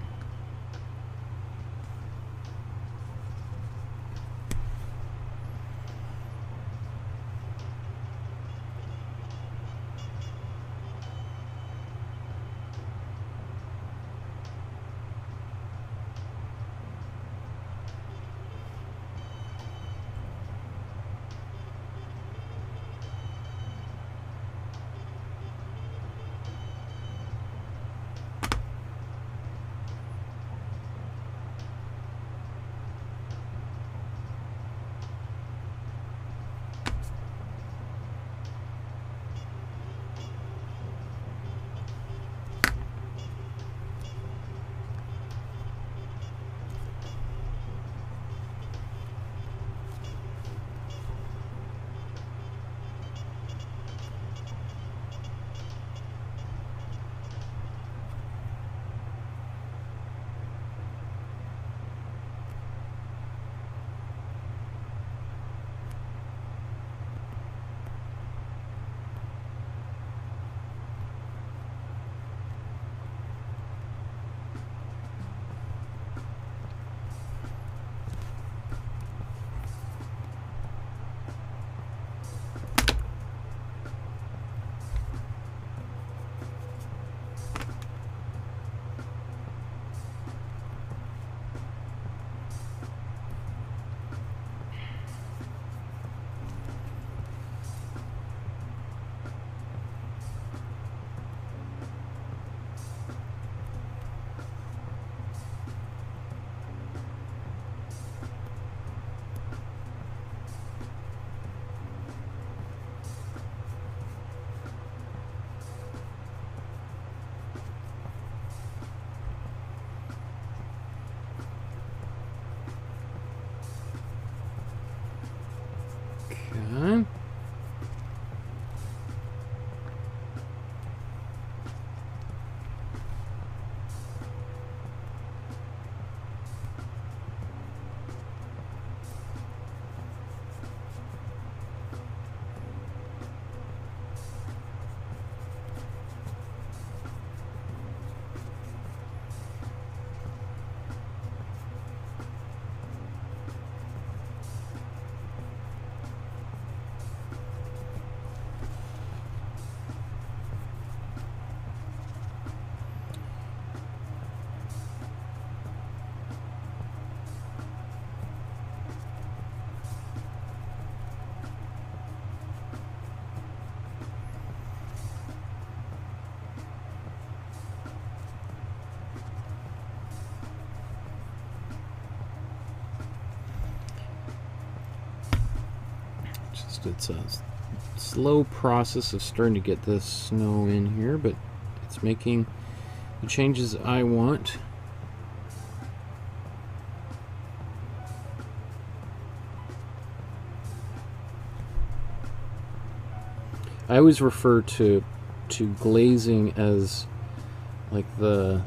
Okay. It's a slow process of starting to get the snow in here, but it's making the changes I want. I always refer to glazing as like the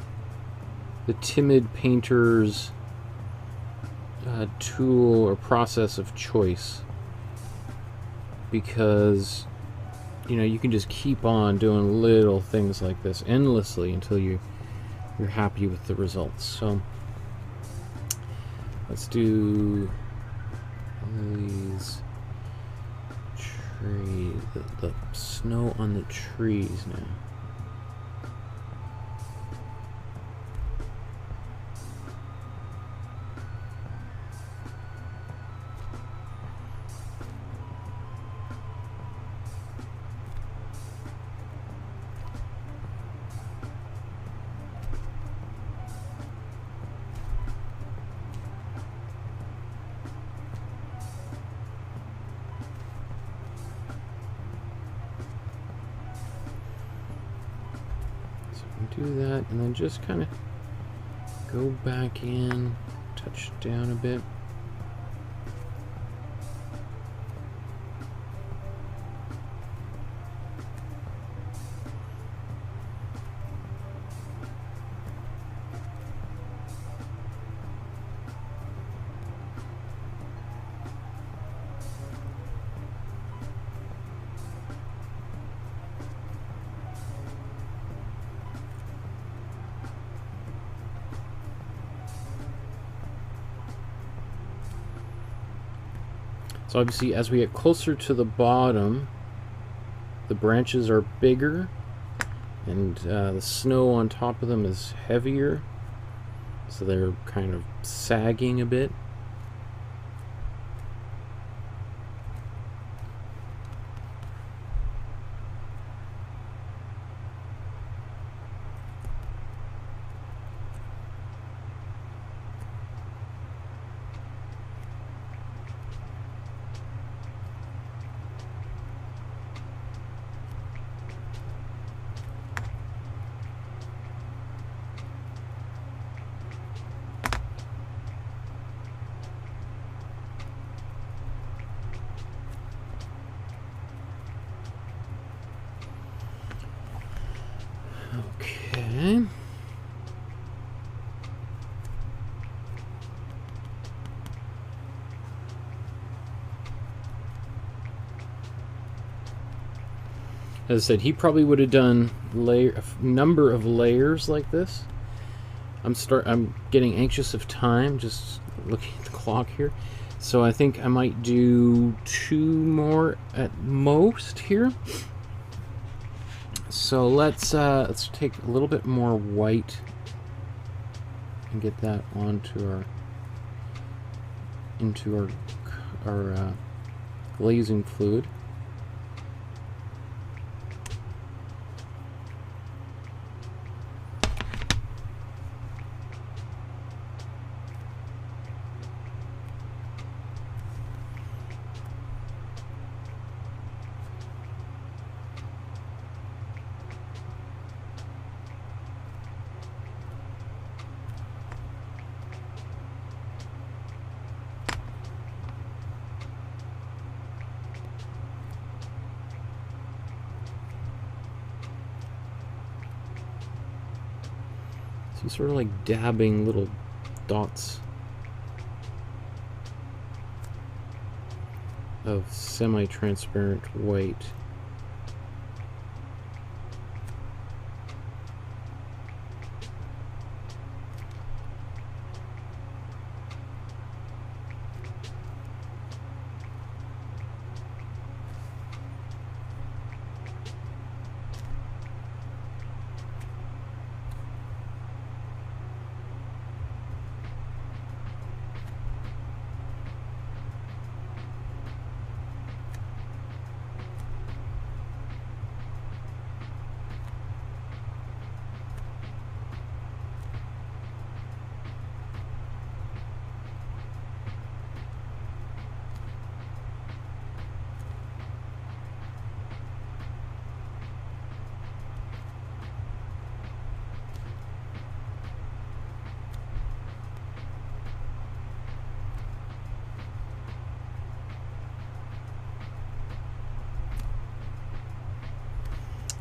timid painter's tool or process of choice, because you can just keep on doing little things like this endlessly until you're happy with the results. So let's do these trees, the snow on the trees now. Do that, and then just kind of go back in, touch down a bit. So obviously, as we get closer to the bottom, the branches are bigger, and the snow on top of them is heavier, so they're kind of sagging a bit. Okay. As I said, he probably would have done a number of layers like this. I'm getting anxious of time just looking at the clock here. So I think I might do 2 more at most here. So let's take a little bit more white and get that onto our glazing fluid. So sort of like dabbing little dots of semi-transparent white.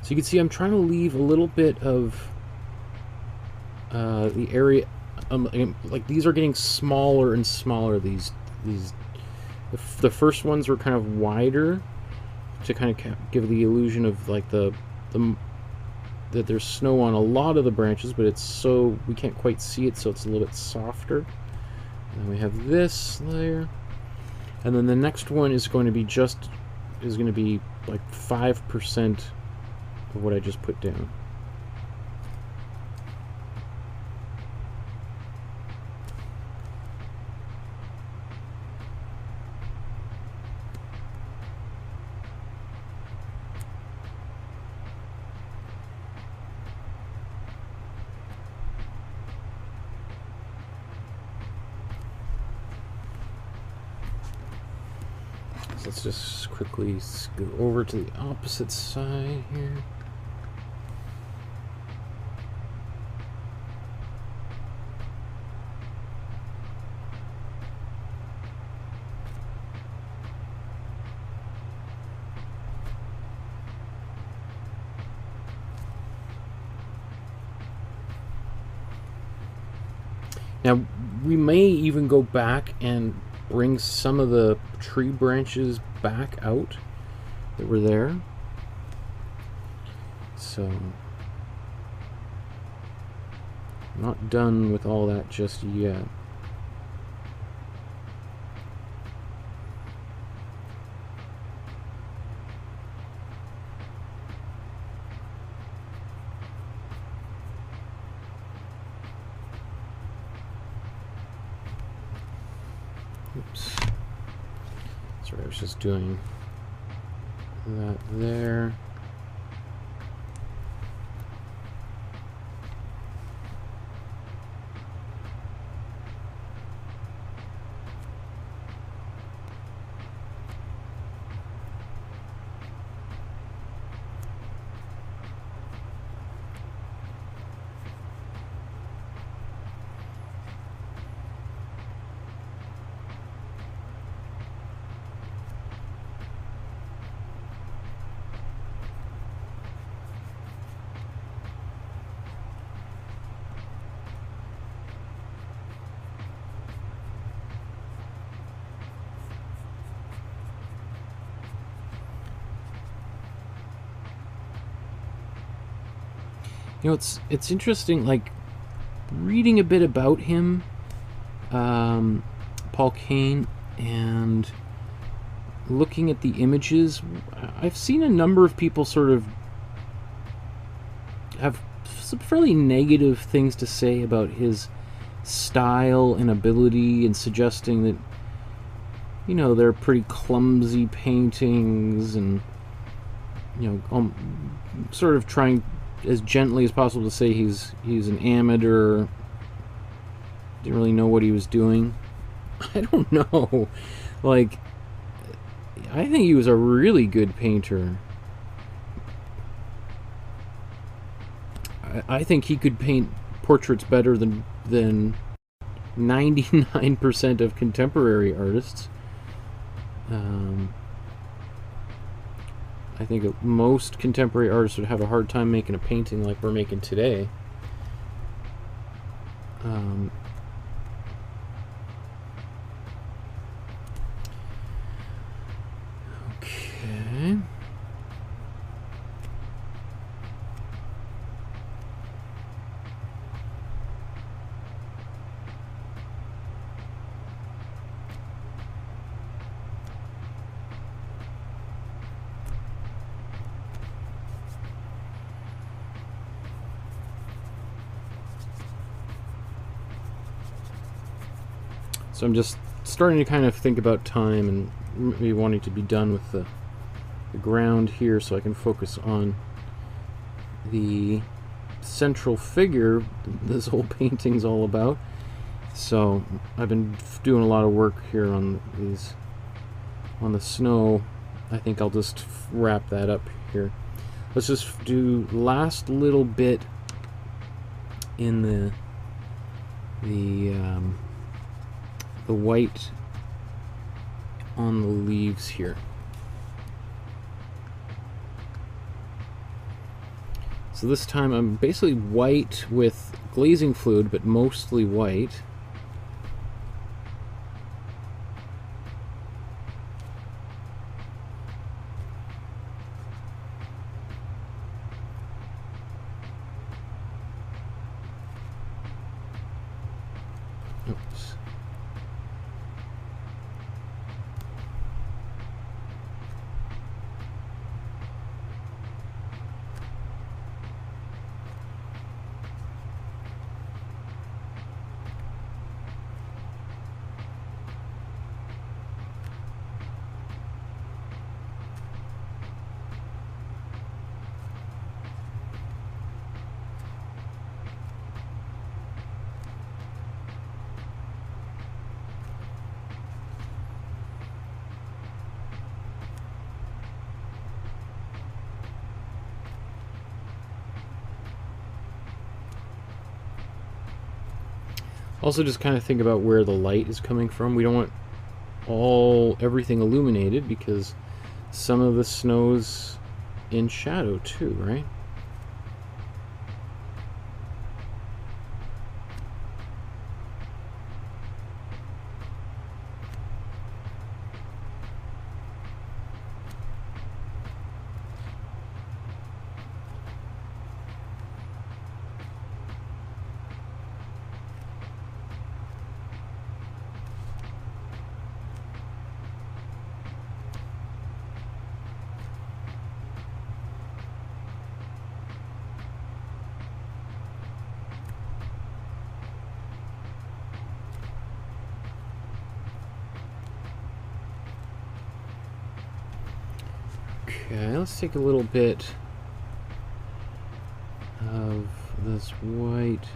So you can see I'm trying to leave a little bit of the area. Like these are getting smaller and smaller. The first ones were kind of wider to kind of give the illusion of like that there's snow on a lot of the branches, but it's so we can't quite see it, so it's a little bit softer. And we have this layer, and then the next one is going to be like 5% of what I just put down. So let's just quickly go over to the opposite side here. Now, we may even go back and bring some of the tree branches back out that were there. So, I'm not done with all that just yet. Oops. Sorry, I was just doing that there. You know, it's interesting, like, reading a bit about him, Paul Kane, and looking at the images. I've seen a number of people sort of have some fairly negative things to say about his style and ability, and suggesting that, you know, they're pretty clumsy paintings, and, you know, sort of trying as gently as possible to say he's an amateur, didn't really know what he was doing. I don't know. Like, I think he was a really good painter. I think he could paint portraits better than 99% of contemporary artists. I think most contemporary artists would have a hard time making a painting like we're making today. Okay. So I'm just starting to kind of think about time and maybe wanting to be done with the ground here so I can focus on the central figure this whole painting's all about. So I've been doing a lot of work here on the snow. I think I'll just wrap that up here. Let's just do last little bit in the white on the leaves here. So this time I'm basically white with glazing fluid, but mostly white. Oops. Also, just kind of think about where the light is coming from. We don't want everything illuminated because some of the snow's in shadow too, right? Okay, let's take a little bit of this white.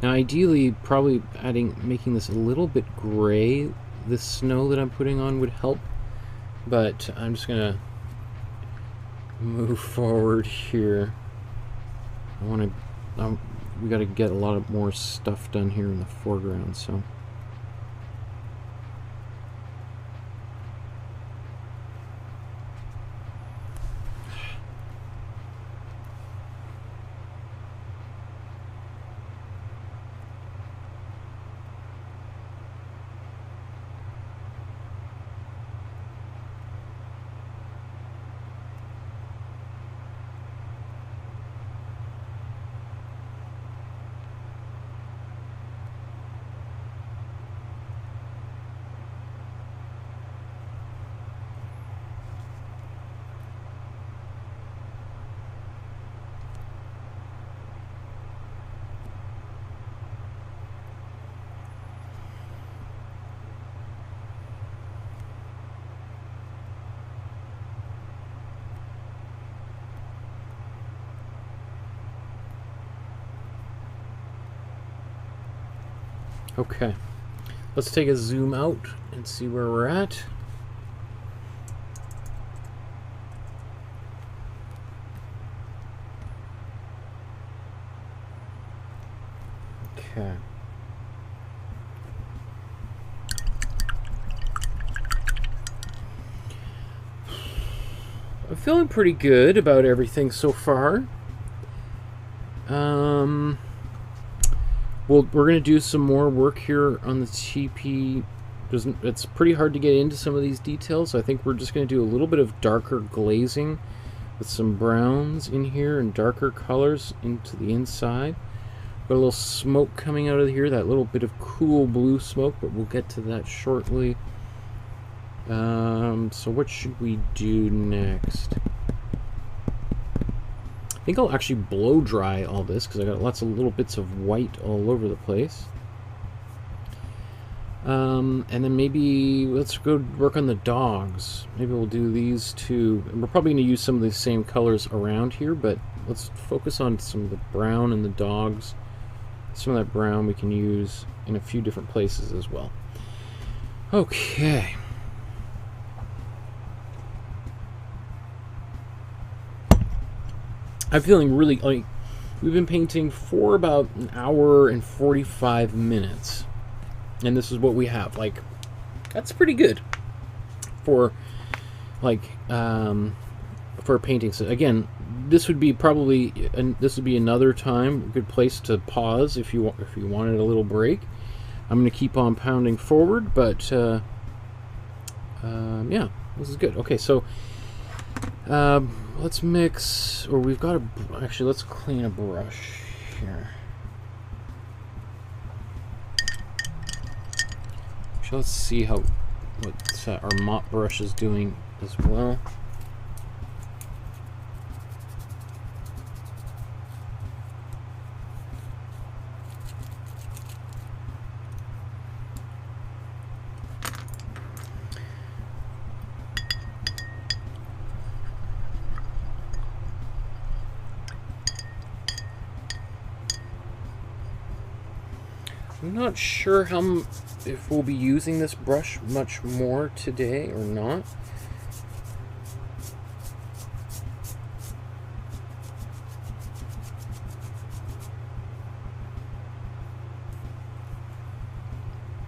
Now ideally, probably making this a little bit gray, this snow that I'm putting on would help, but I'm just gonna move forward here. We gotta get a lot more stuff done here in the foreground, so. Okay, let's take a zoom out and see where we're at. Okay. I'm feeling pretty good about everything so far. Well, we're going to do some more work here on the TP. It's pretty hard to get into some of these details, so I think we're just going to do a little bit of darker glazing with some browns in here and darker colors into the inside. Got a little smoke coming out of here, that little bit of cool blue smoke, but we'll get to that shortly. So what should we do next? I think I'll actually blow dry all this because I got lots of little bits of white all over the place. And then maybe let's go work on the dogs. Maybe we'll do these two. We're probably going to use some of the same colors around here, but let's focus on some of the brown and the dogs. Some of that brown we can use in a few different places as well. Okay. I'm feeling really, like, we've been painting for about an hour and 45 minutes. And this is what we have. Like, that's pretty good for, like, for painting. So again, this would be probably, this would be another time, a good place to pause if you wanted a little break. I'm going to keep on pounding forward, but yeah, this is good. Okay, so let's mix, or we've got actually, let's clean a brush here. Let's see what our mop brush is doing as well. I'm not sure if we'll be using this brush much more today or not.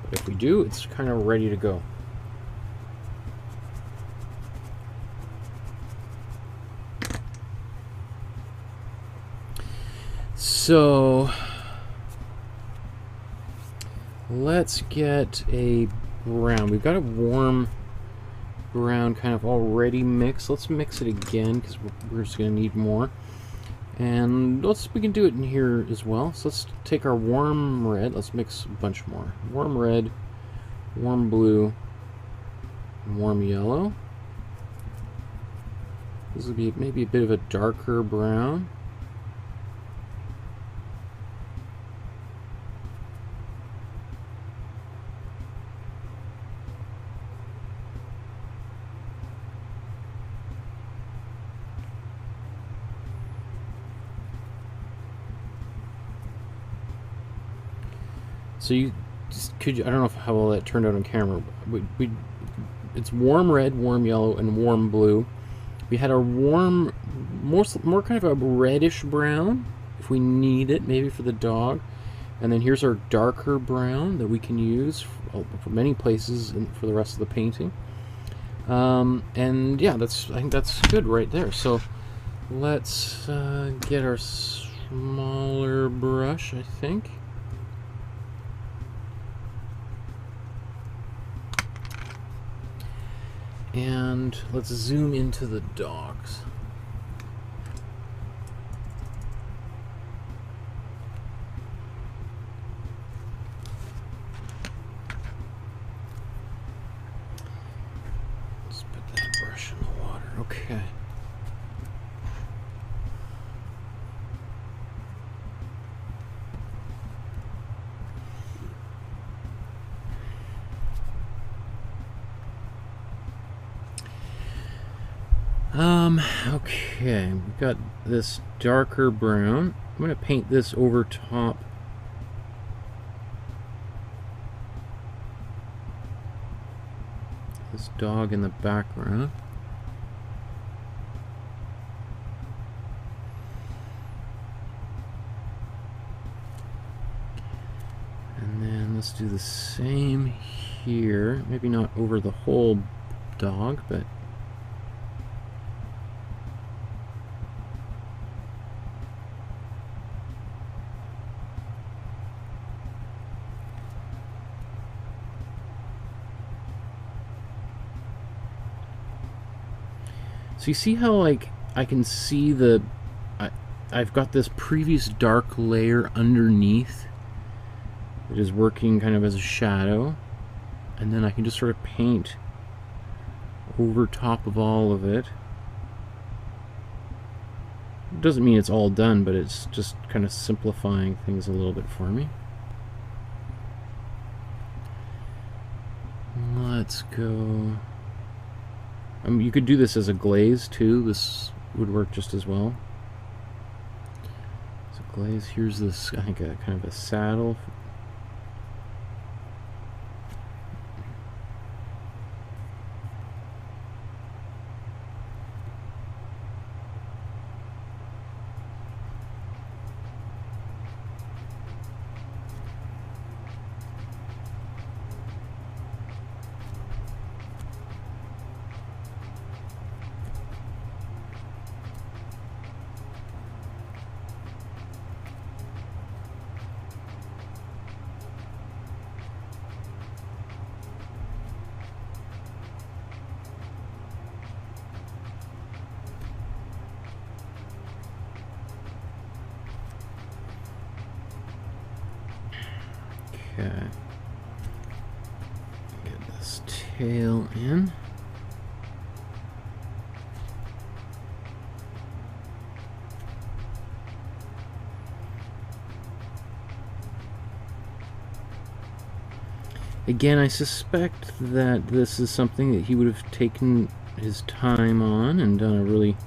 But if we do, it's kind of ready to go. So let's get a brown. We've got a warm brown kind of already mixed. Let's mix it again because we're just going to need more. And we can do it in here as well. So let's take our warm red. Let's mix a bunch more. Warm red, warm blue, and warm yellow. This will be maybe a bit of a darker brown. So you could, I don't know how well that turned out on camera. It's warm red, warm yellow, and warm blue. We had our warm, more kind of a reddish brown, if we need it, maybe for the dog. And then here's our darker brown that we can use for many places and for the rest of the painting. And yeah, I think that's good right there. So let's get our smaller brush, I think. And let's zoom into the dogs. Let's put that brush in the water. Okay. Okay, we've got this darker brown. I'm going to paint this over top this dog in the background. And then let's do the same here. Maybe not over the whole dog, but so you see how, like, I can see I've got this previous dark layer underneath that is working kind of as a shadow, and then I can just sort of paint over top of all of it. Doesn't mean it's all done, but it's just kind of simplifying things a little bit for me. Let's go. You could do this as a glaze too. This would work just as well. So glaze. Here's this. I think a kind of a saddle. Okay. Get this tail in. Again, I suspect that this is something that he would have taken his time on and done a really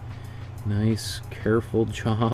nice, careful job.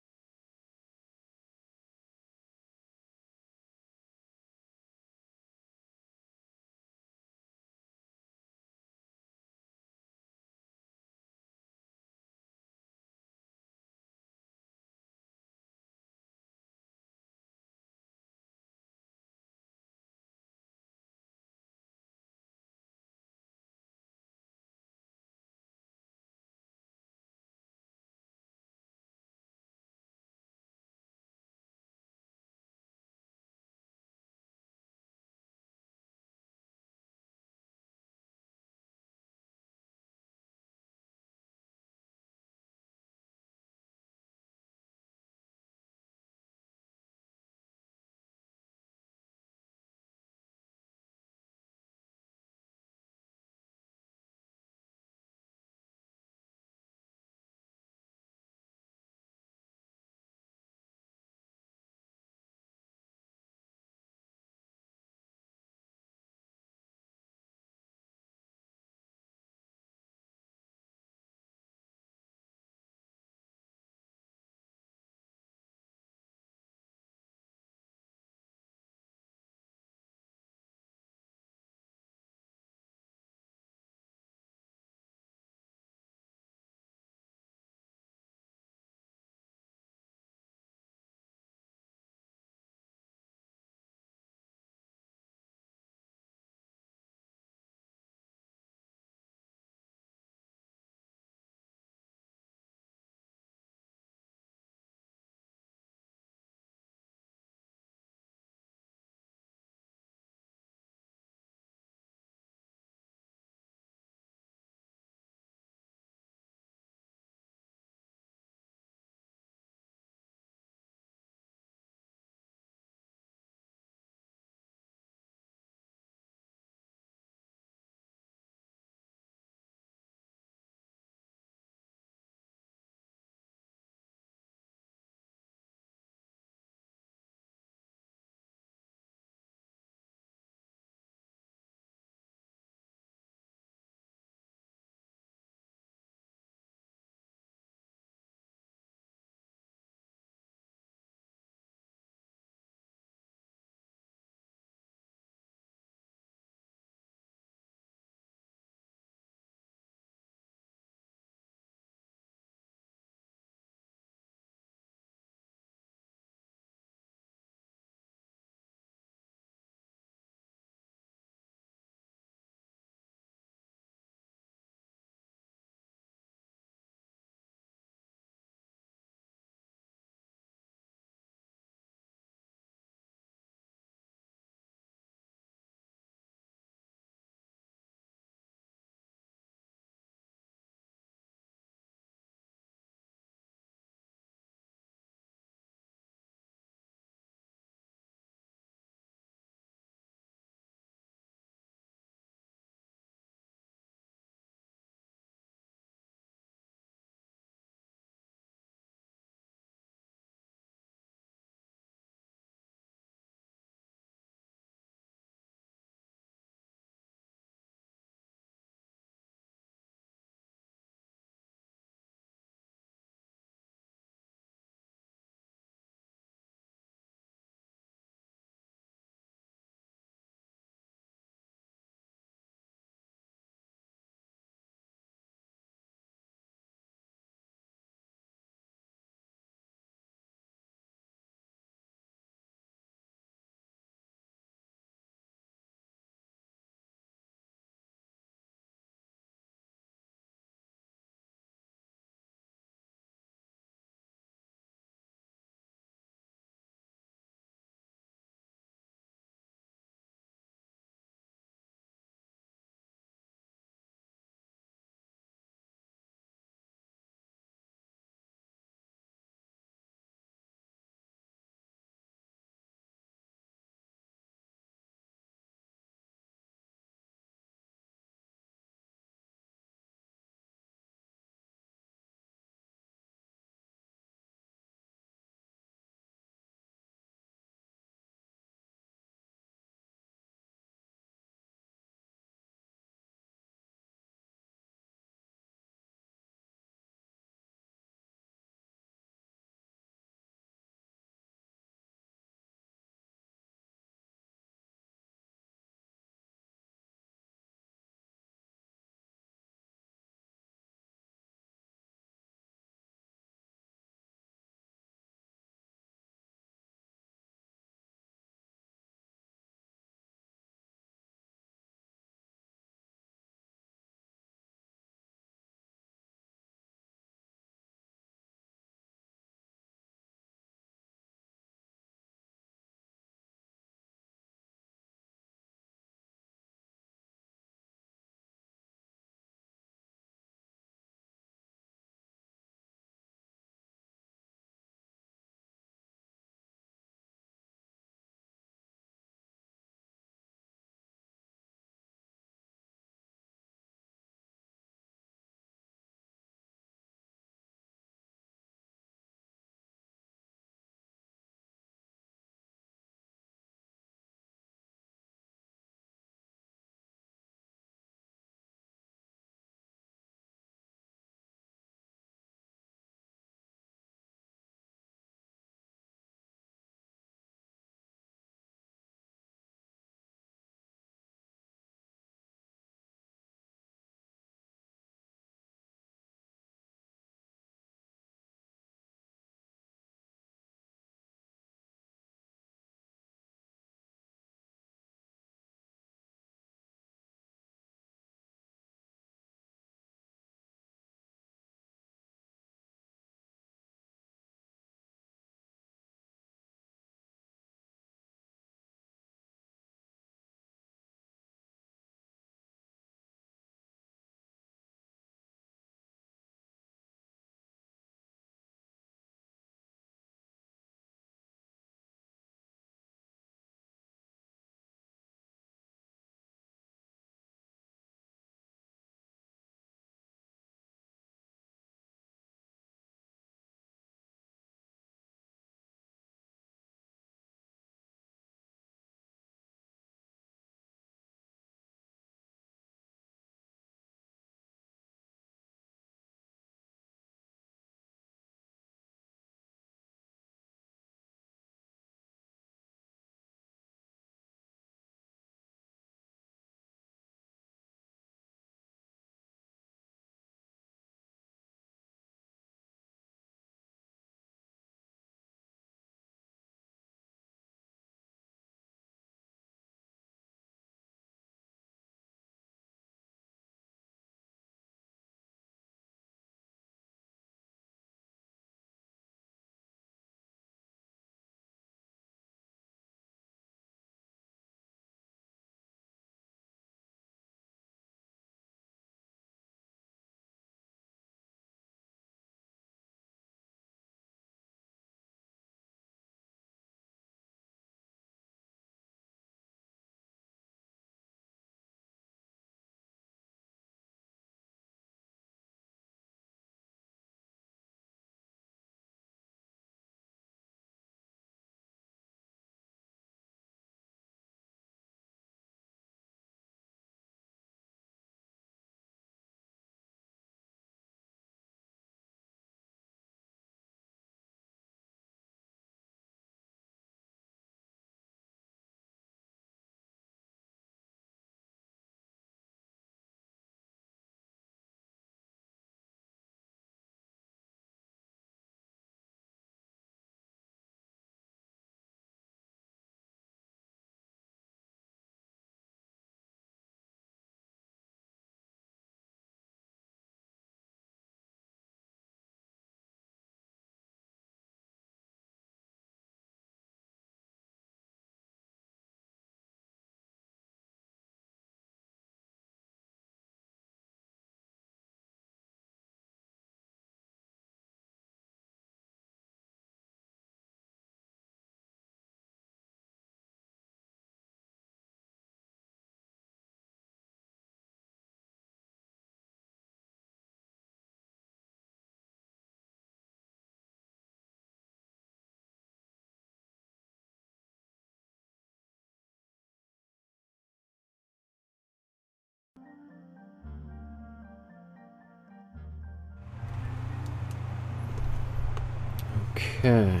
Okay.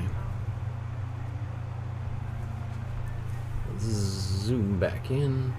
Zoom back in.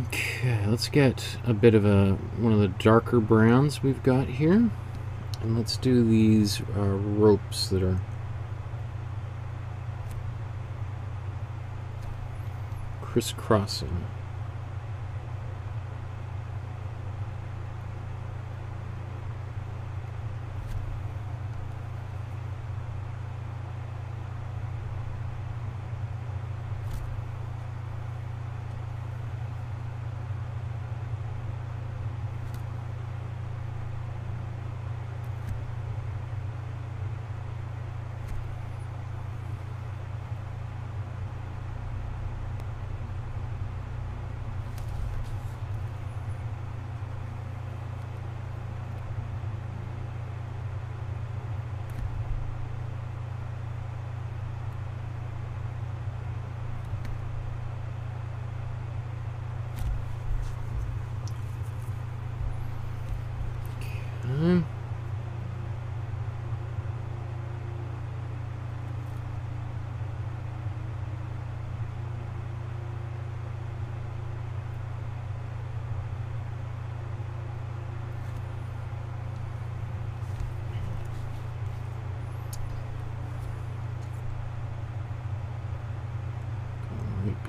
Okay, let's get a bit of one of the darker browns we've got here, and let's do these ropes that are crisscrossing.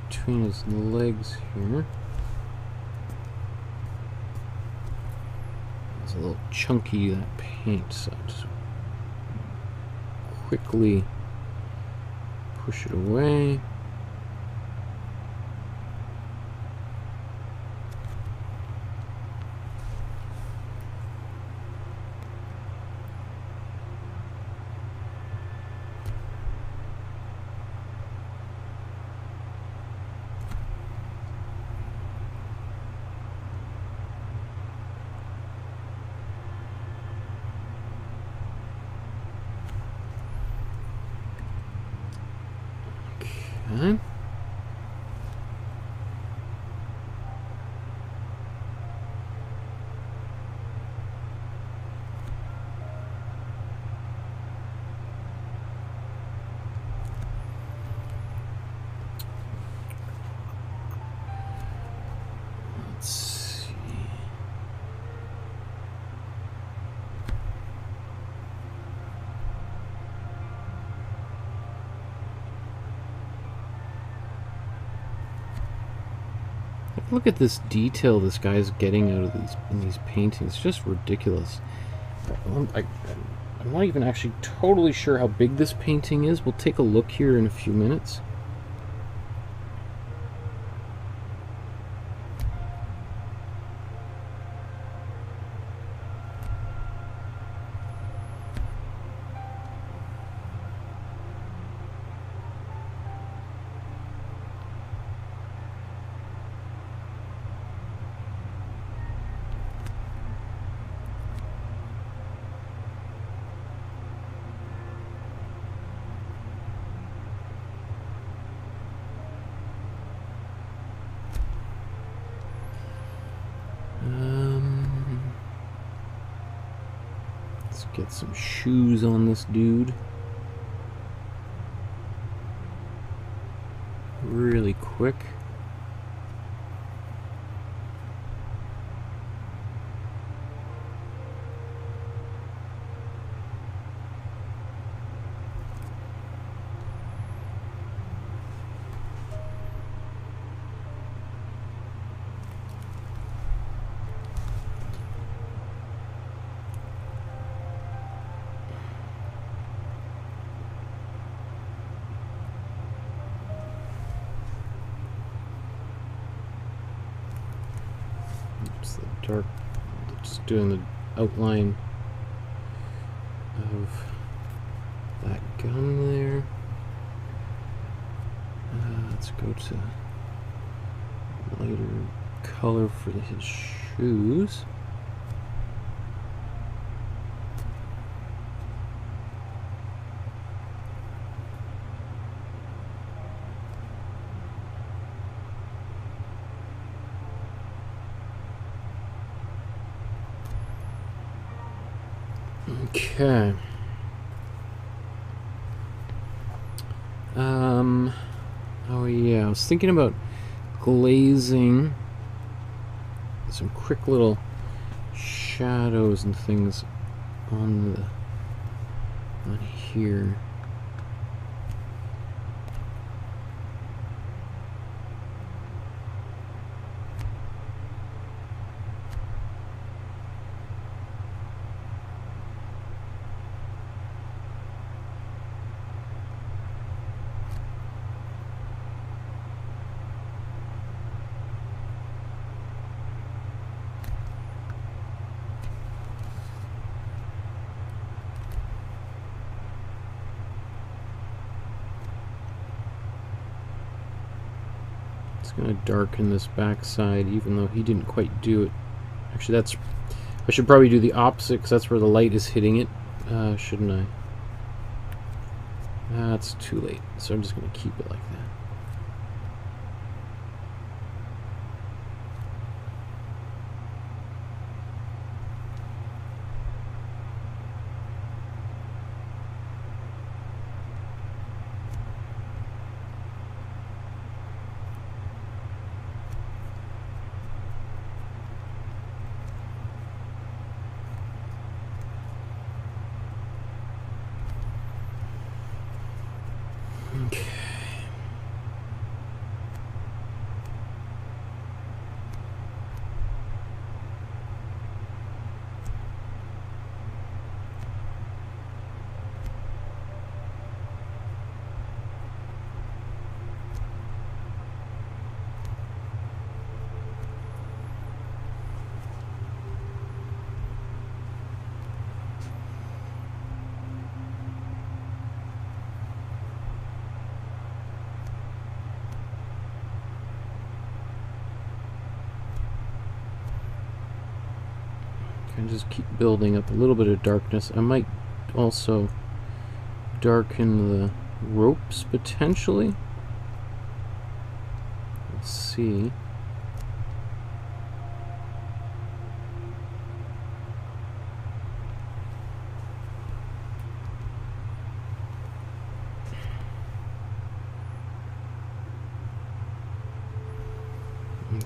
Between his legs here. It's a little chunky, that paint, so I just quickly push it away. Okay. Let's see. Look at this detail this guy's getting out of these paintings. It's just ridiculous. I'm not even actually totally sure how big this painting is. We'll take a look here in a few minutes. Let's get some shoes on this dude. really quick. Oops, the dark, just doing the outline of that gun there. Let's go to lighter color for his shoes. Okay. Oh yeah, I was thinking about glazing some quick little shadows and things on here. Going to darken this backside, even though he didn't quite do it. Actually, I should probably do the opposite, because that's where the light is hitting it, shouldn't I? That's too late, so I'm just going to keep it like that. Okay. And just keep building up a little bit of darkness. I might also darken the ropes potentially. Let's see.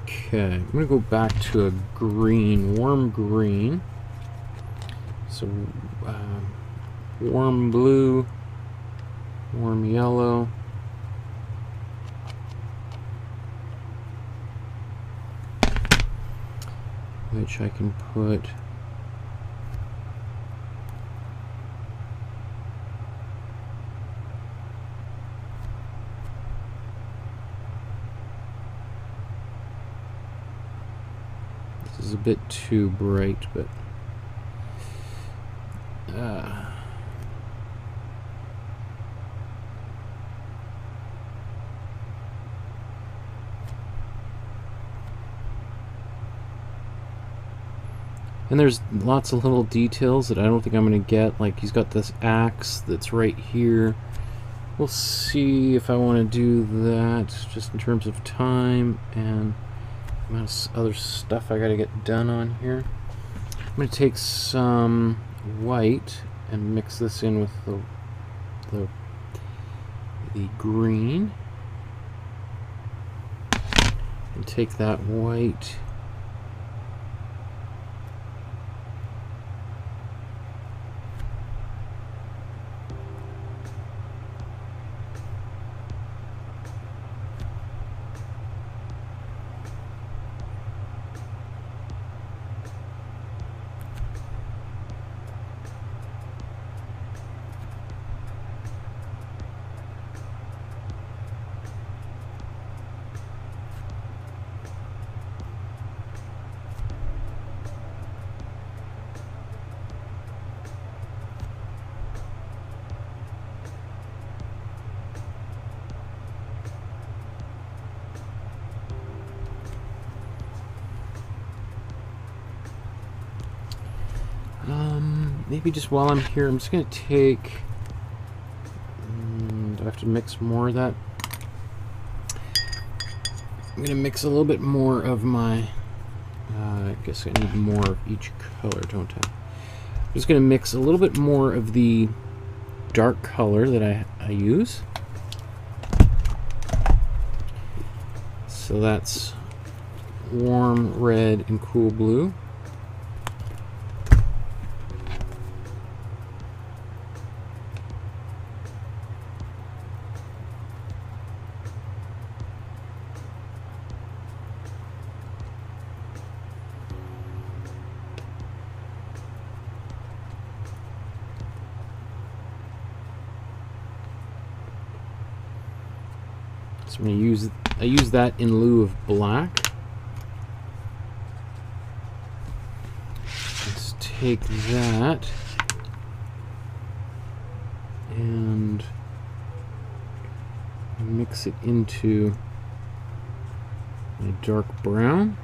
Okay, I'm going to go back to a green, warm green. So, warm blue, warm yellow. Which I can put is a bit too bright, but and there's lots of little details that I don't think I'm going to get, like he's got this axe that's right here. We'll see if I want to do that just in terms of time and amount of other stuff I gotta get done on here. I'm gonna take some white and mix this in with the green. And take that white. Maybe just while I'm here, I'm just going to take... do I have to mix more of that? I'm going to mix a little bit more of my... I guess I need more of each color, don't I? I'm just going to mix a little bit more of the dark color that I use. So that's warm red and cool blue. So I'm going to use that in lieu of black. Let's take that and mix it into a dark brown.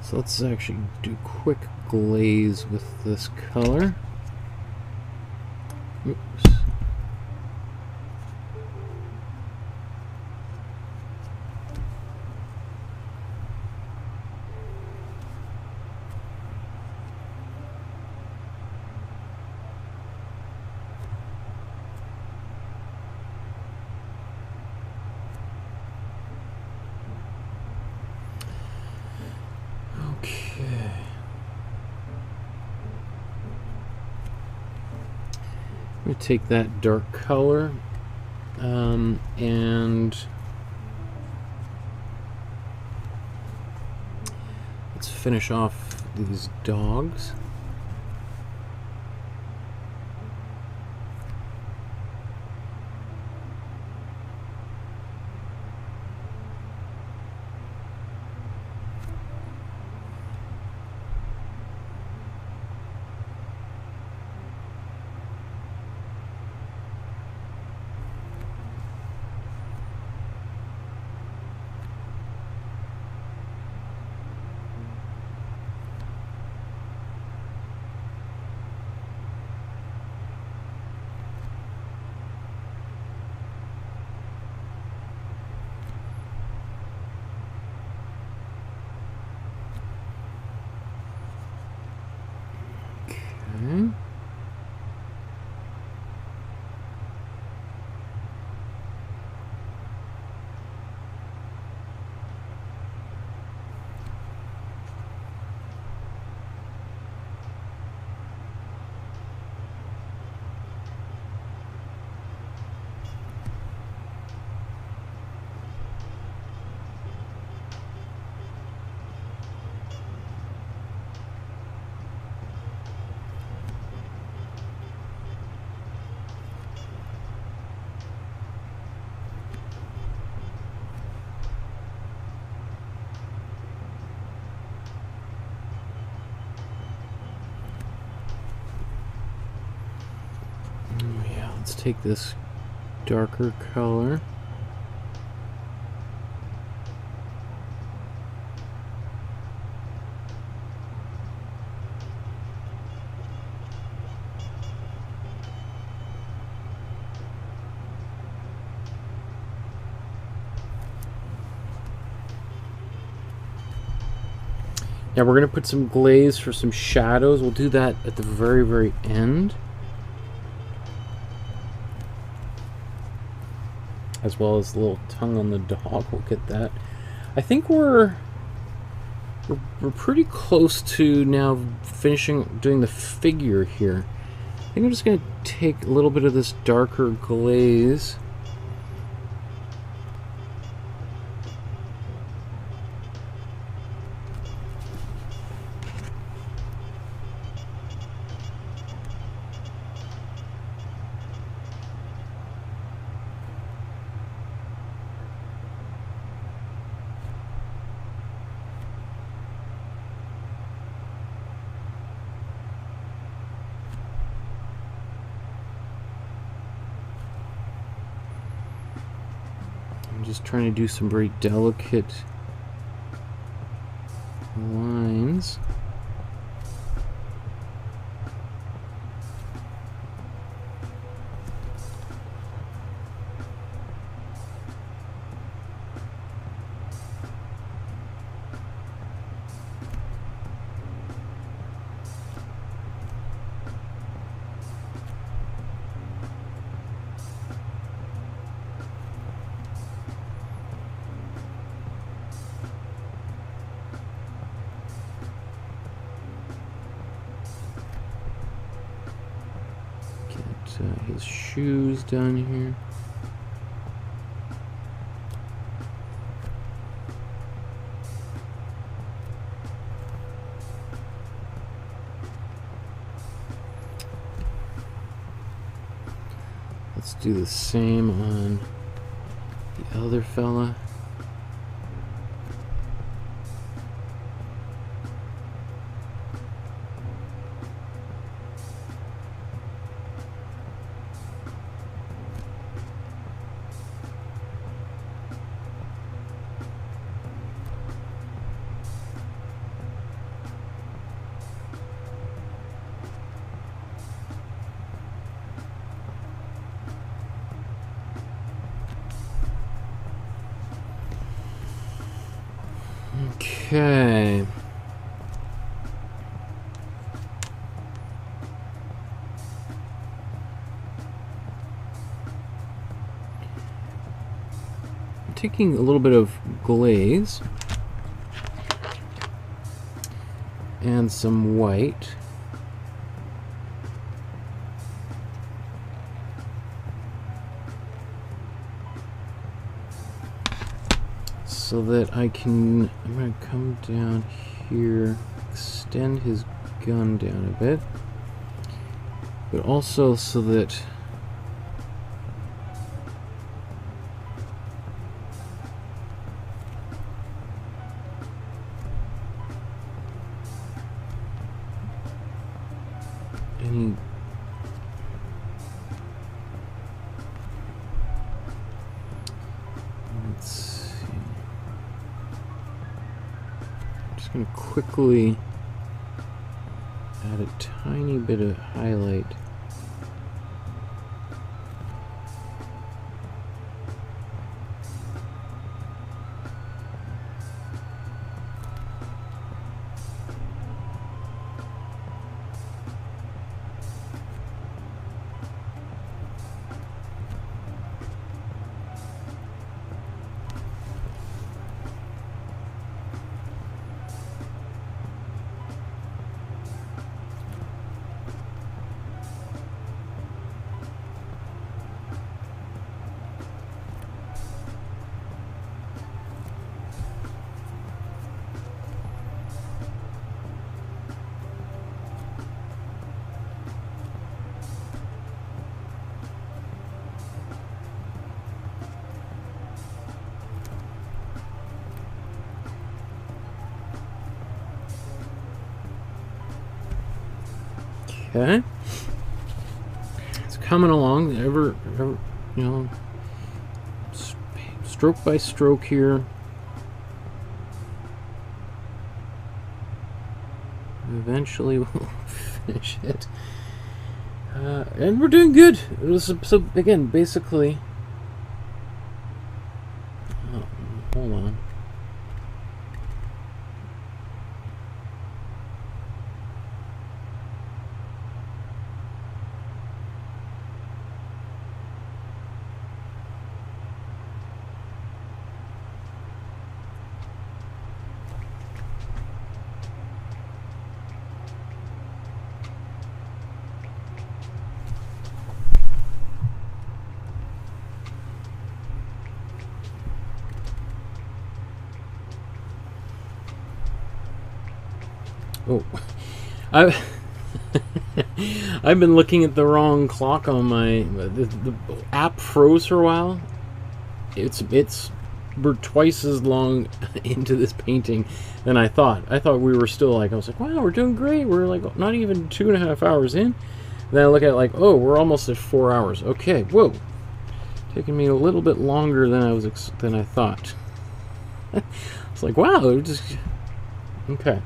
So let's actually do quick glaze with this color. Oops. I'm going to take that dark color and let's finish off these dogs. take this darker color. Now we're going to put some glaze for some shadows. We'll do that at the very, very end. As well as the little tongue on the dog. We'll get that. I think we're pretty close to now finishing doing the figure here. I think I'm just going to take a little bit of this darker glaze. I'm just trying to do some very delicate lines. His shoes down here. Let's do the same on the other fella. Okay. I'm taking a little bit of glaze and some white. So that I'm going to come down here, extend his gun down a bit, but also so that any going to quickly add a tiny bit of highlight. Okay. Let's coming along, ever you know, stroke by stroke here. Eventually we'll finish it. And we're doing good. So again, basically, hold on. Oh, I've been looking at the wrong clock on my the app froze for a while. We're twice as long into this painting than I thought. I thought we were still like, I was like, wow, we're doing great. We're like not even 2.5 hours in. Then I look at it like, oh, we're almost at 4 hours. Okay, whoa, taking me a little bit longer than I thought. It's like, wow, it just okay.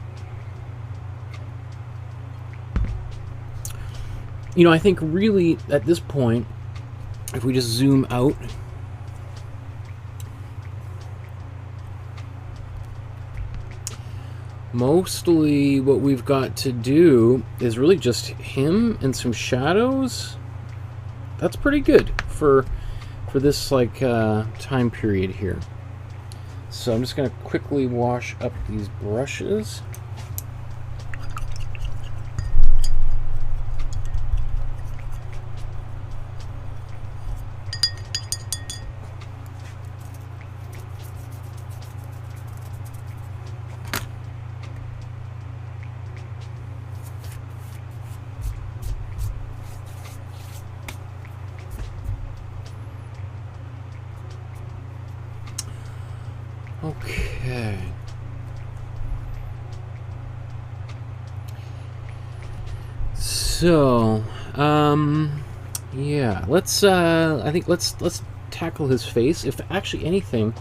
You know, I think really at this point, if we just zoom out, mostly what we've got to do is really just him and some shadows. That's pretty good for this like time period here. So I'm just going to quickly wash up these brushes. Okay. So, yeah, I think let's tackle his face. If actually anything,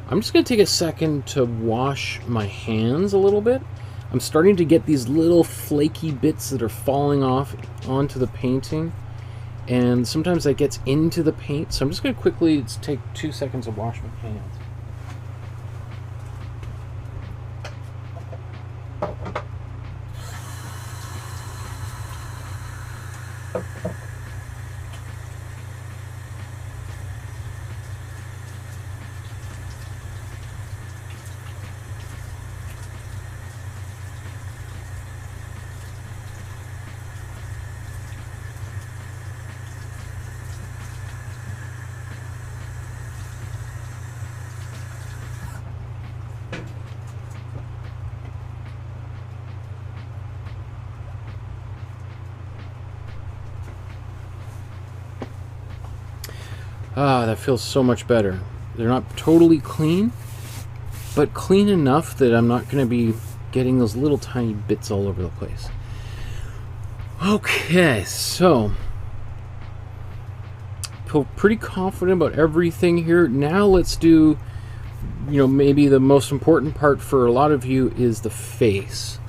I'm just gonna take a second to wash my hands a little bit. I'm starting to get these little flaky bits that are falling off onto the painting, and sometimes that gets into the paint. So I'm just gonna quickly take 2 seconds to wash my hands. Ah, that feels so much better. They're not totally clean, but clean enough that I'm not going to be getting those little tiny bits all over the place. Okay, so feel pretty confident about everything here. Now let's do, you know, maybe the most important part for a lot of you is the face.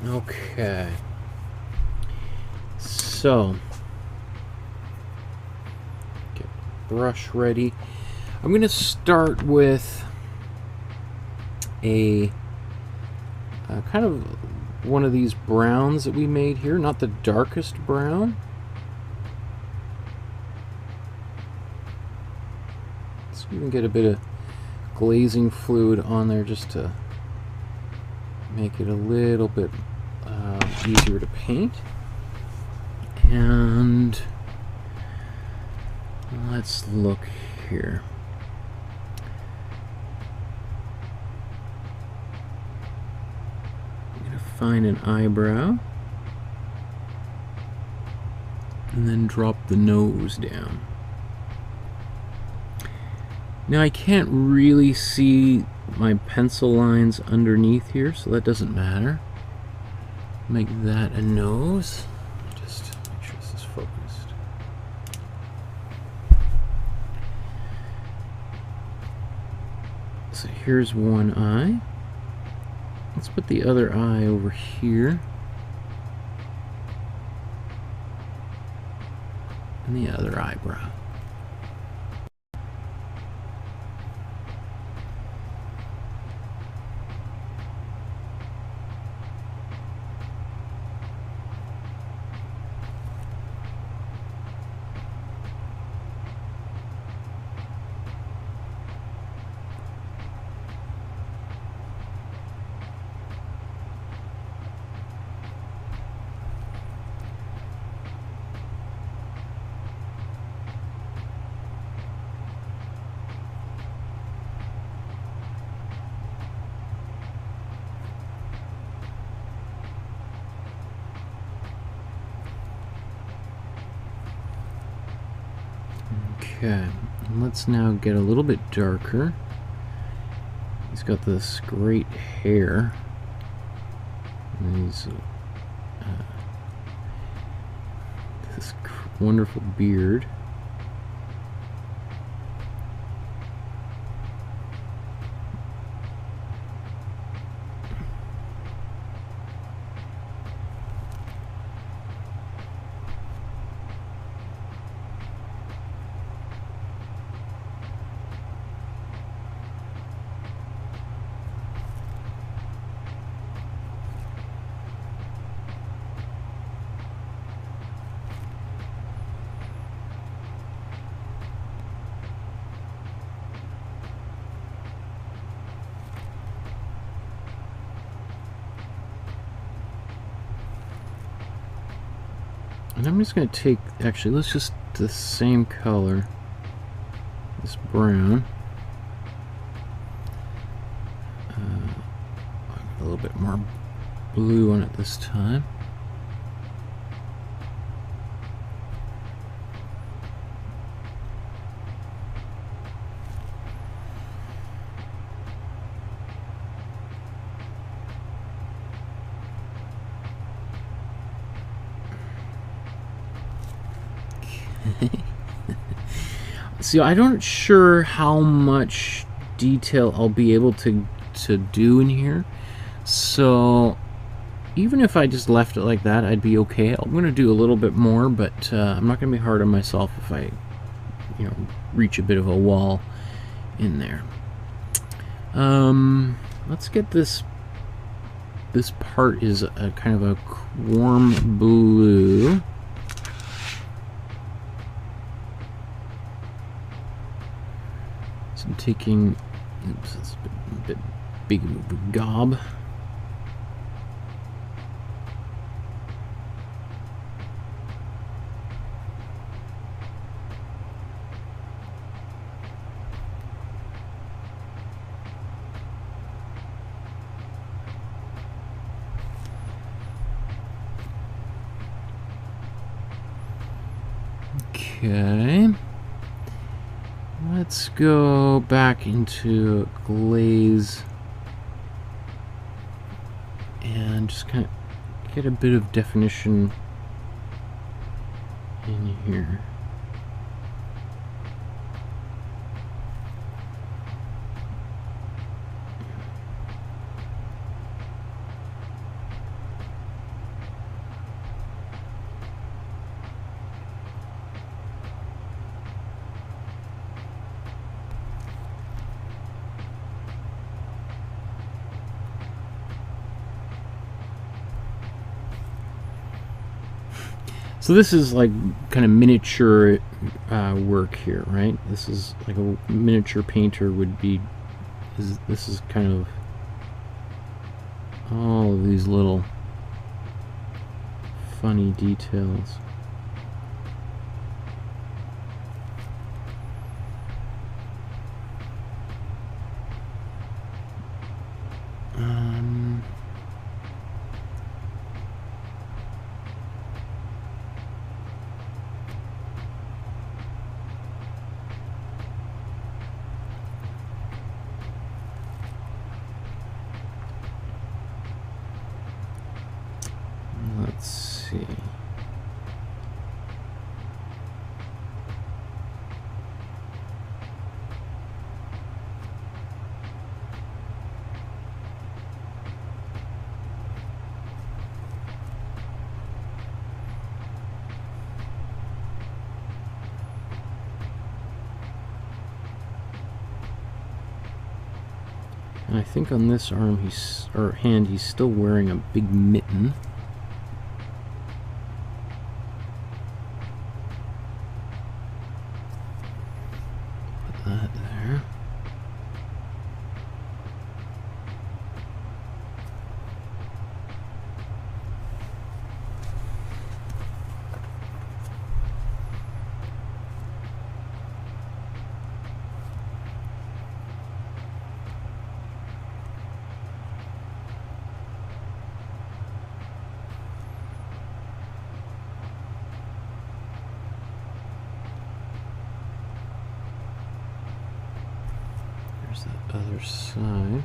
Okay. So, get brush ready. I'm going to start with a kind of one of these browns that we made here, not the darkest brown. So you can get a bit of glazing fluid on there just to make it a little bit easier to paint. And let's look here. define an eyebrow. And then drop the nose down. Now I can't really see my pencil lines underneath here, so that doesn't matter. Make that a nose. Just make sure this is focused. So here's one eye. Let's put the other eye over here. And the other eyebrow. Okay, let's now get a little bit darker. He's got this great hair. And he's this wonderful beard. And I'm just going to take, actually, let's just the same color, this brown. A little bit more blue on it this time. See, I'm not sure how much detail I'll be able to do in here, so even if I just left it like that, I'd be okay. I'm going to do a little bit more, but I'm not going to be hard on myself if I, you know, reach a bit of a wall in there. Let's get this. This part is a kind of a warm blue. I'm taking, oops, it's a bit big of a gob. Okay. Let's go back into glaze and just kind of get a bit of definition in here. So this is like kind of miniature work here, right? This is like a miniature painter would be. This is kind of all of these little funny details. see. And I think on this arm or hand he's still wearing a big mitten. Put that there. The other side.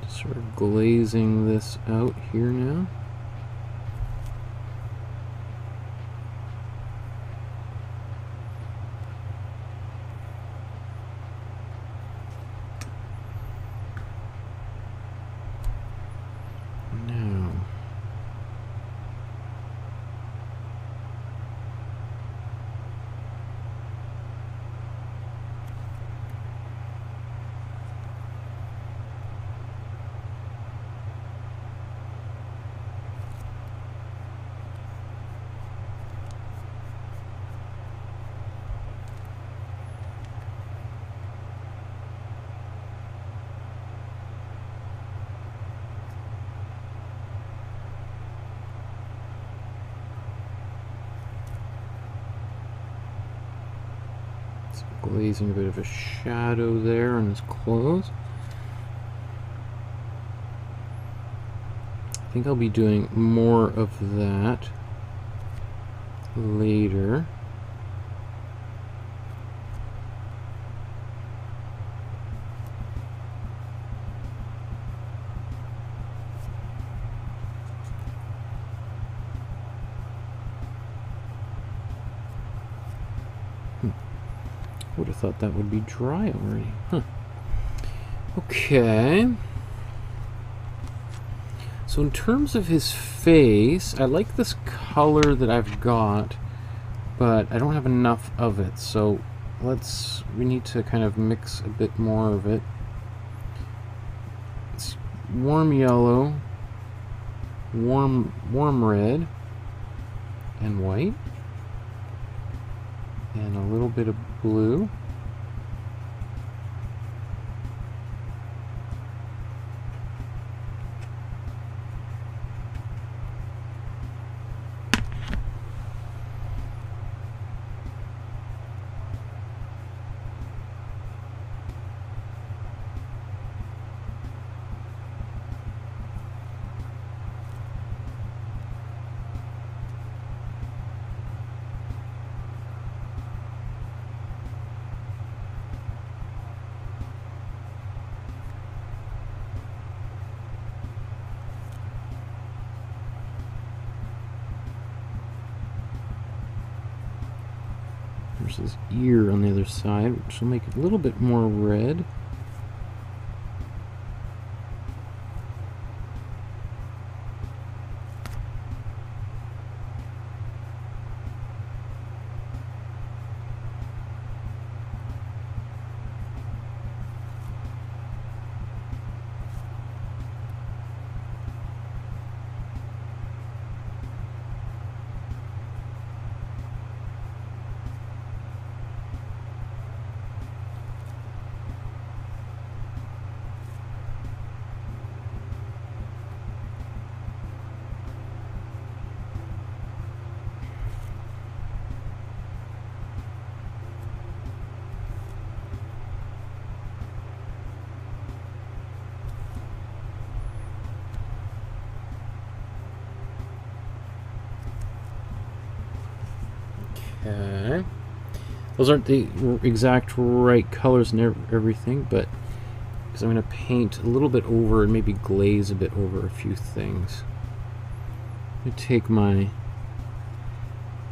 Just sort of glazing this out here now. Glazing a bit of a shadow there on his clothes. I think I'll be doing more of that later. Would have thought that would be dry already. Huh. Okay. So in terms of his face, I like this color that I've got, but I don't have enough of it. So we need to kind of mix a bit more of it. It's warm yellow, warm red, and white. And a little bit of blue. There's his ear on the other side, which will make it a little bit more red. Okay. Those aren't the exact right colors and everything, but because I'm going to paint a little bit over and maybe glaze a bit over a few things. I'm going to take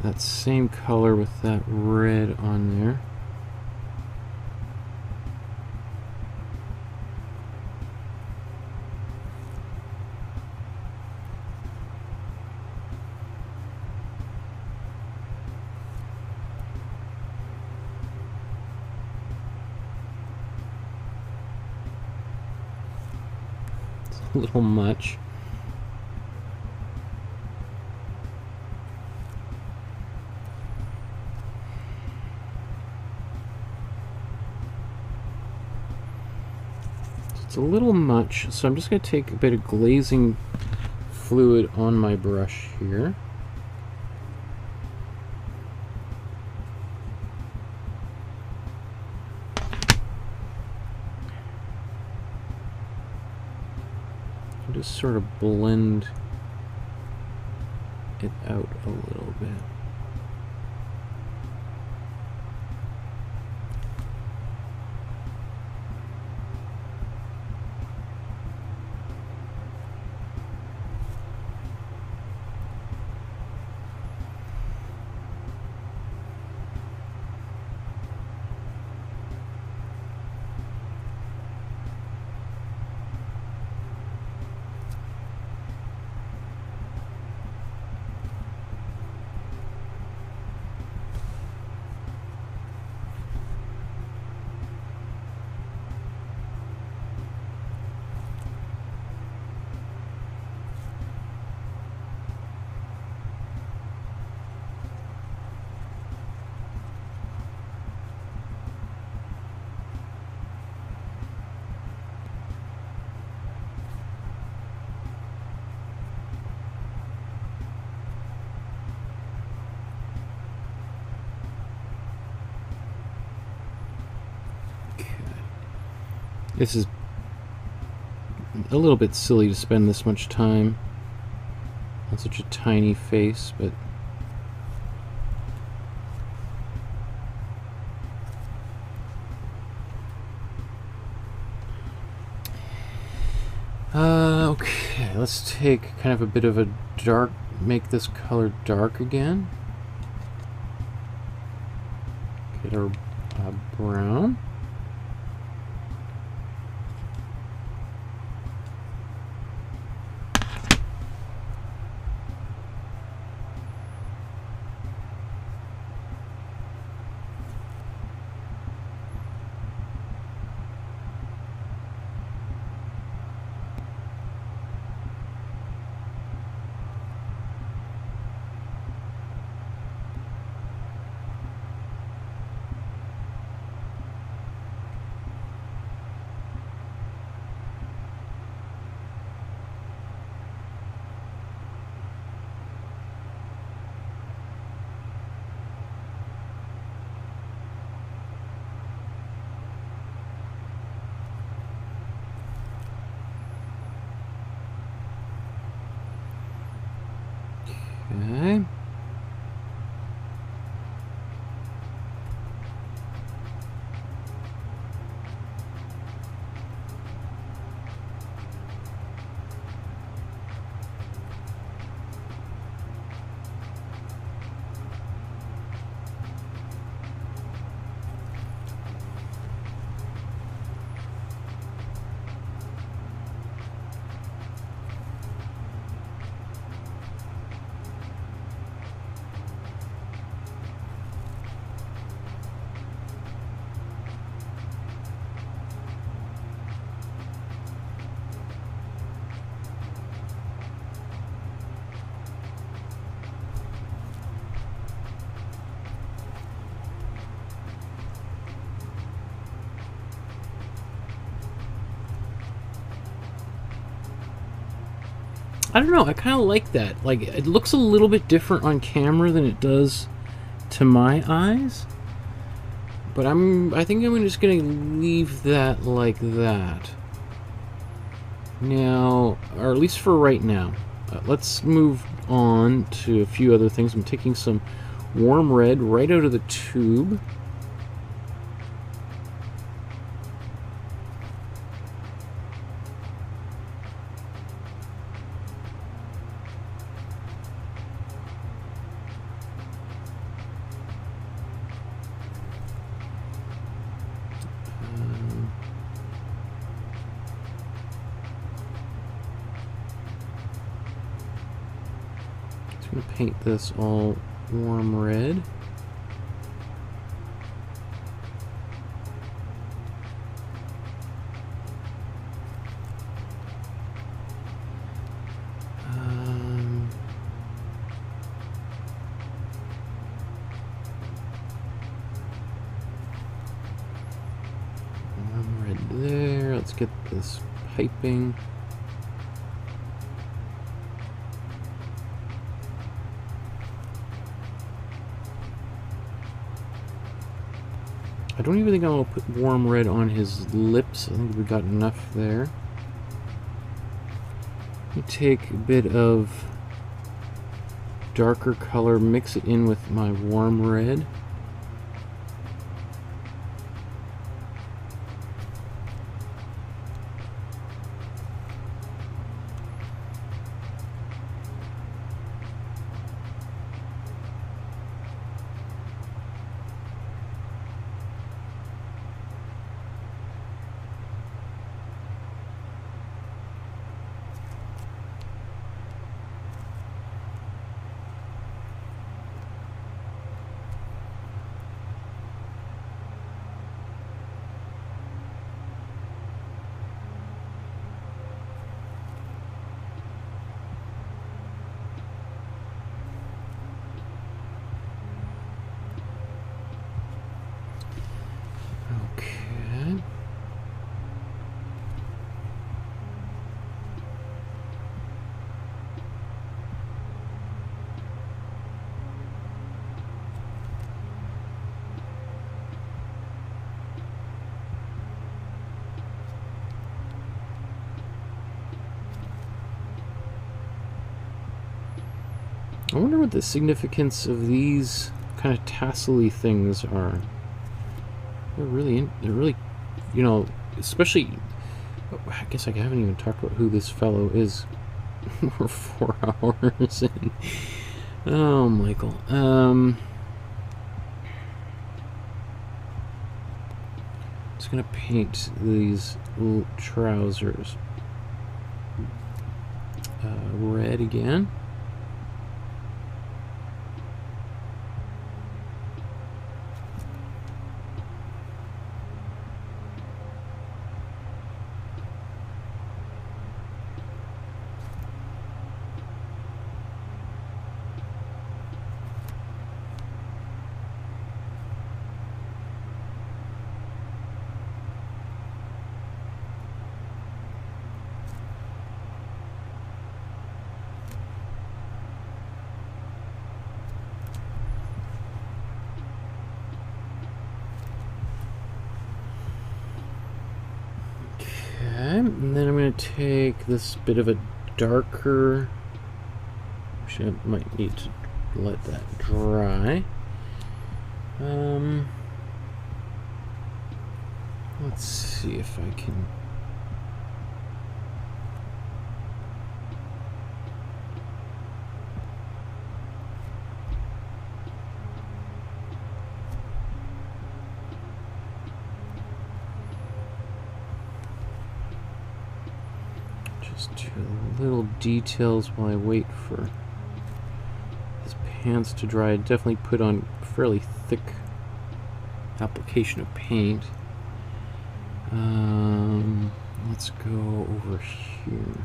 that same color with that red on there. A little much. It's a little much, so I'm just going to take a bit of glazing fluid on my brush here. Just sort of blend it out a little bit. This is a little bit silly to spend this much time on such a tiny face, but okay, let's take kind of a bit of a dark, make this color dark again. Get our brown. Okay. I don't know, I kind of like that. Like, it looks a little bit different on camera than it does to my eyes. But I think I'm just going to leave that like that. Now, or at least for right now. Let's move on to a few other things. I'm taking some warm red right out of the tube. going to paint this all warm red. Warm red there. Let's get this piping. I don't even think I'm going to put warm red on his lips. I think we got enough there. Let me take a bit of darker color, mix it in with my warm red. I wonder what the significance of these kind of tassel-y things are. They're really, you know, especially, I guess I haven't even talked about who this fellow is. We're 4 hours in. Oh, Michael. Just gonna paint these little trousers red again. And then I'm going to take this bit of a darker, actually I might need to let that dry. Let's see if I can. Just do little details while I wait for his pants to dry. I definitely put on fairly thick application of paint. Let's go over here.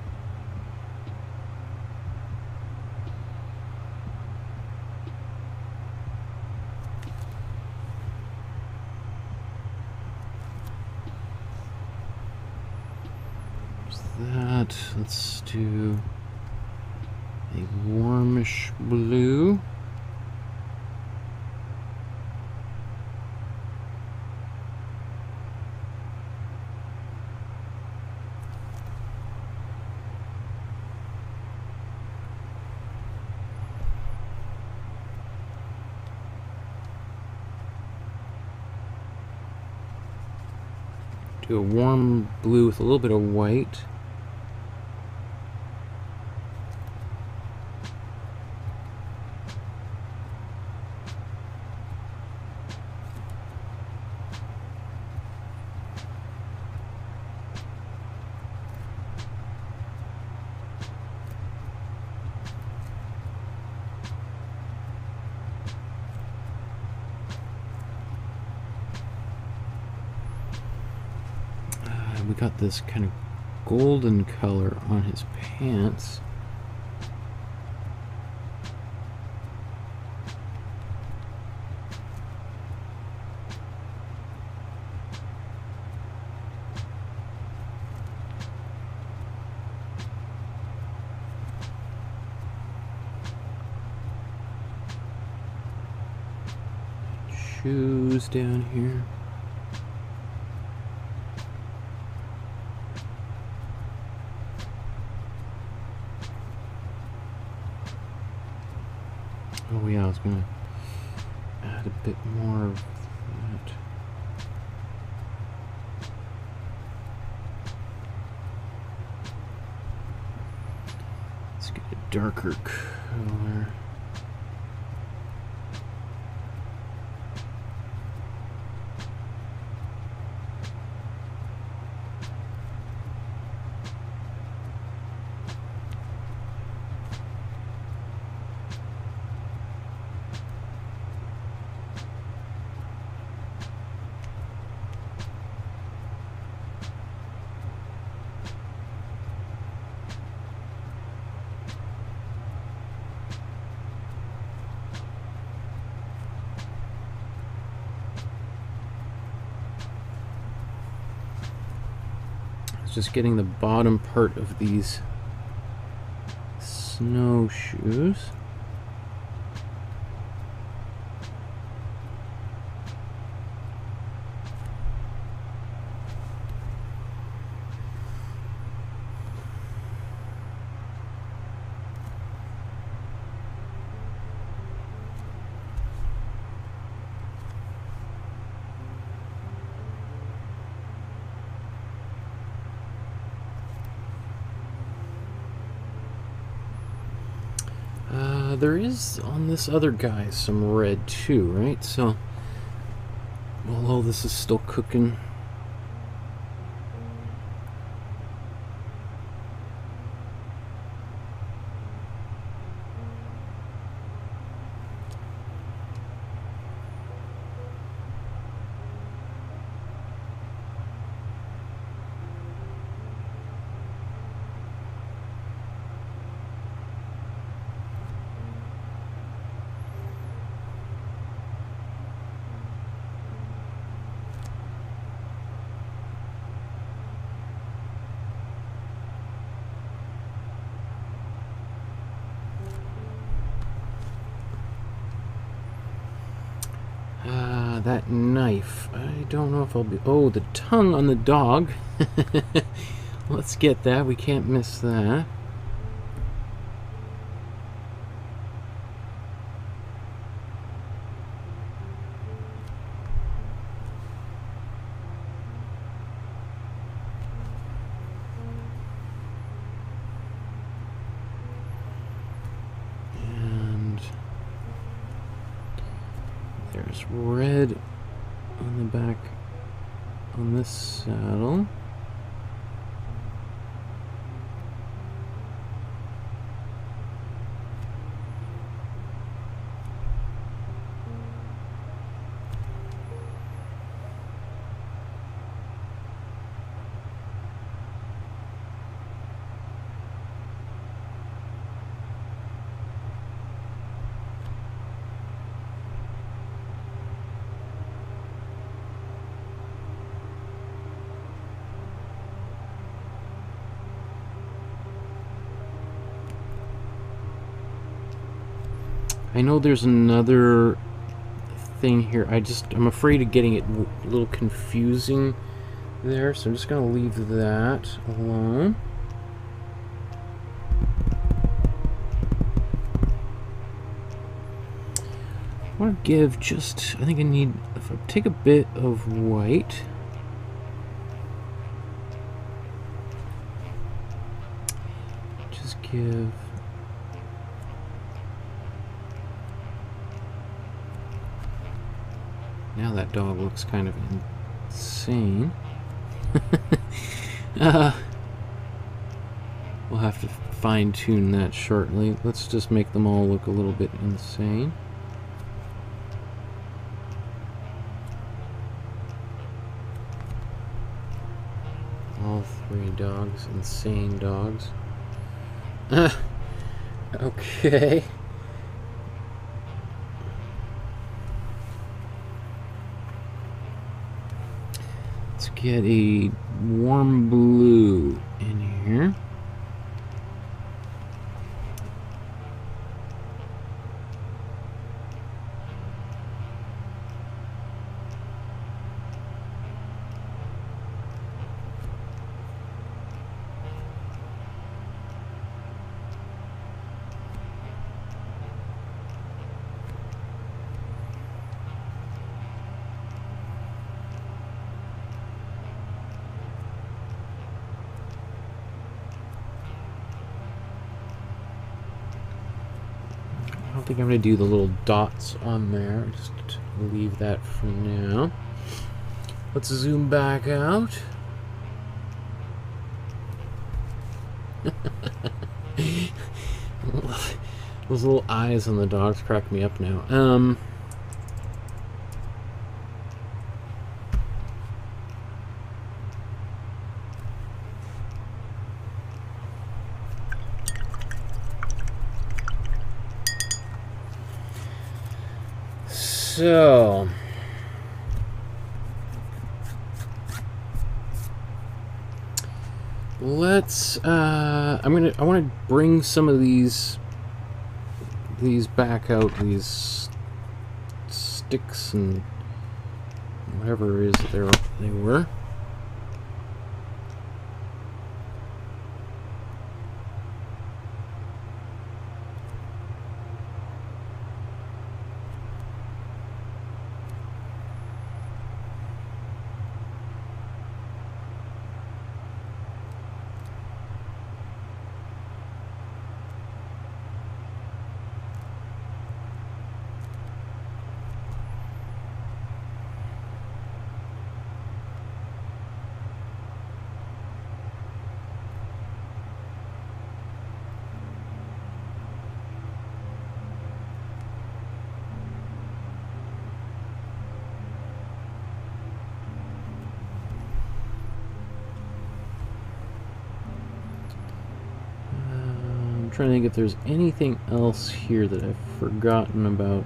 That. Let's do a warmish blue. Do a warm blue with a little bit of white. we got this kind of golden color on his pants. Shoes down here. Oh yeah, I was gonna add a bit more of that. Let's get a darker color. Just getting the bottom part of these snowshoes. There is on this other guy some red too, right? So, although this is still cooking. That knife, I don't know if I'll be... Oh, the tongue on the dog. Let's get that. We can't miss that. There's red on the back on this saddle. I know there's another thing here. I'm afraid of getting it a little confusing there, so I'm just going to leave that alone. I want to give just, I think I need, if I take a bit of white, just give now that dog looks kind of insane. We'll have to fine-tune that shortly. Let's just make them all look a little bit insane. All three dogs, insane dogs. Okay. Let's get a warm blue in here. I think I'm going to do the little dots on there. Just leave that for now. Let's zoom back out. Those little eyes on the dogs crack me up now. So let's I want to bring some of these back out, these sticks and whatever it is that they were. Trying to think if there's anything else here that I've forgotten about.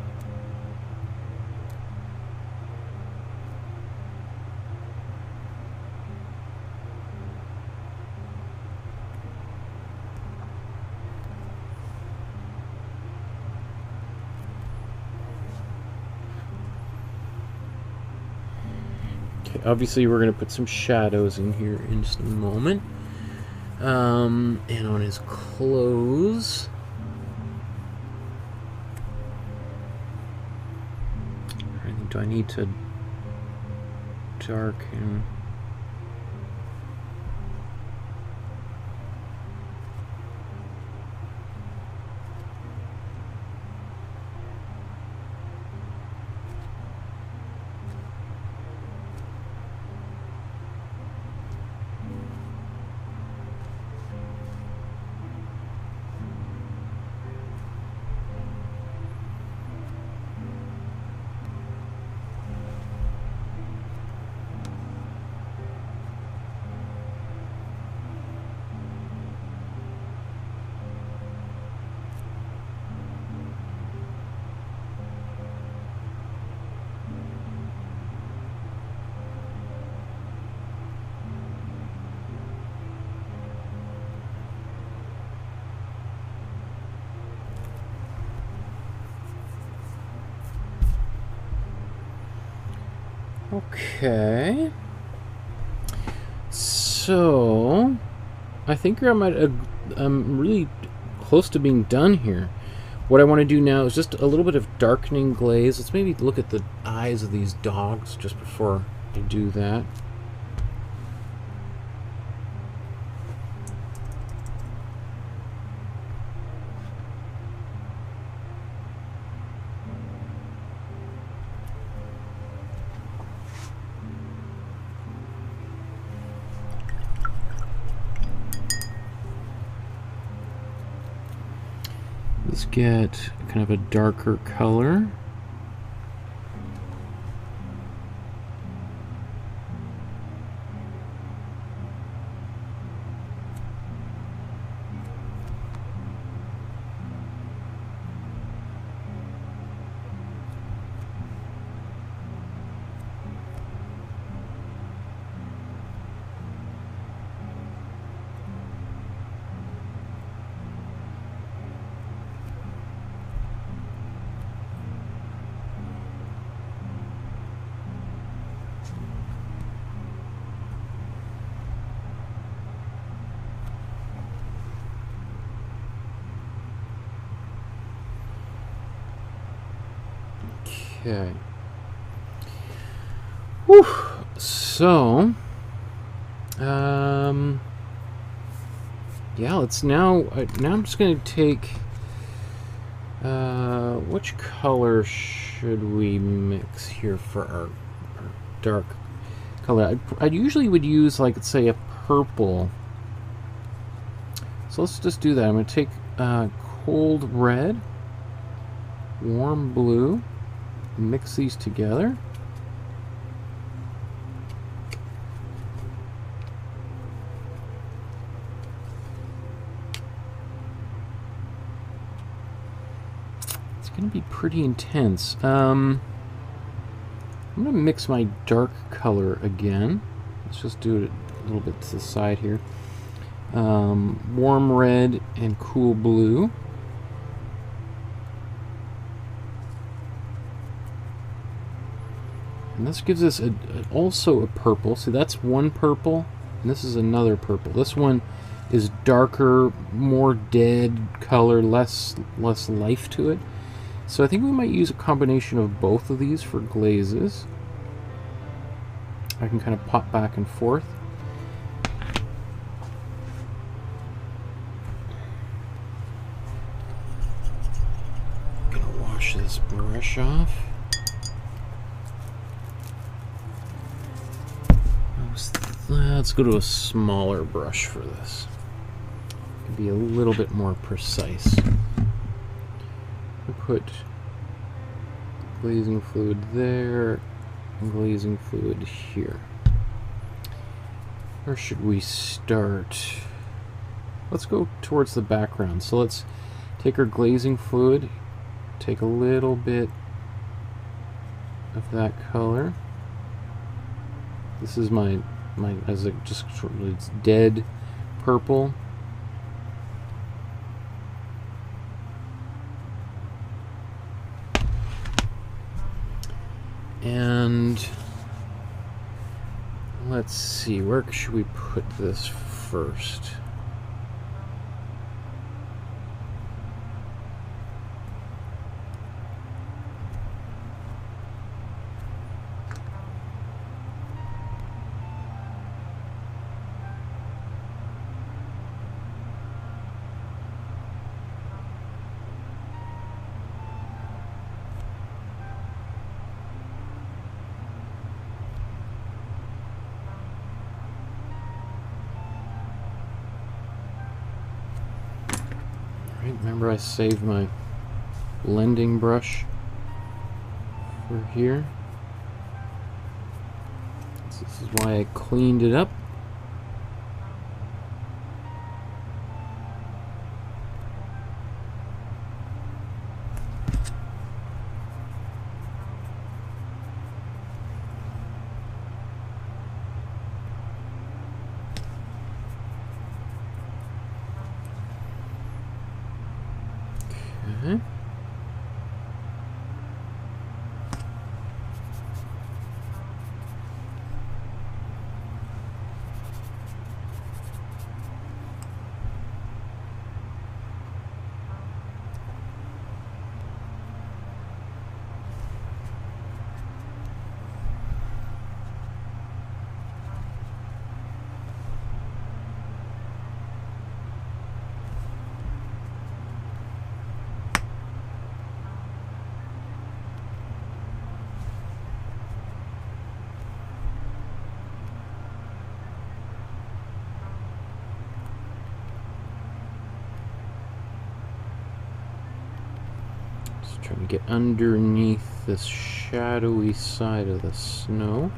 Okay, obviously we're going to put some shadows in here in just a moment. And on his clothes, do I need to darken? Okay, so I think I'm really close to being done here. What I want to do now is just a little bit of darkening glaze. Let's maybe look at the eyes of these dogs just before I do that. Let's get kind of a darker color. Okay. Whew. So, yeah, let's now I'm just going to take, which color should we mix here for our dark color? I usually would use, like, let's say a purple. So let's just do that. I'm going to take cold red, warm blue, mix these together. Going to be pretty intense. I'm going to mix my dark color again. Let's just do it a little bit to the side here. Warm red and cool blue. And this gives us also a purple. So that's one purple, and this is another purple. This one is darker, more dead color, less life to it. So I think we might use a combination of both of these for glazes. I can kind of pop back and forth. I'm gonna wash this brush off. Let's go to a smaller brush for this. Be a little bit more precise. Put glazing fluid there and glazing fluid here. Where should we start? Let's go towards the background. So let's take our glazing fluid, take a little bit of that color. This is my as it just sort of, it's dead purple. And let's see, where should we put this first? Remember, I saved my blending brush for here. So this is why I cleaned it up. Okay. Trying to get underneath this shadowy side of the snow.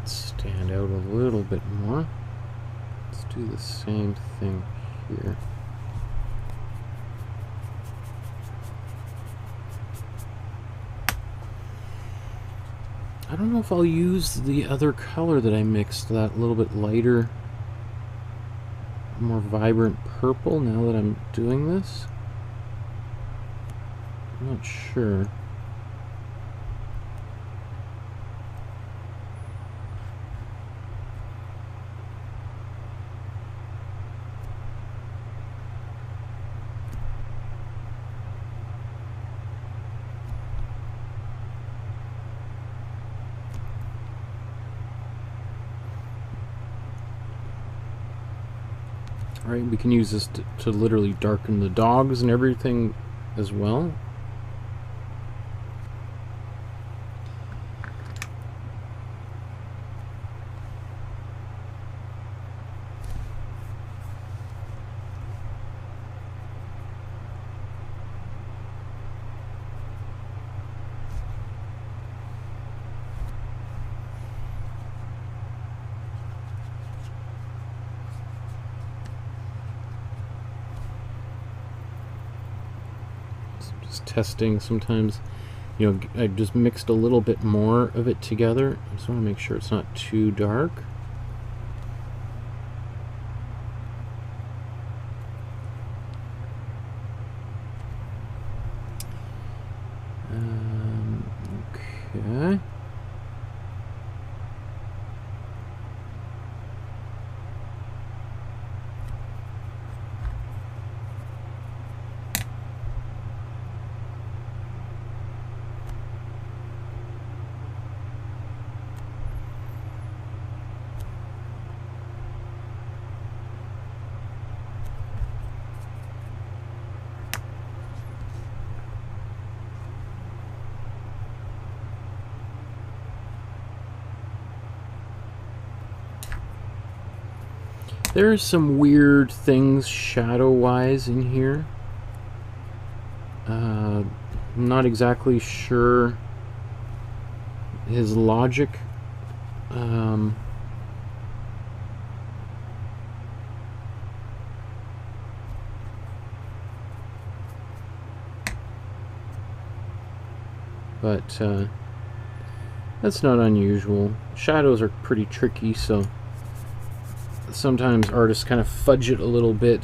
Stand out a little bit more. Let's do the same thing here. I don't know if I'll use the other color that I mixed, that little bit lighter, more vibrant purple, now that I'm doing this. I'm not sure. Alright, we can use this to literally darken the dogs and everything as well. Testing sometimes, you know, I just mixed a little bit more of it together. I just want to make sure it's not too dark. Okay. There's some weird things shadow-wise in here. I'm not exactly sure his logic. But that's not unusual. Shadows are pretty tricky, so sometimes artists kind of fudge it a little bit.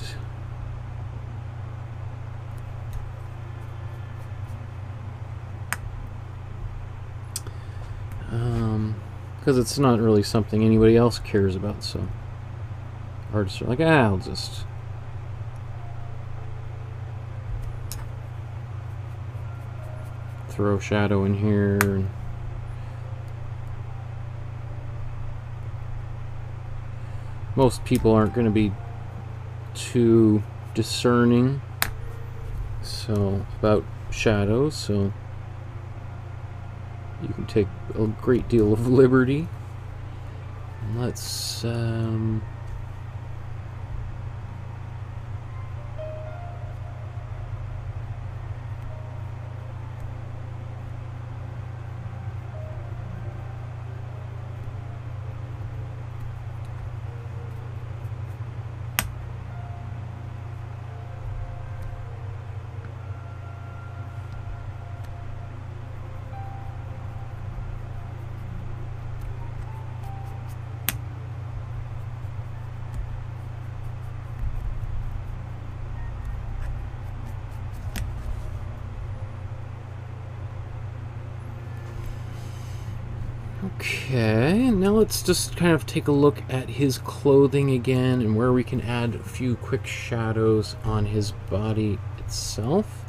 Because it's not really something anybody else cares about, so artists are like, ah, I'll just throw shadow in here. And most people aren't going to be too discerning about shadows, so you can take a great deal of liberty. Let's okay, now let's just kind of take a look at his clothing again and where we can add a few quick shadows on his body itself.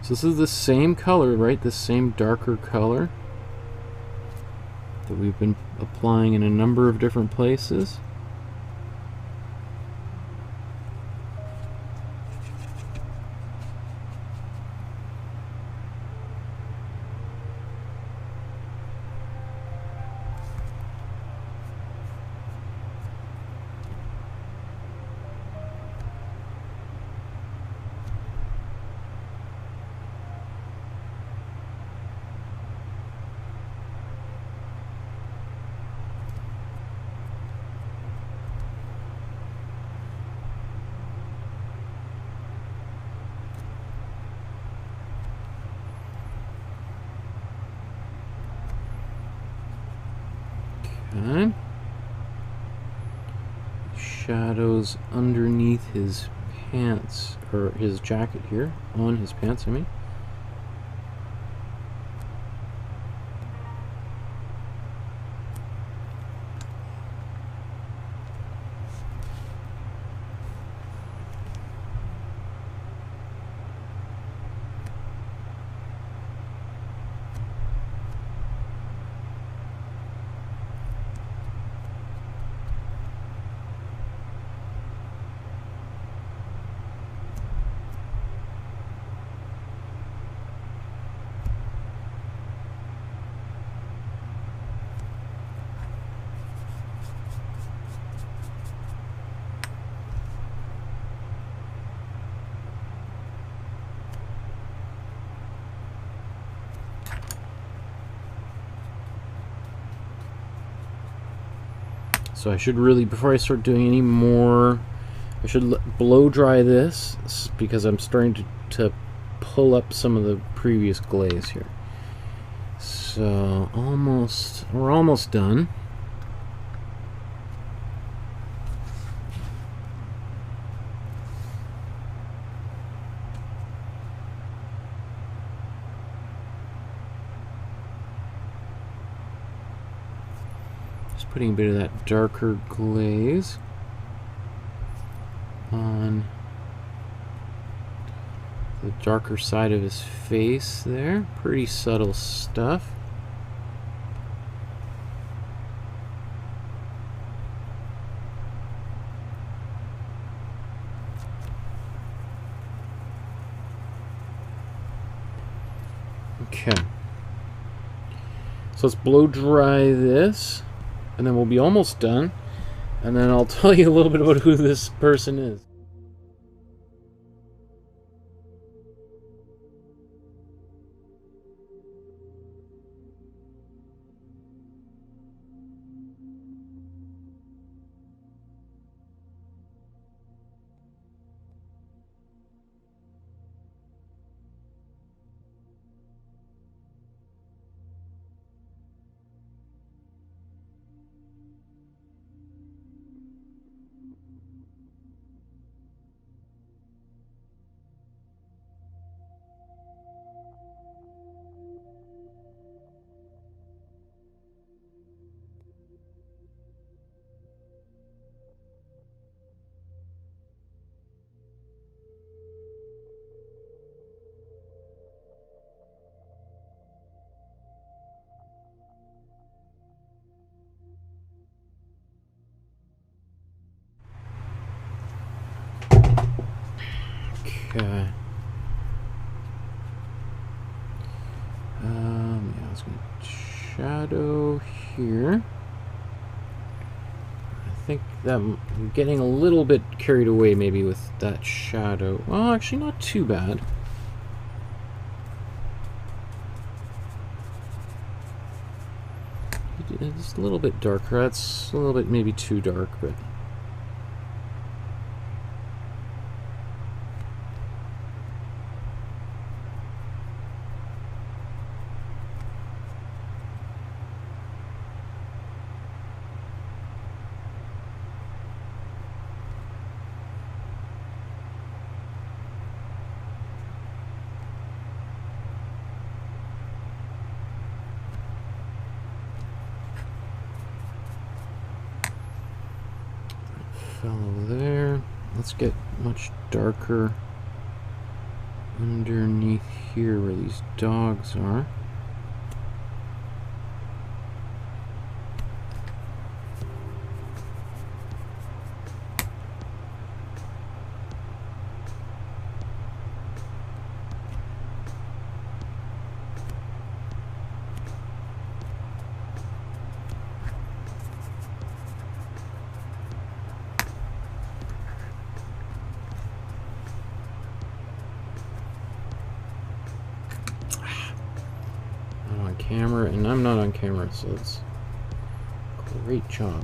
So this is the same color, right? The same darker color that we've been applying in a number of different places. Okay. Shadows underneath his pants, or his jacket here, on his pants, I mean. So I should really, before I start doing any more, I should blow dry this, because I'm starting to pull up some of the previous glaze here. So we're almost done. Putting a bit of that darker glaze on the darker side of his face there. Pretty subtle stuff. Okay. So let's blow dry this. And then we'll be almost done, and then I'll tell you a little bit about who this person is. Okay. Yeah, let's go shadow here. I think that I'm getting a little bit carried away maybe with that shadow. Well, actually not too bad. It's a little bit darker. That's a little bit maybe too dark, but... fellow there. Let's get much darker underneath here where these dogs are. Camera, and I'm not on camera, so it's a great job.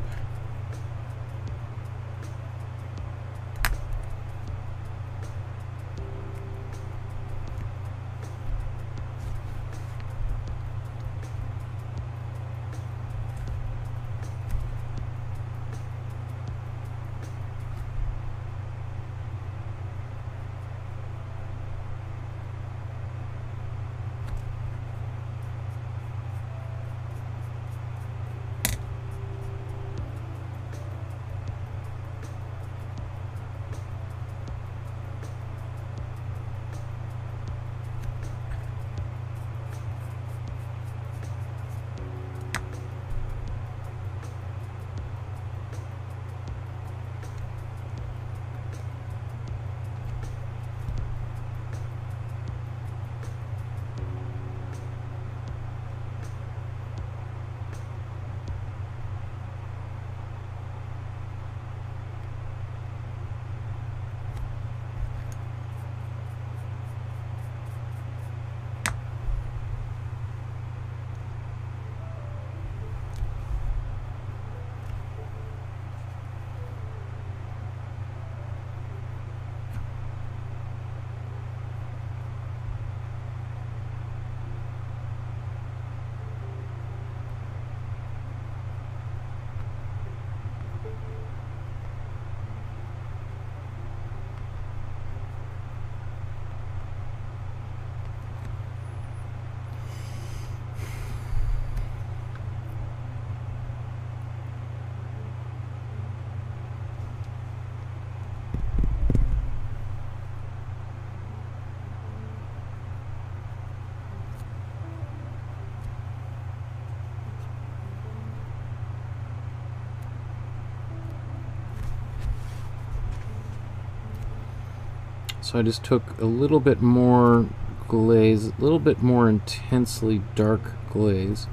So I just took a little bit more glaze, a little bit more intensely dark glaze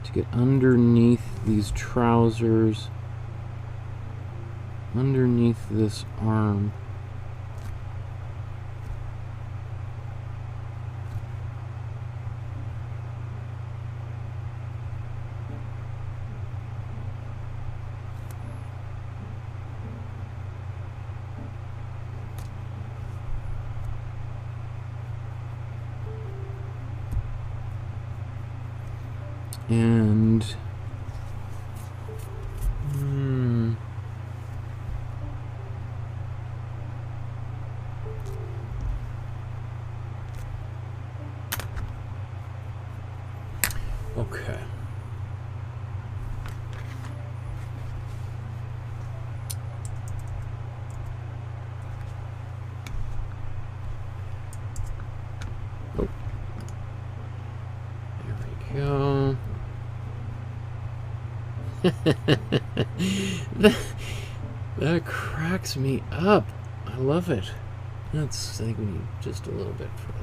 to get underneath these trousers, underneath this arm. And okay. Oh. There we go. that cracks me up. I love it. I think we need just a little bit further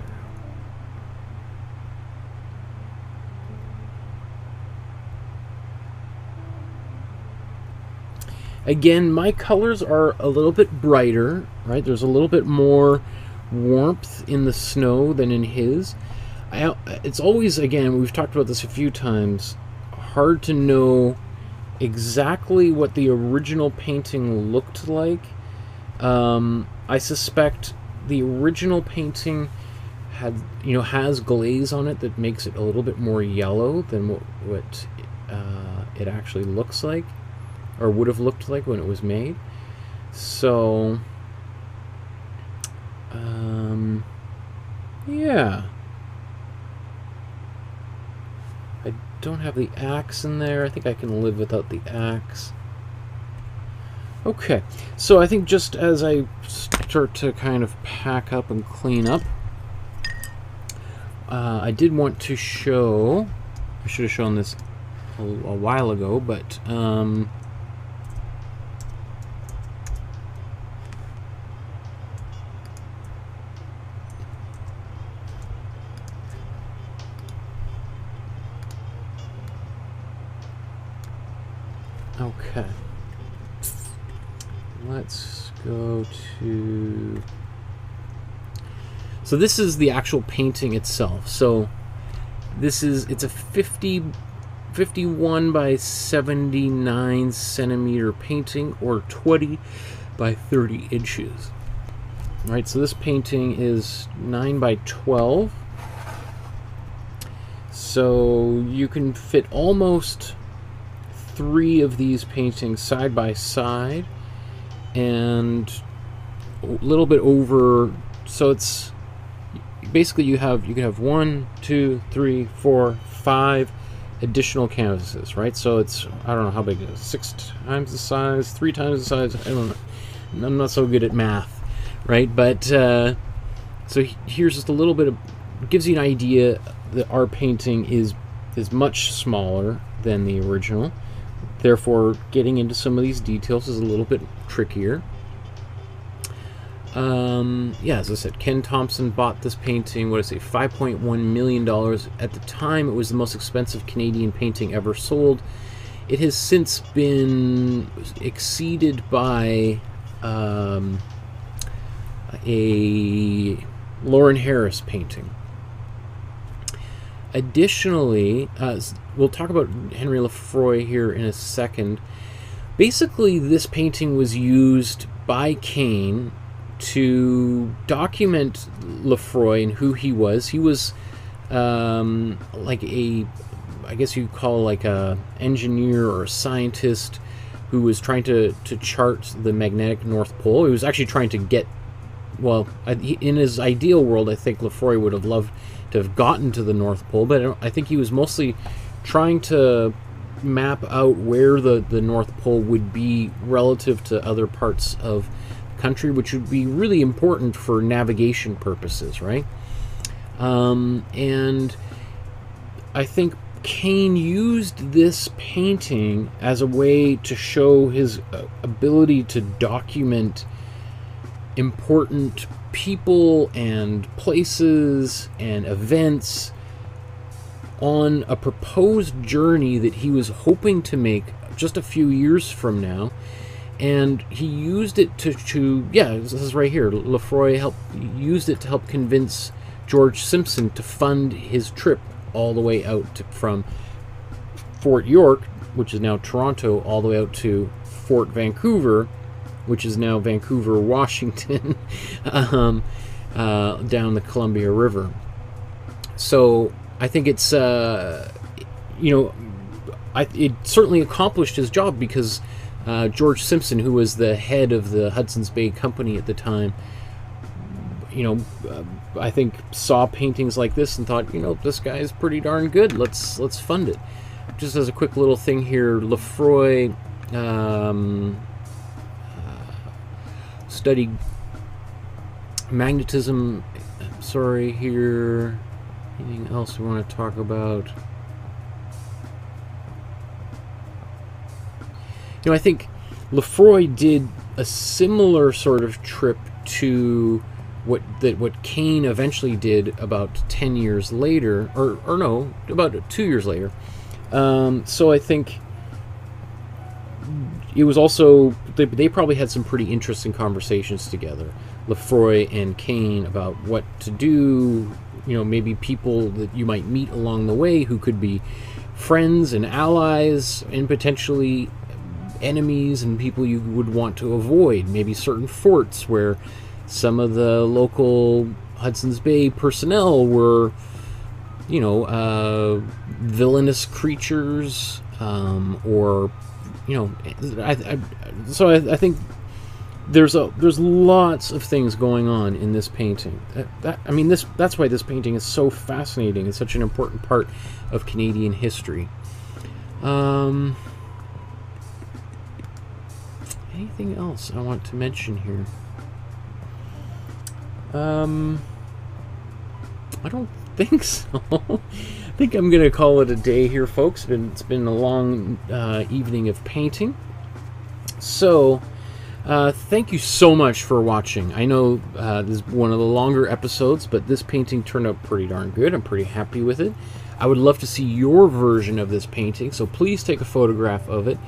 out. Again, my colors are a little bit brighter, right? There's a little bit more warmth in the snow than in his. It's always, again, we've talked about this a few times, hard to know exactly what the original painting looked like. I suspect the original painting has glaze on it that makes it a little bit more yellow than what it actually looks like, or would have looked like when it was made. So yeah, I don't have the axe in there. I think I can live without the axe. Okay, so I think just as I start to kind of pack up and clean up, I did want to show, I should have shown this a while ago, but okay. Let's go to... So this is the actual painting itself. So it's a 51 by 79 centimeter painting, or 20 by 30 inches. All right, so this painting is 9 by 12. So you can fit almost 3 of these paintings side by side, and a little bit over. So it's basically you can have 1, 2, 3, 4, 5 additional canvases, right? So it's, I don't know how big it is, 6 times the size, 3 times the size. I don't know. I'm not so good at math, right? But so here's just a little bit of, gives you an idea that our painting is much smaller than the original. Therefore, getting into some of these details is a little bit trickier. Yeah, as I said, Ken Thompson bought this painting, what did I say, $5.1 million. At the time, it was the most expensive Canadian painting ever sold. It has since been exceeded by a Lauren Harris painting. Additionally, we'll talk about Henry Lefroy here in a second. Basically, this painting was used by Kane to document Lefroy and who he was. He was like a, I guess you'd call like a engineer or a scientist who was trying to chart the magnetic North Pole. He was actually trying to get, well, in his ideal world, I think Lefroy would have loved to have gotten to the North Pole, but I think he was mostly trying to map out where the North Pole would be relative to other parts of the country, which would be really important for navigation purposes, right? And I think Kane used this painting as a way to show his ability to document important people and places and events on a proposed journey that he was hoping to make just a few years from now. And he used it to yeah, this is right here. Lefroy used it to help convince George Simpson to fund his trip all the way out from Fort York, which is now Toronto, all the way out to Fort Vancouver, which is now Vancouver, Washington, down the Columbia River. So I think it's, it certainly accomplished his job, because George Simpson, who was the head of the Hudson's Bay Company at the time, I think saw paintings like this and thought, this guy is pretty darn good. Let's fund it. Just as a quick little thing here, Lefroy studied magnetism. Sorry, here. Anything else we want to talk about? I think Lefroy did a similar sort of trip to what Kane eventually did about 10 years later, or no, about 2 years later. So I think it was also, they probably had some pretty interesting conversations together, Lefroy and Kane, about what to do. Maybe people that you might meet along the way who could be friends and allies, and potentially enemies and people you would want to avoid. Maybe certain forts where some of the local Hudson's Bay personnel were, villainous creatures, or, I think there's lots of things going on in this painting. That's why this painting is so fascinating. It's such an important part of Canadian history. Anything else I want to mention here? I don't think so. I think I'm going to call it a day here, folks. It's been a long evening of painting. So, thank you so much for watching. I know this is one of the longer episodes, but this painting turned out pretty darn good. I'm pretty happy with it. I would love to see your version of this painting, so please take a photograph of it.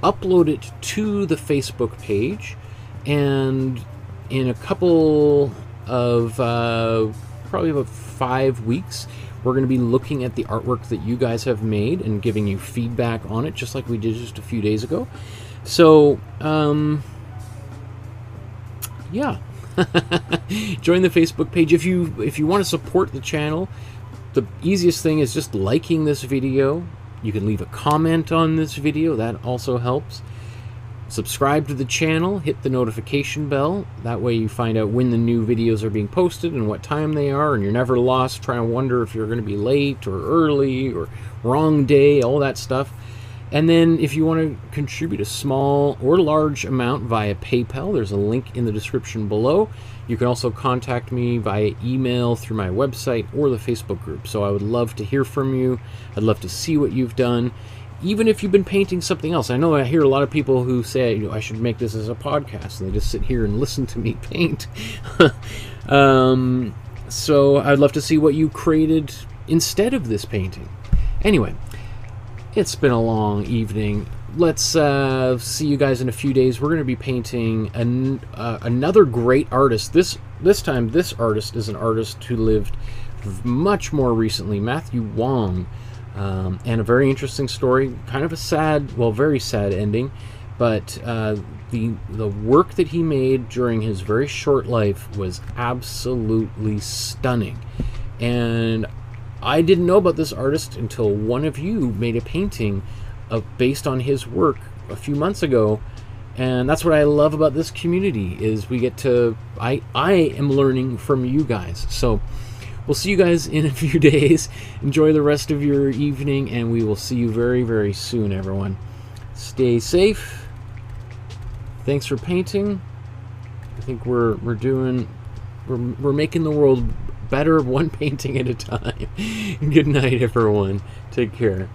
Upload it to the Facebook page, and in a couple of probably about 5 weeks, we're going to be looking at the artwork that you guys have made and giving you feedback on it, just like we did just a few days ago. So yeah. Join the Facebook page. If you want to support the channel, the easiest thing is just liking this video. You can leave a comment on this video, that also helps. Subscribe to the channel, hit the notification bell, that way you find out when the new videos are being posted and what time they are, and you're never lost trying to wonder if you're going to be late or early or wrong day, all that stuff. And then if you want to contribute a small or large amount via PayPal, there's a link in the description below. You can also contact me via email, through my website, or the Facebook group. So I would love to hear from you. I'd love to see what you've done, even if you've been painting something else. I know I hear a lot of people who say, I should make this as a podcast, and they just sit here and listen to me paint. So I'd love to see what you created instead of this painting. Anyway, it's been a long evening. Let's see you guys in a few days. We're going to be painting another great artist. This time, this artist is an artist who lived much more recently, Matthew Wong, and a very interesting story. Kind of a sad, well, very sad ending, but the work that he made during his very short life was absolutely stunning. And I didn't know about this artist until one of you made a painting based on his work a few months ago, and that's what I love about this community, is we get to, I am learning from you guys. So we'll see you guys in a few days. Enjoy the rest of your evening, and we will see you very, very soon, everyone. Stay safe. Thanks for painting. I think we're making the world better one painting at a time. Good night, everyone. Take care.